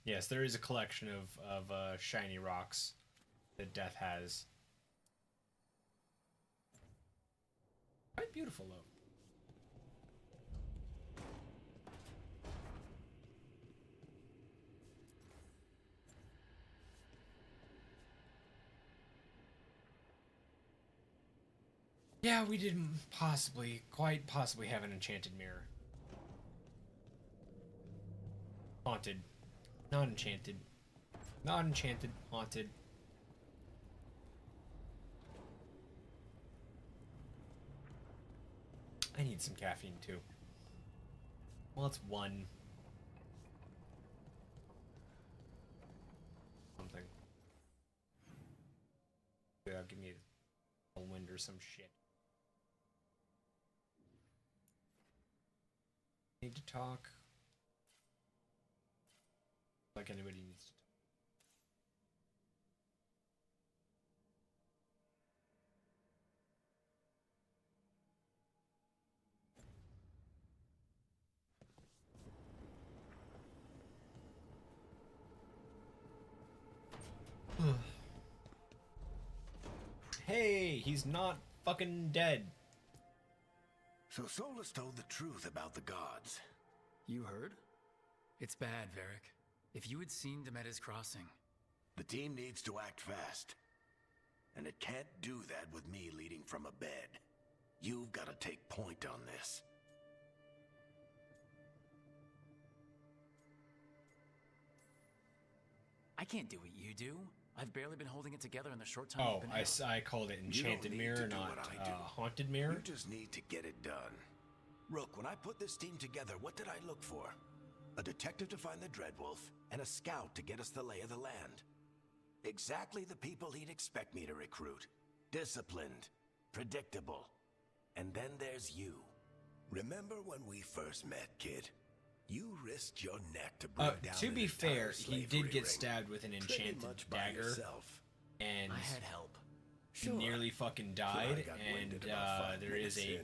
Yes, there is a collection of shiny rocks that Death has. Quite beautiful, though. Yeah, we didn't quite possibly have an enchanted mirror. Haunted. Not enchanted. Not enchanted. Haunted. I need some caffeine too. Well, it's one. Something. Yeah, give me a wind or some shit. Need to talk. Like anybody needs to talk. Hey, he's not fucking dead. So Solus told the truth about the gods. You heard? It's bad, Varric. If you had seen Demeter's crossing... The team needs to act fast. And it can't do that with me leading from a bed. You've got to take point on this. I can't do what you do. I've barely been holding it together in the short time I've been here. I called it Enchanted Mirror, not Haunted Mirror. You just need to get it done. Rook, when I put this team together, what did I look for? A detective to find the Dreadwolf, and a scout to get us the lay of the land. Exactly the people he'd expect me to recruit. Disciplined, predictable, And then there's you. Remember when we first met, kid? You risked your neck to bring down to an be fair, entire he slavery did get ring, stabbed with an pretty enchanted much by dagger, yourself. and I had help. he nearly fucking died. And there is a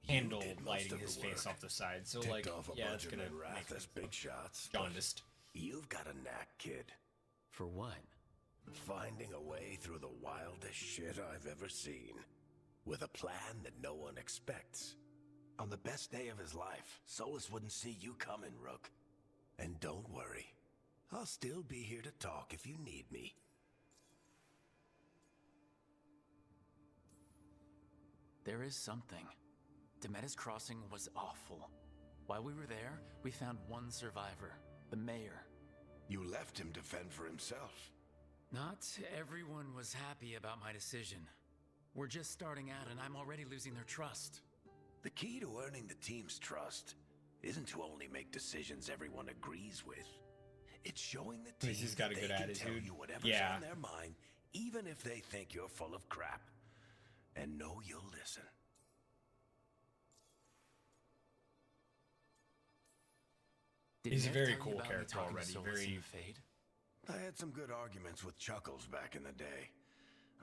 candle lighting his face off the side. So like, yeah, it's gonna make us big shots. jaundiced. You've got a knack, kid. For what? Finding a way through the wildest shit I've ever seen. With a plan that no one expects. On the best day of his life, Solus wouldn't see you coming, Rook. And don't worry. I'll still be here to talk if you need me. There is something. Demetis Crossing was awful. While we were there, we found one survivor, the mayor. You left him to fend for himself. Not everyone was happy about my decision. We're just starting out and I'm already losing their trust. The key to earning the team's trust isn't to only make decisions everyone agrees with. It's showing the team He's got a that good they can attitude. tell you whatever's Yeah. on their mind, even if they think you're full of crap. And know you'll listen. He's a Ned very tell you cool about me character talking to already. Solus Very and Fade? I had some good arguments with Chuckles back in the day.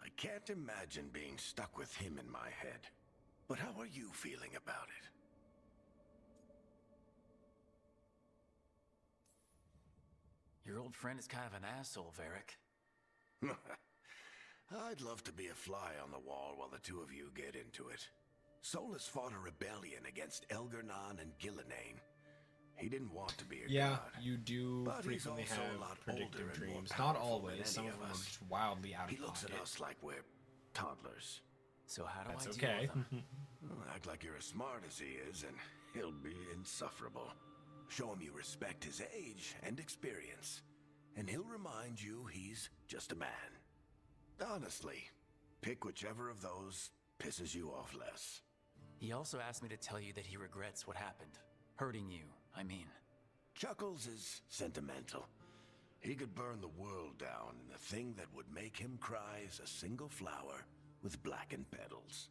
I can't imagine being stuck with him in my head. But how are you feeling about it? Your old friend is kind of an asshole, Varric. I'd love to be a fly on the wall while the two of you get into it. Solus fought a rebellion against Elgar'nan and Gillenane. He didn't want to be a yeah, god. you do But he's frequently also a have lot predictive older and more dreams. Not powerful than always. Some any of of them are us. just wildly out He of looks pocket. at us like we're toddlers. So how do That's I okay. deal with them? Act like you're as smart as he is, and he'll be insufferable. Show him you respect his age and experience, and he'll remind you he's just a man. Honestly, pick whichever of those pisses you off less. He also asked me to tell you that he regrets what happened. Hurting you, I mean. Chuckles is sentimental. He could burn the world down, and the thing that would make him cry is a single flower with blackened petals.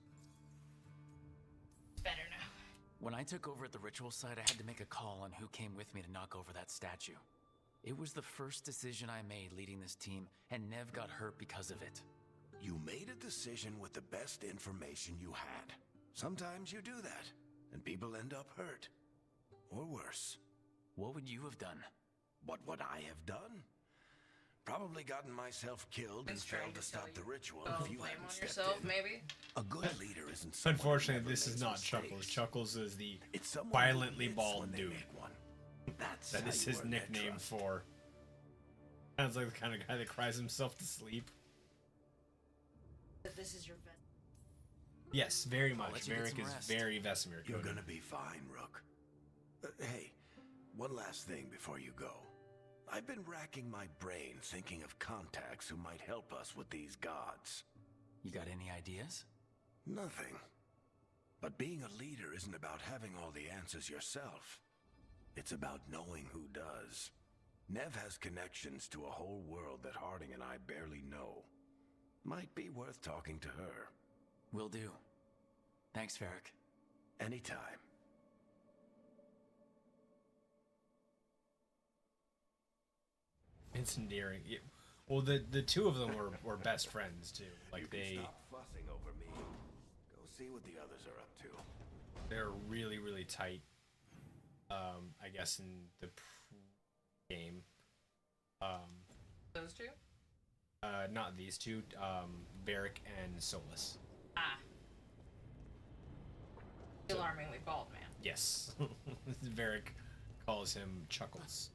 Better now. When I took over at the ritual site, I had to make a call on who came with me to knock over that statue. It was the first decision I made leading this team, and Nev got hurt because of it. You made a decision with the best information you had. Sometimes you do that, and people end up hurt. Or worse. What would you have done? What would I have done? Probably gotten myself killed and failed to stop the ritual if you blame hadn't on stepped yourself, in. maybe? A good leader isn't someone who Unfortunately, never this is makes not mistakes. Chuckles. Chuckles is the It's someone who violently admits bald when they dude. make one. That's That how is you his earn their nickname trust. for. Sounds like the kind of guy that cries himself to sleep. That this is your best. Yes, very much. let you get Varric some is rest. very Vesemir. You're coded. gonna be fine, Rook. Hey, one last thing before you go. I've been racking my brain thinking of contacts who might help us with these gods. You got any ideas? Nothing. But being a leader isn't about having all the answers yourself. It's about knowing who does. Nev has connections to a whole world that Harding and I barely know. Might be worth talking to her. Will do. Thanks, Varric. Anytime. It's endearing. Yeah. Well, the two of them were best friends too. Like You can they stop fussing over me. Go see what the others are up to. they're really tight. I guess in the game. Those two? Not these two. Varric and Solus. Ah. The alarmingly bald man. Yes. Varric calls him Chuckles.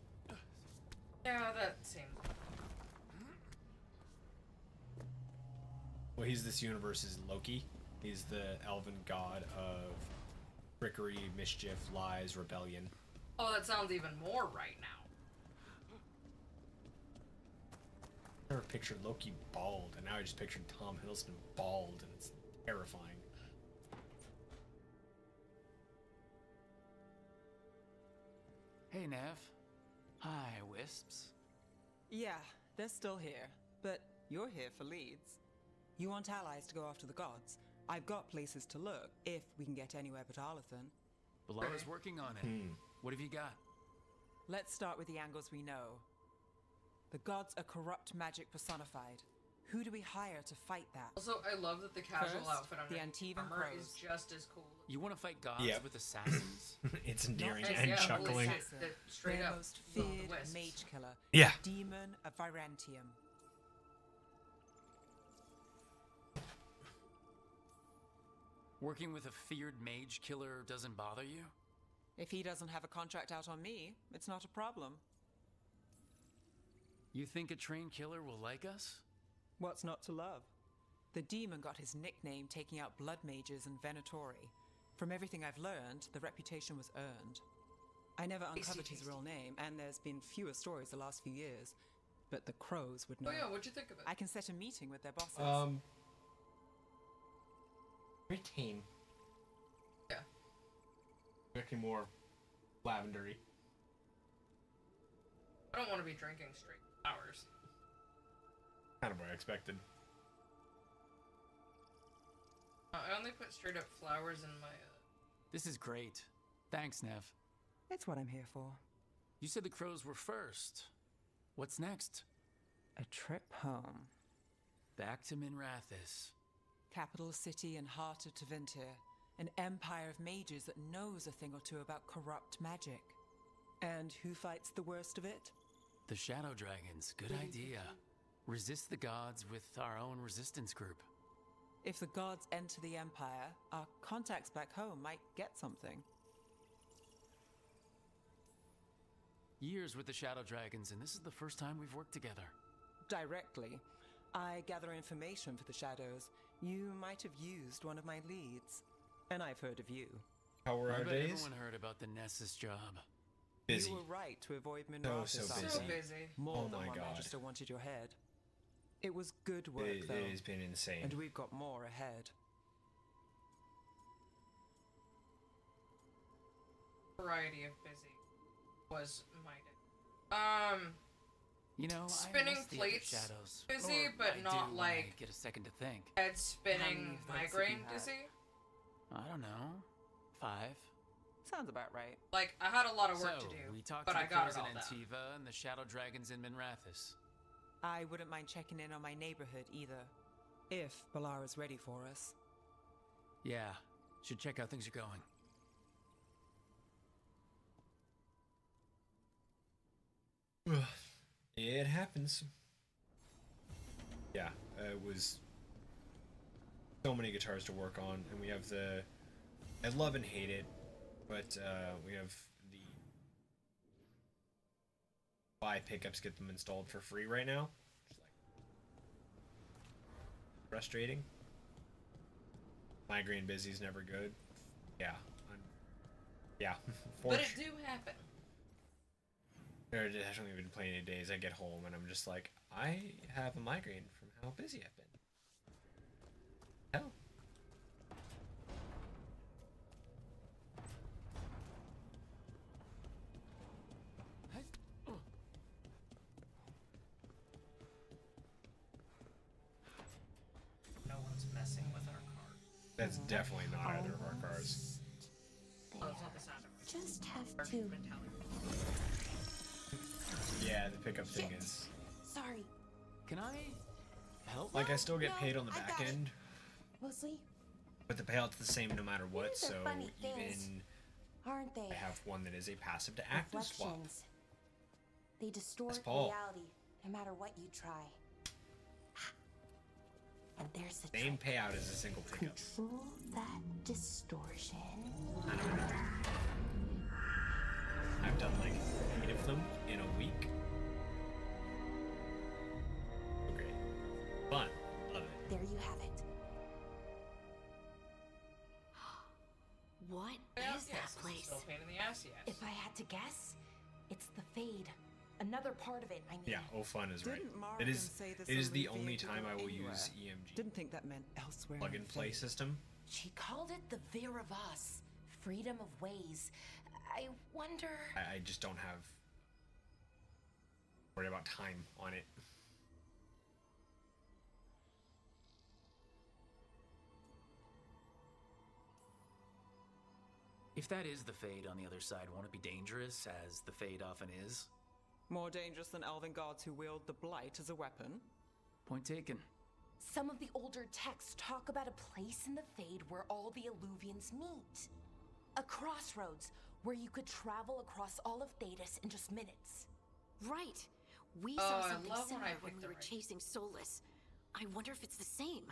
Yeah, that seems. Well, he's this universe's Loki. He's the elven god of trickery, mischief, lies, rebellion. Oh, that sounds even more right now. I never pictured Loki bald, and now I just pictured Tom Hiddleston bald, and it's terrifying. Hey, Nev. Hi, Wisps. Yeah, they're still here, but you're here for Leeds. You want allies to go after the gods. I've got places to look, if we can get anywhere but Arlathan. Balara's working on it. What have you got? Let's start with the angles we know. The gods are corrupt magic personified. Who do we hire to fight that? Also, I love that the casual First, outfit the under Antivan armor crows. is just as cool. You want to fight gods Yep. with assassins? It's endearing Not- and yeah, chuckling. holy shit, that straight Their up most will the feared wisps. mage killer. Yeah. The demon of Virantium. Working with a feared mage killer doesn't bother you? If he doesn't have a contract out on me, it's not a problem. You think a trained killer will like us? What's not to love? The demon got his nickname taking out blood mages and Venatori. From everything I've learned, the reputation was earned. I never uncovered his real name, and there's been fewer stories the last few years. But the crows would know. Oh yeah, what'd you think of it? I can set a meeting with their bosses. Very tame. Yeah. Looking more lavendery. I don't want to be drinking straight flowers. Kind of what I expected. I only put straight up flowers in my. This is great. Thanks, Nev. It's what I'm here for. You said the crows were first. What's next? A trip home. Back to Minrathous. Capital city and heart of Tevinter. An empire of mages that knows a thing or two about corrupt magic. And who fights the worst of it? The Shadow Dragons. Good idea. Resist the gods with our own resistance group. If the gods enter the empire, our contacts back home might get something. Years with the Shadow Dragons, and this is the first time we've worked together. Directly. I gather information for the Shadows. You might have used one of my leads. And I've heard of you. How were I our bet days? everyone heard about the Nessus job. Busy. You were right to avoid Minrathous. So I busy. think. busy. More Oh than my one God. Magister wanted your head. It was good work, It though. has been insane. And we've got more ahead. Variety of busy was mighty. You know, Spinning I miss the plates, other shadows. busy, Or but I not do when I like- get a second to think. Head spinning, How many votes have you migraine had? dizzy. I don't know. 5. Sounds about right. Like I had a lot of work So, to do, we talked but to I the got crows it all in done. Antiva and the Shadow Dragons in Minrathous. I wouldn't mind checking in on my neighborhood either. If Balara's ready for us. Yeah, should check how things are going. It happens. Yeah, it was so many guitars to work on, and we have the. I love and hate it, but we have the buy pickups, get them installed for free right now. Just like frustrating. Migraine busy's never good. Yeah, yeah. But it do happen. There hasn't been plenty of days I get home and I'm just like, I have a migraine from how busy I've been. Hell. No one's messing with our car. That's definitely not either of our cars. Oh, it's not the sound of it. Just have Our to. mentality. Yeah, the pickup thing is. Sorry. Can I help? Like, I still get No, paid on the I back got it. end, Mostly, but the payout's the same no matter what, These are so funny things. even aren't they? I have one that is a passive to active swap. Reflections. They distort That's Paul. reality, no matter what you try. And there's the Same trick. payout as a single pickup. Control that distortion. I've done like 8 of them in a week. So great. Fun. Love it. There you have it. What Yeah, is yes, that it's place? still a pain in the ass, yes. If I had to guess, it's the Fade. Another part of it, I mean. Yeah, oh fun is right. Didn't It Morrigan is say this it is the Olivia only could time go I will anywhere? use EMG Didn't think that meant elsewhere. plug in and play Fate. system. She called it the Vir of Us. Freedom of ways. I wonder. I just don't have worry about time on it. If that is the Fade on the other side, won't it be dangerous, as the Fade often is? More dangerous than elven gods who wield the Blight as a weapon? Point taken. Some of the older texts talk about a place in the Fade where all the Illuvians meet. A crossroads where you could travel across all of Thedas in just minutes. Right. We Oh, saw I something love when similar I when pick we the were right- chasing Solus. I wonder if it's the same.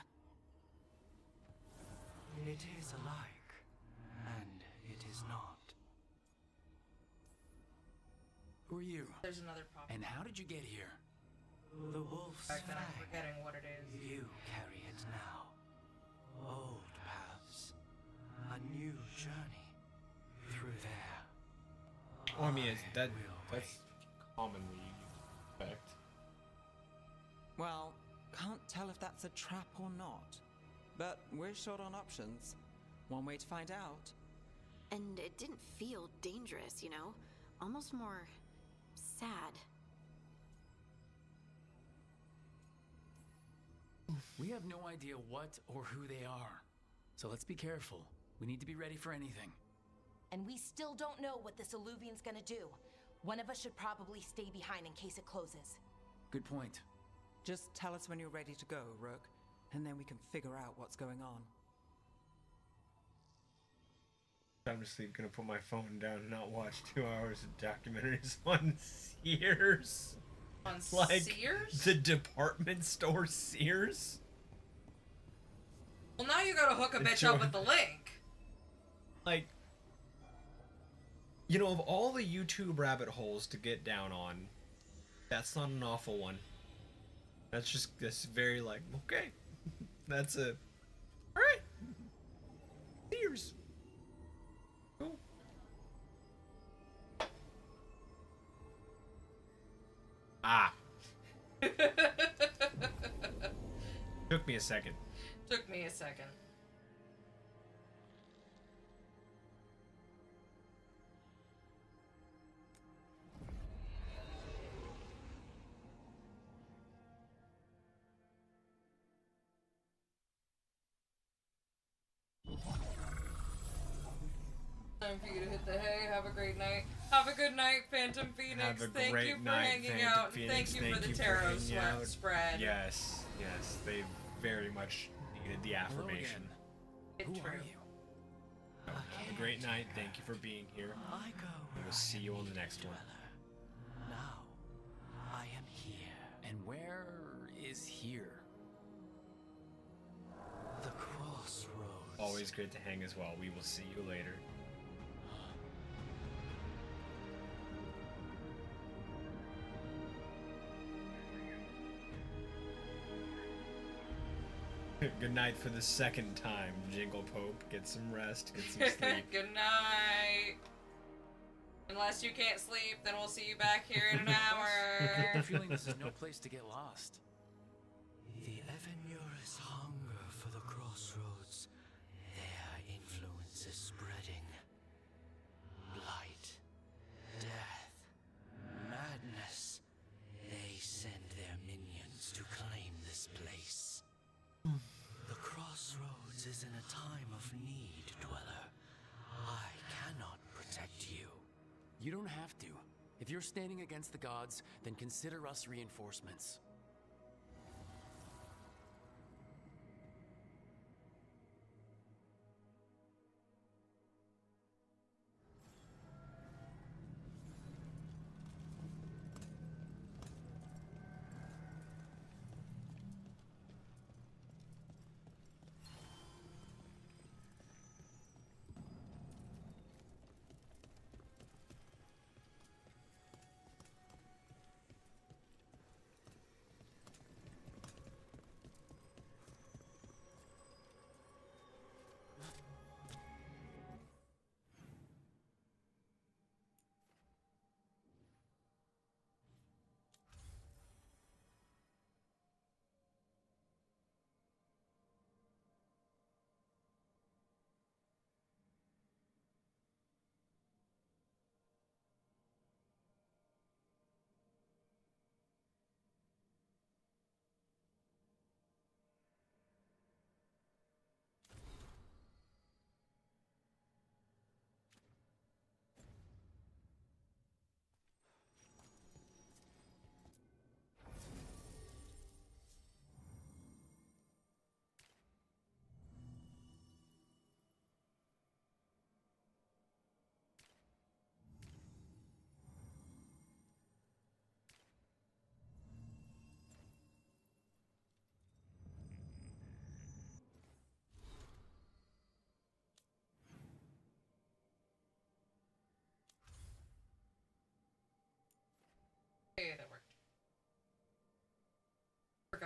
It is alike, and it is not. Who are you? There's another pop. And how did you get here? The wolf's Back then I'm fang. forgetting what it is. You carry it now. Old paths. A new journey. Through there. Oh, I mean, that's commonly expect. Well, can't tell if that's a trap or not. But we're short on options. One way to find out. And it didn't feel dangerous, you know? Almost more sad. We have no idea what or who they are. So let's be careful. We need to be ready for anything. And we still don't know what this Illuvian's gonna do. One of us should probably stay behind in case it closes. Good point. Just tell us when you're ready to go, Rook, and then we can figure out what's going on. I'm just gonna put my phone down and not watch 2 hours of documentaries on Sears. On Like Sears? the department store Sears. Well, now you gotta hook a bitch up with the link. Like, you know, of all the YouTube rabbit holes to get down on, that's not an awful one. That's very like, okay, that's a, all right, Sears. Cool. Ah. Took me a second. Took me a second. Time for you to hit the hay. Have a great night. Have a good night, Phantom Phoenix. Have a Thank great you for night, hanging Phantom out. Phoenix. Thank you for the for tarot hanging out. spread. Yes, yes, they very much needed the affirmation. Who True. are you? Have a great night. Thank you for being here. I go And we'll see you on the next one. now. I am here. And where is here? The crossroads. Always great to hang as well. We will see you later. Good night for the second time, Jingle Pope. Get some rest, get some sleep. Good night. Unless you can't sleep, then we'll see you back here in an I get hour. the feeling this is no place to get lost. The Evanurus hunger for the crossroads. Their influence is spreading. Blight, death, madness. They send their minions to claim this place. The crossroads is in a time of need, Dweller. I cannot protect you. You don't have to. If you're standing against the gods, then consider us reinforcements.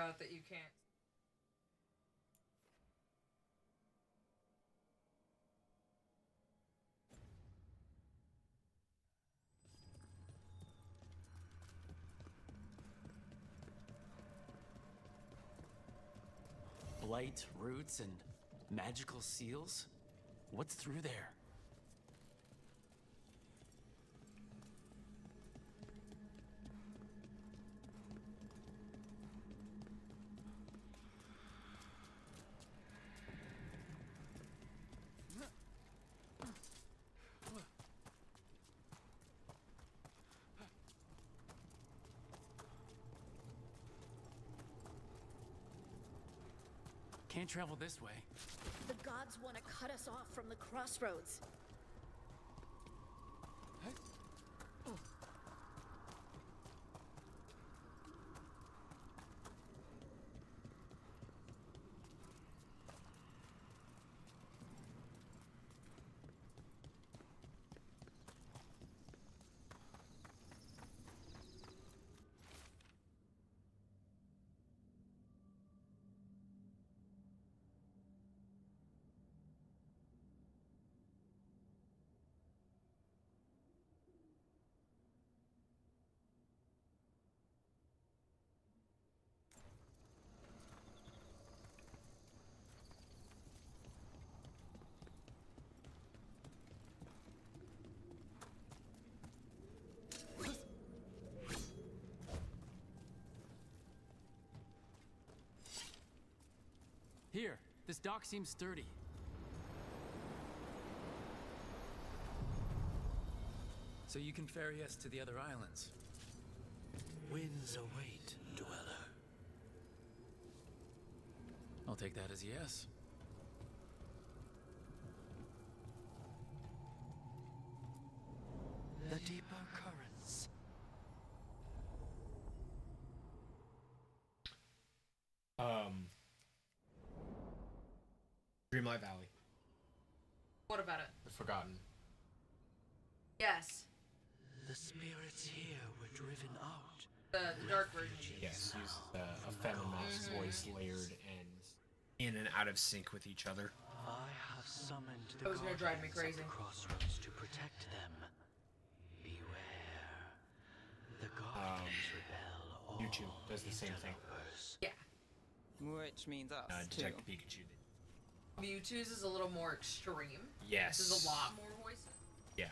forgot that you can't. Blight, roots, and magical seals? What's through there? Can't travel this way. The gods want to cut us off from the crossroads. Here, this dock seems sturdy. So you can ferry us to the other islands. Winds await, dweller. I'll take that as a yes. The deeper currents. Dreamlight Valley. What about it? The Forgotten. Yes. The spirits here were driven out. The dark version. Yes, use a feminine voice layered and in and out of sync with each other. I have summoned the That was gonna drive me guardians crazy. of the crossroads to protect them. Beware. The guardians rebel all YouTube does the same thing. interlopers. Yeah. Which means us, too. Detective Pikachu. Mewtwo's is a little more extreme. Yes. This is a lot more voices. Yeah.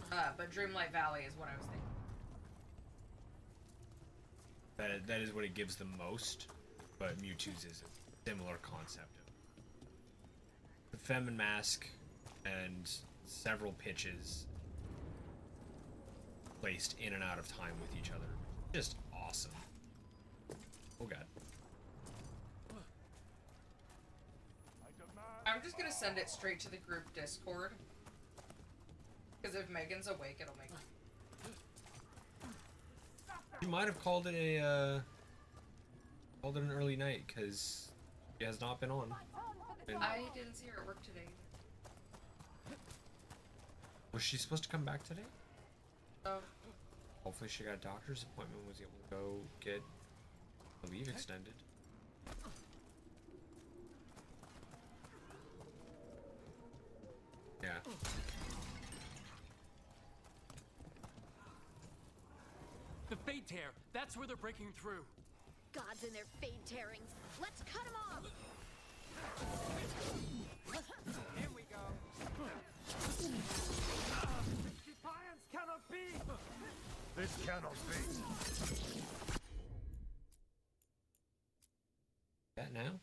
But Dreamlight Valley is what I was thinking. That is what it gives the most, but Mewtwo's is a similar concept. The Femin Mask and several pitches placed in and out of time with each other. Just awesome. Oh god. I'm just gonna send it straight to the group Discord. Because if Megan's awake, it'll make. You might have called it an early night because she has not been on. And I didn't see her at work today. was she supposed to come back today? Oh. Hopefully she got a doctor's appointment, was able to go get the leave extended. Yeah. The Fade Tear! That's where they're breaking through! Gods and their fade tearing. Let's cut them off! Here we go. Defiance cannot be! This cannot be. That now?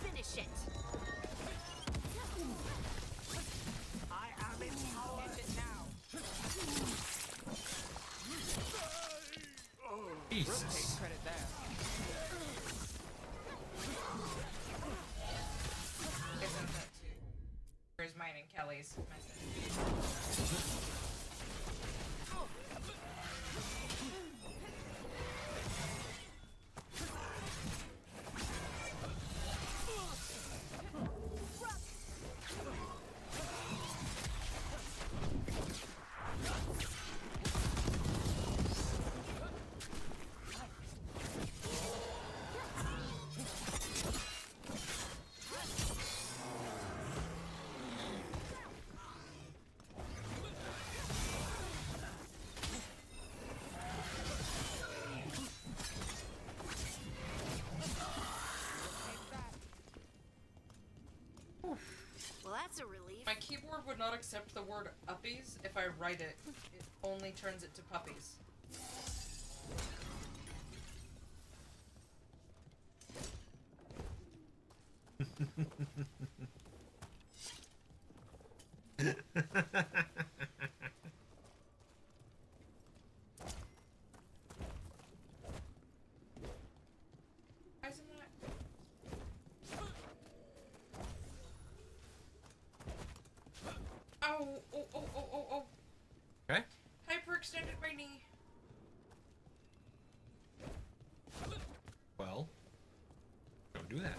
Finish it! I am in power. Get it now. Jesus. Takes credit there. Isn't that too? Where's mine and Kelly's message? That's a relief. My keyboard would not accept the word uppies if I write it. It only turns it to puppies. Isn't that... Ow! Oh. Okay. Hyperextended my knee. Well, don't do that.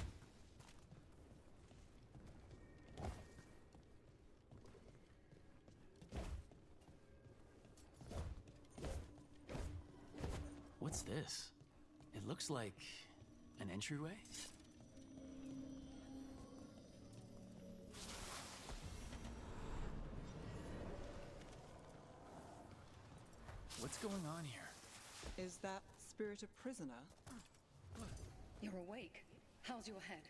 What's this? It looks like an entryway? What's going on here? Is that spirit a prisoner? You're awake. How's your head?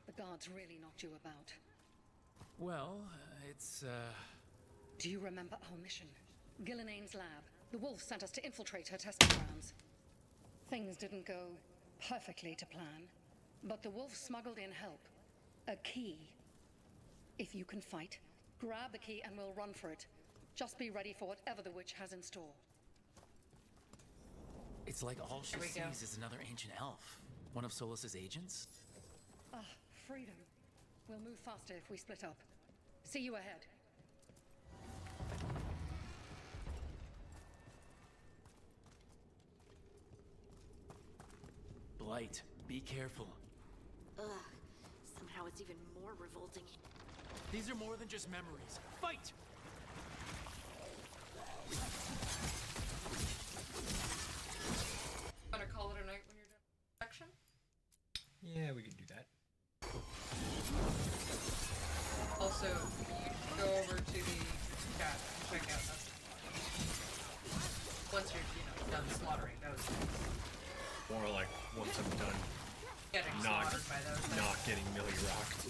The guards really knocked you about. Well, it's, Do you remember our mission? Gillenane's lab. The wolf sent us to infiltrate her testing grounds. Things didn't go perfectly to plan, but the wolf smuggled in help. A key. If you can fight, grab the key and we'll run for it. Just be ready for whatever the witch has in store. It's like all she Here we sees go. is another ancient elf. One of Solus's agents? Ah, freedom. We'll move faster if we split up. See you ahead. Blight, be careful. Ugh. Somehow it's even more revolting. These are more than just memories. Fight! Gonna call it a night when you're done with the section? Yeah, we could do that. Also, you should go over to the chat and check out that. Once you're, done slaughtering those things. Or like once I'm done Getting not slaughtered by those things. not getting Millie rocked.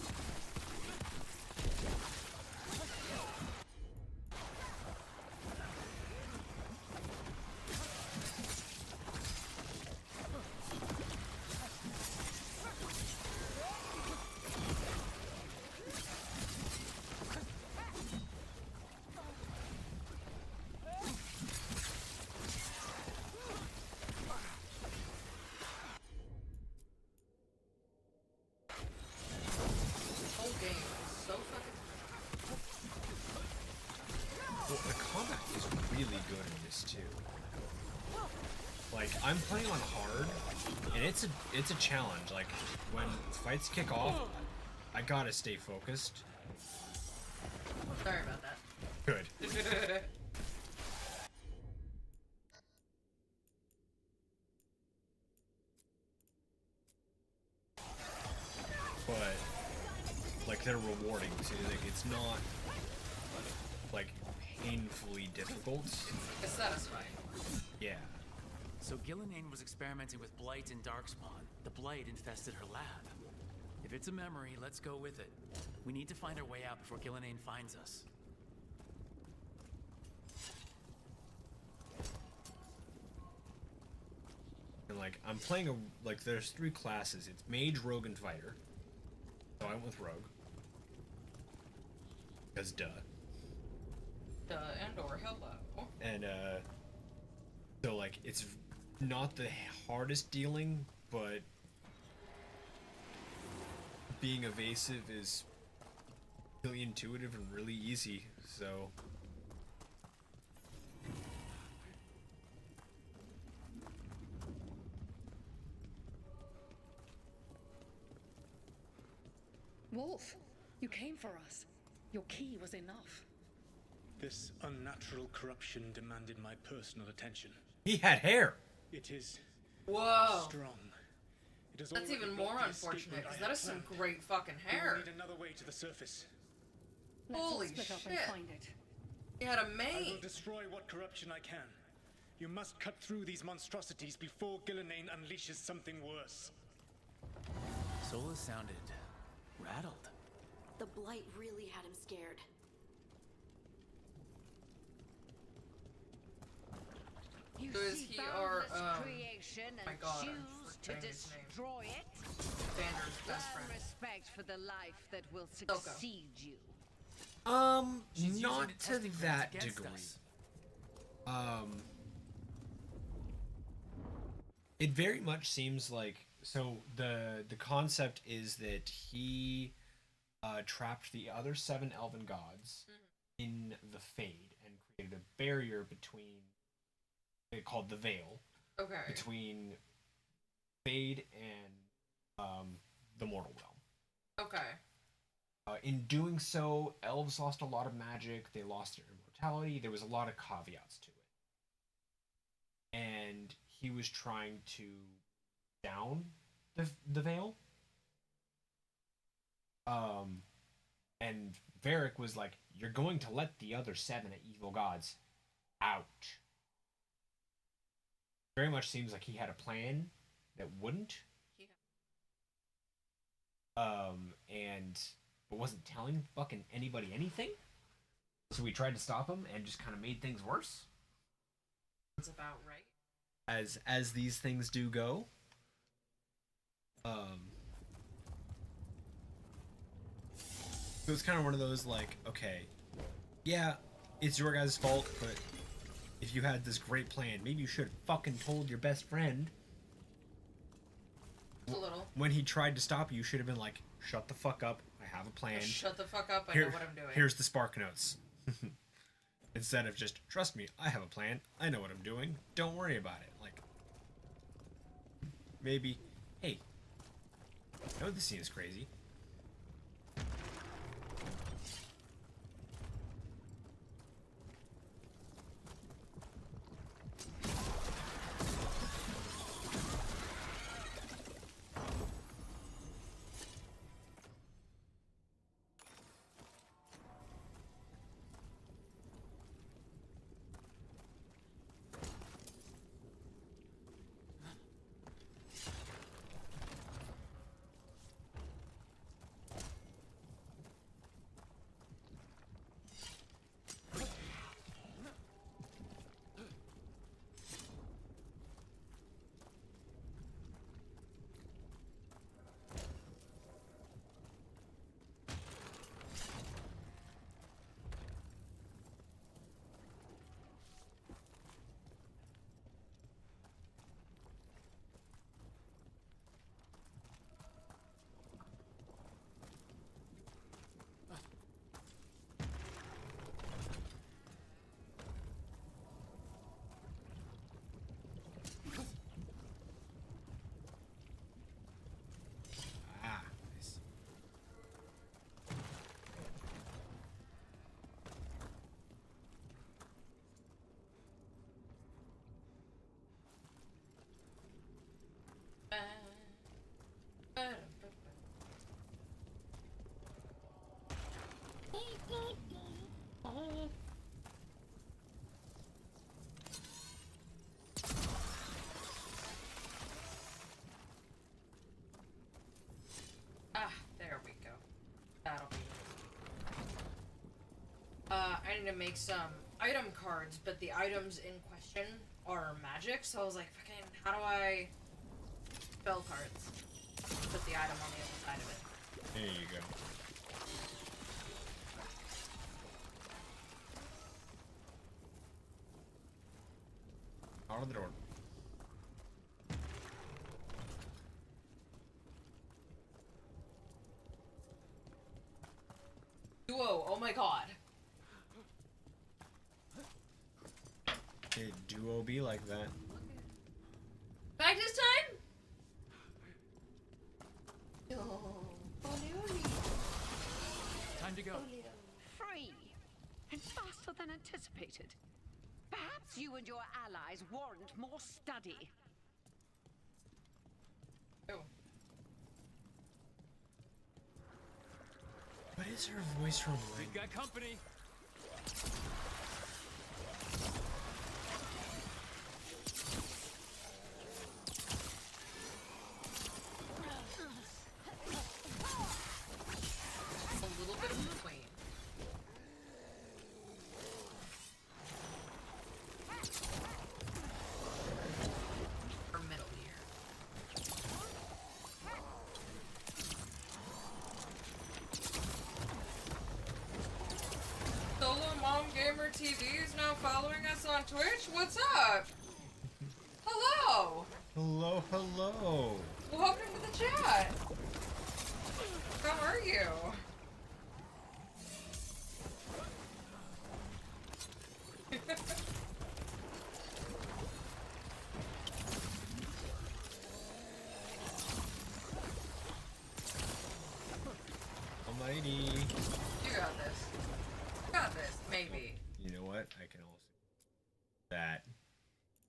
Whole game is so fucking. Well, the combat is really good in this too. Like I'm playing on hard, and it's a challenge. Like when fights kick off, I gotta stay focused. Sorry about that. Good. But like they're rewarding too. Like it's not like painfully difficult. It's satisfying. Yeah. So Gillenane was experimenting with Blight and Darkspawn. The Blight infested her lab. If it's a memory, let's go with it. We need to find our way out before Gillenane finds us. And like I'm playing like there's 3 classes. It's mage, rogue, and fighter. So I went with rogue. Cause duh. Duh and or hello. And so like it's not the hardest dealing, but being evasive is really intuitive and really easy. So Wolf, you came for us. Your key was enough. This unnatural corruption demanded my personal attention. he had hair. It is Whoa. strong. It has That's already even blocked more the unfortunate escape route because I that had is some planned. great fucking We will hair. need another way to the surface. Let's all Holy split up shit. and find it. He had a I will mane. destroy what corruption I can. You must cut through these monstrosities before Gillenane unleashes something worse. Solus sounded rattled. The blight really had him scared. You So is see he our, boundless creation my and God, I'm choose to forgetting his name. destroy it? Xander's best Well, friend. respect for the life that will Silco. succeed you. She's using Not it to testing grounds that against degree. us. It very much seems like, so the concept is that he trapped the other 7 elven gods in the Fade and created a barrier between, called the Veil, Okay. between Fade and the mortal realm. Okay. In doing so, elves lost a lot of magic, they lost their immortality, there was a lot of caveats to it. And he was trying to down the Veil. And Varric was like, you're going to let the other 7 evil gods out. Very much seems like he had a plan that wouldn't. But wasn't telling fucking anybody anything. So we tried to stop him and just kind of made things worse. That's about right. As these things do go. So it's kind of one of those like, okay, yeah, it's your guys' fault, but if you had this great plan, maybe you should have fucking told your best friend. A little. When he tried to stop you, you should have been like, shut the fuck up, I have a plan. Shut the fuck up, I know what I'm doing. Here's the spark notes. Instead of just, trust me, I have a plan, I know what I'm doing, don't worry about it. Like, maybe, hey, I know this scene is crazy. There we go. That'll be I need to make some item cards, but the items in question are magic, so I was like, fucking, how do I spell cards? Put the item on the other side of it. There you go. Out of the door. Duo, oh my god. Did Duo be like that? Back this time? Time to go. Free! And faster than anticipated. Perhaps you and your allies warrant more study. What is her voice from? We've got company. A little TV is now following us on Twitch. What's up? Hello. Hello, hello. Welcome to the chat. How are you? Almighty. You got this. You got this. Maybe. You know what? I can also that.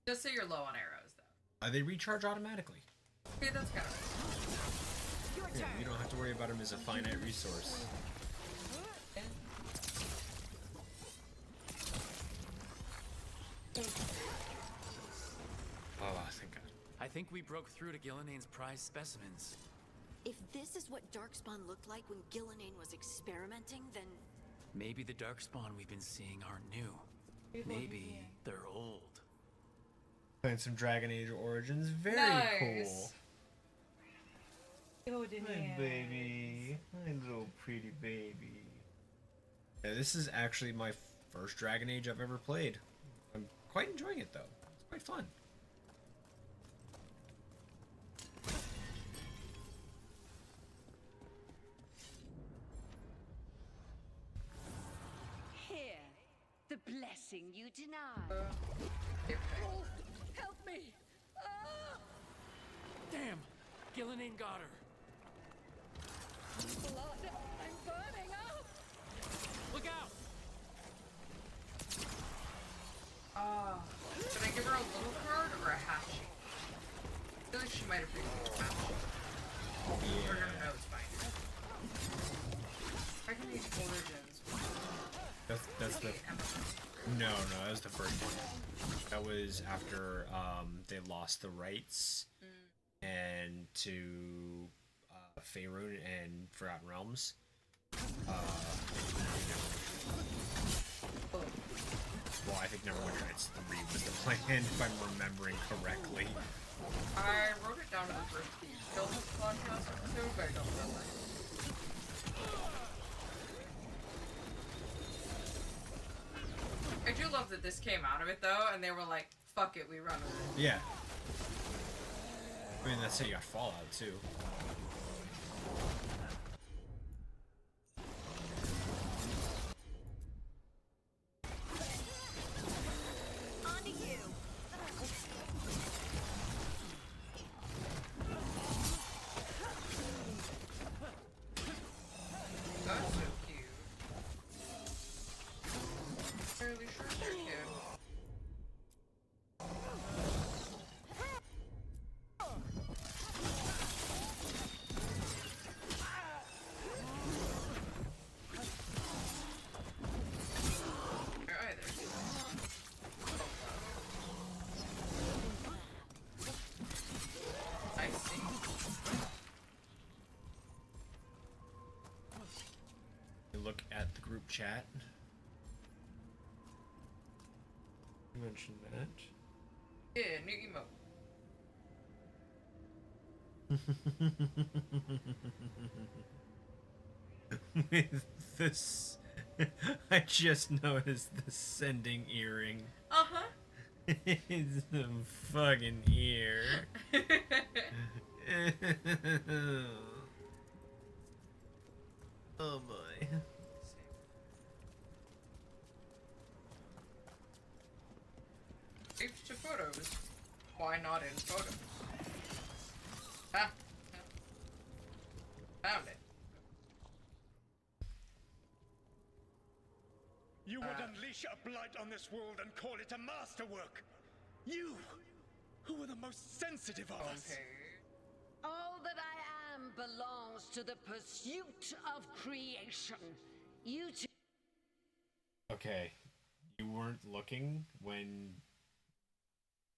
Just say you're low on arrows, though. They recharge automatically. Okay, that's kind of nice. Yeah, you don't have to worry about them as a finite resource. Oh, thank God. I think we broke through to Gillinane's prized specimens. If this is what Darkspawn looked like when Gillinane was experimenting, then... Maybe the Darkspawn we've been seeing aren't new. Maybe they're old. Playing some Dragon Age Origins. Very cool. My baby. My little pretty baby. Yeah, this is actually my first Dragon Age I've ever played. I'm quite enjoying it, though. It's quite fun. Here, the blessing you denied. Oh, help me! Ah! Damn! Gillinane got her. Blood! I'm burning up! Look out! Should I give her a little card or a half sheet? I feel like she might appreciate a half sheet. Or her nose binder. I can use Origins. That's the... No, that was the first one. That was after they lost the rights and to Faerun and Forgotten Realms. Well, I think Neverwinter Nights 3 was the plan, if I'm remembering correctly. I wrote it down in the first Skillful podcast episode, but I don't remember. I do love that this came out of it though, and they were like, fuck it, we run with it. Yeah. I mean, that's how you got Fallout, too. On to you. That's so cute. Fairly sure they're cute. They're either. I see. You look at the group chat. You mentioned that. Yeah, new emote. With this, I just noticed the sending earring. Uh-huh. It's the fucking ear. Oh boy. Saved to photos. Why not in photos? Ah. Found it. You would unleash a blight on this world and call it a masterwork. You, who are the most sensitive of us. All that I am belongs to the pursuit of creation. You two. Okay, you weren't looking when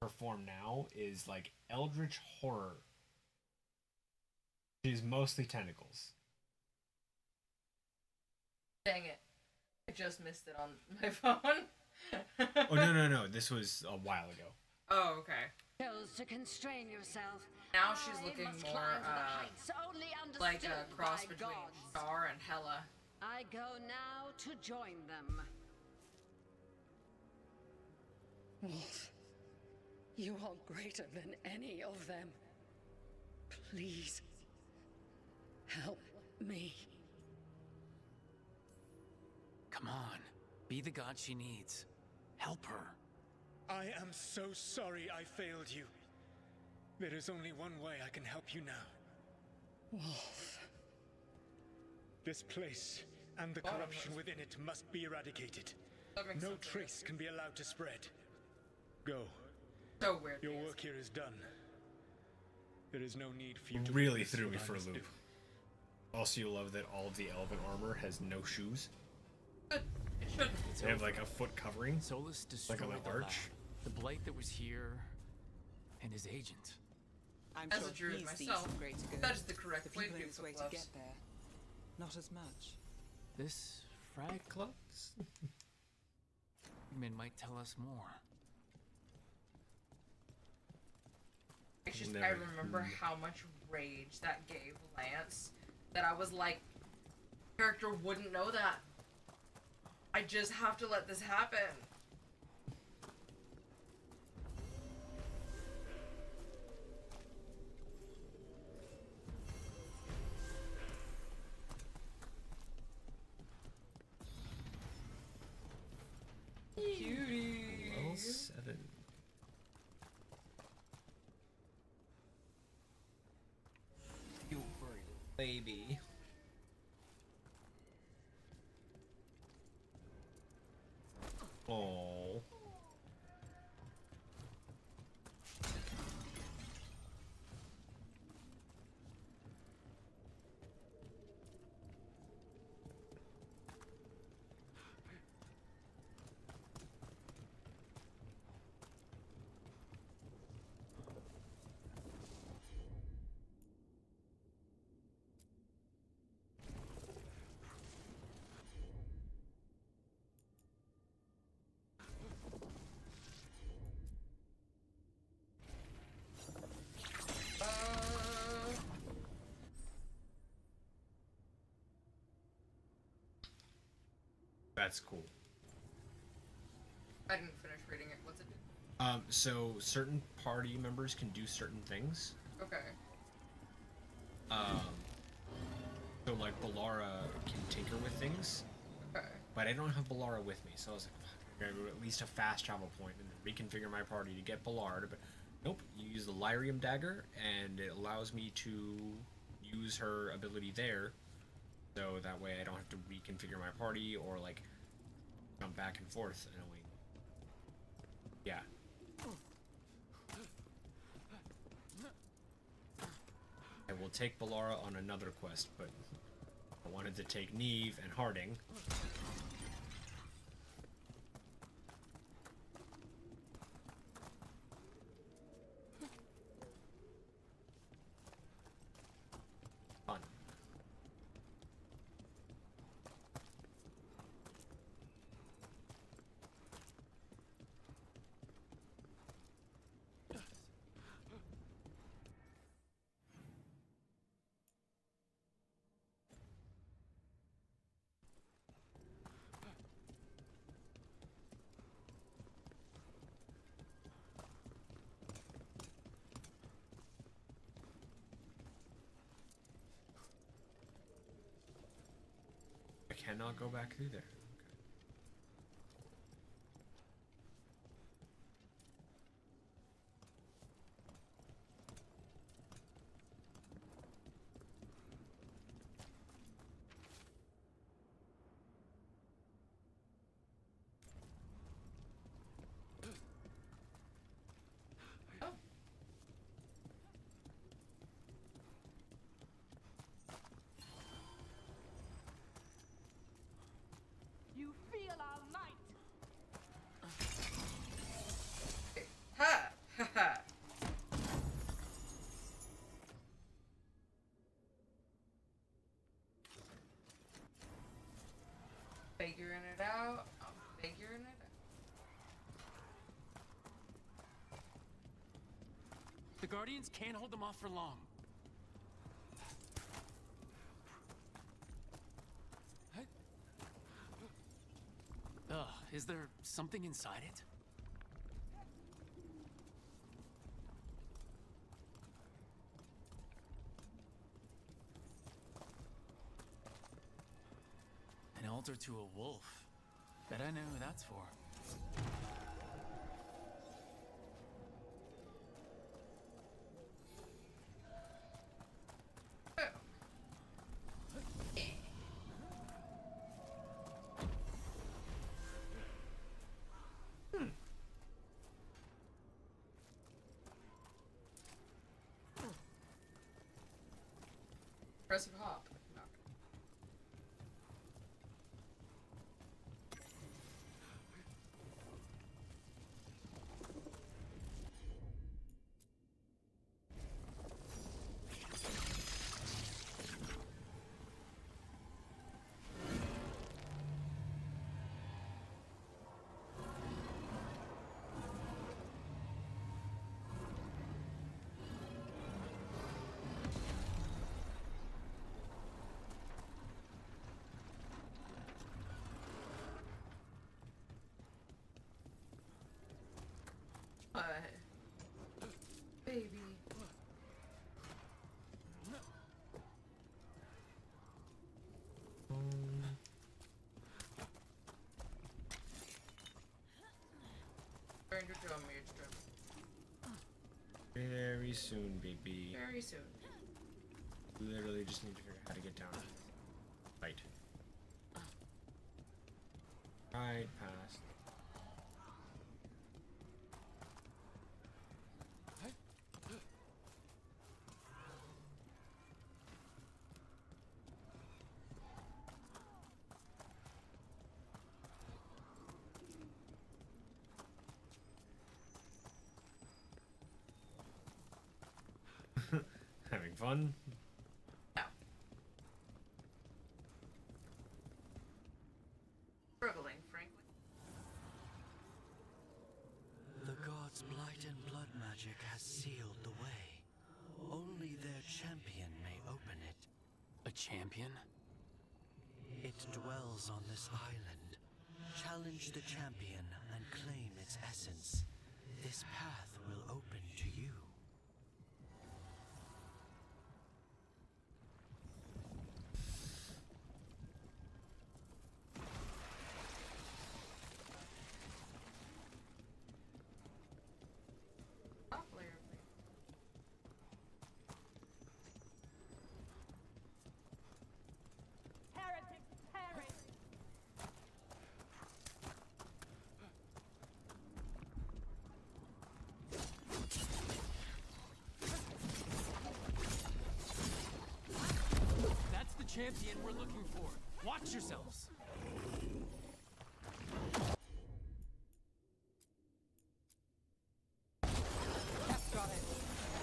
Perform Now is like Eldritch Horror. She's mostly tentacles. Dang it. I just missed it on my phone. Oh no, this was a while ago. Oh, okay. Chose to constrain yourself. Now she's I looking must more, climb to the heights only like a understood cross by between gods. Star and Hela. I go now to join them. Wolf, you are greater than any of them. Please, help me. Come on. Be the god she needs. Help her. I am so sorry I failed you. There is only one way I can help you now. Wolf. This place and the corruption within it must be eradicated. No trace can be allowed to spread. Go. So weird. Your work here is done. There is no need for you to Really witness threw what me I for a must loop. do. Also, you love that all of the elven armor has no shoes. It shouldn't. They have like a foot covering. Solus destroyed like on the the lab, arch. the blight that was here, and his agent. I'm As sure a druid he sees myself, some greater good. that is the correct the way people to in do his way to gloves. get there, not as much. This frag Clubs? might tell us more. It's just, Never- I remember how much rage that gave Lance that I was like, character wouldn't know that. I just have to let this happen. Cutie. Level 7. You furry baby. Oh. That's cool. I didn't finish reading it. What's it do? So certain party members can do certain things. Okay. So like Balara can tinker with things. Okay. But I don't have Balara with me, so I was like, fuck, I gotta go to at least a fast travel point and then reconfigure my party to get Balara. But nope, you use the Lyrium dagger, and it allows me to use her ability there. So that way I don't have to reconfigure my party or like jump back and forth annoying. Yeah. I will take Balara on another quest, but I wanted to take Neve and Harding. Fun. I cannot go back through there. You feel our might. Ha! Ha ha! Figuring it out. I'm figuring it out. The Guardians can't hold them off for long. Ugh, is there something inside it? altar to a wolf. Bet I know who that's for. Impressive hop. Baby. Stranger to a mage trip. Very soon, baby. Very soon. Literally just need to figure out how to get down. Right. Right past. Having fun? No. Struggling, frankly. The gods' blight and blood magic has sealed the way. Only their champion may open it. A champion? It dwells on this island. Challenge the champion and claim its essence. This path will open to you. That's the champion we're looking for. Watch yourselves.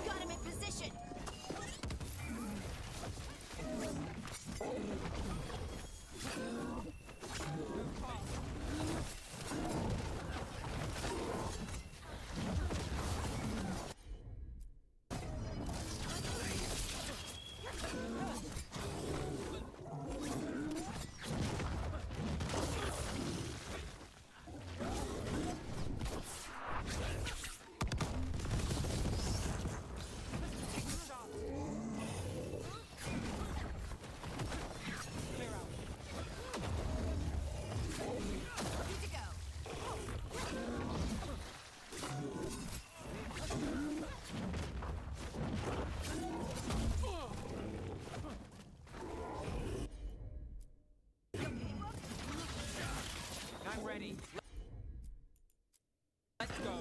Got him in position. I'm ready. Let's go.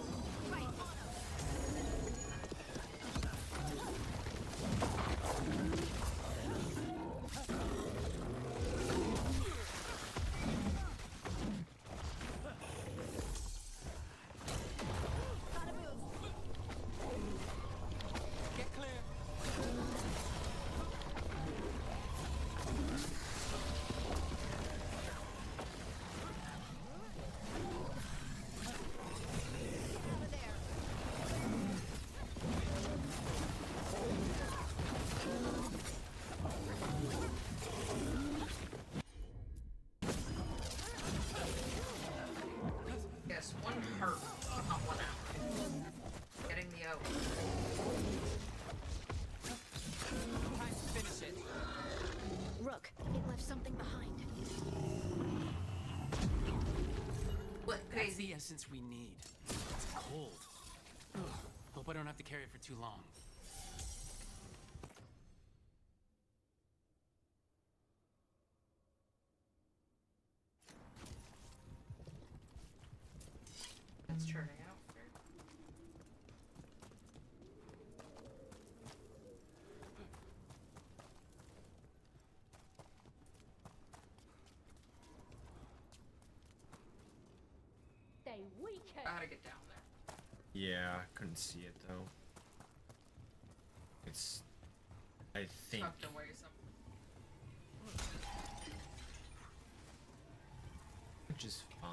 Get clear. the essence we need. It's cold. Ugh. Hope I don't have to carry it for too long. It's turning out. I gotta get down there. Yeah, couldn't see it though. It's, I think. Tucked away somewhere. Which is fine.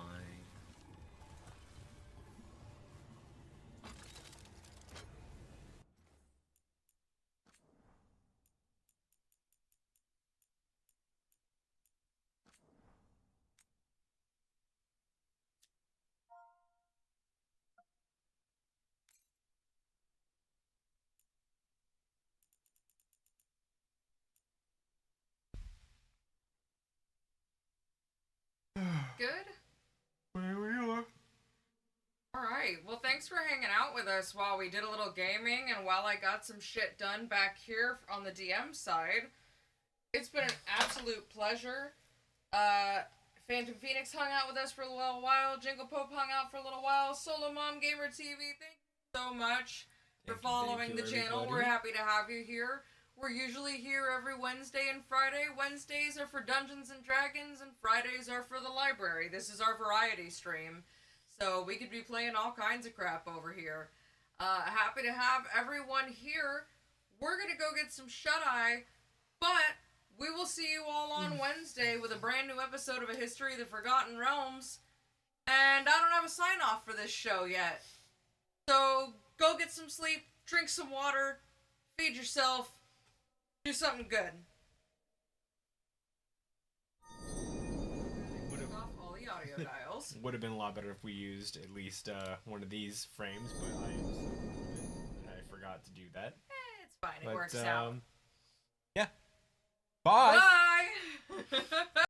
Good? Where we are. Alright, well thanks for hanging out with us while we did a little gaming and while I got some shit done back here on the DM side. It's been an absolute pleasure. Phantom Phoenix hung out with us for a little while. Jingle Pope hung out for a little while. Solo Mom Gamer TV, thank you so much for following the channel. everybody. We're happy to have you here. We're usually here every Wednesday and Friday. Wednesdays are for Dungeons and Dragons, and Fridays are for the library. This is our variety stream, so we could be playing all kinds of crap over here. Happy to have everyone here. We're gonna go get some shut-eye, but we will see you all on Wednesday with a brand new episode of A History of the Forgotten Realms. And I don't have a sign-off for this show yet. So go get some sleep, drink some water, feed yourself, do something good. Off all the audio dials. Would have been a lot better if we used at least one of these frames, but I forgot to do that. It's fine, it works out. Yeah. Bye. Bye!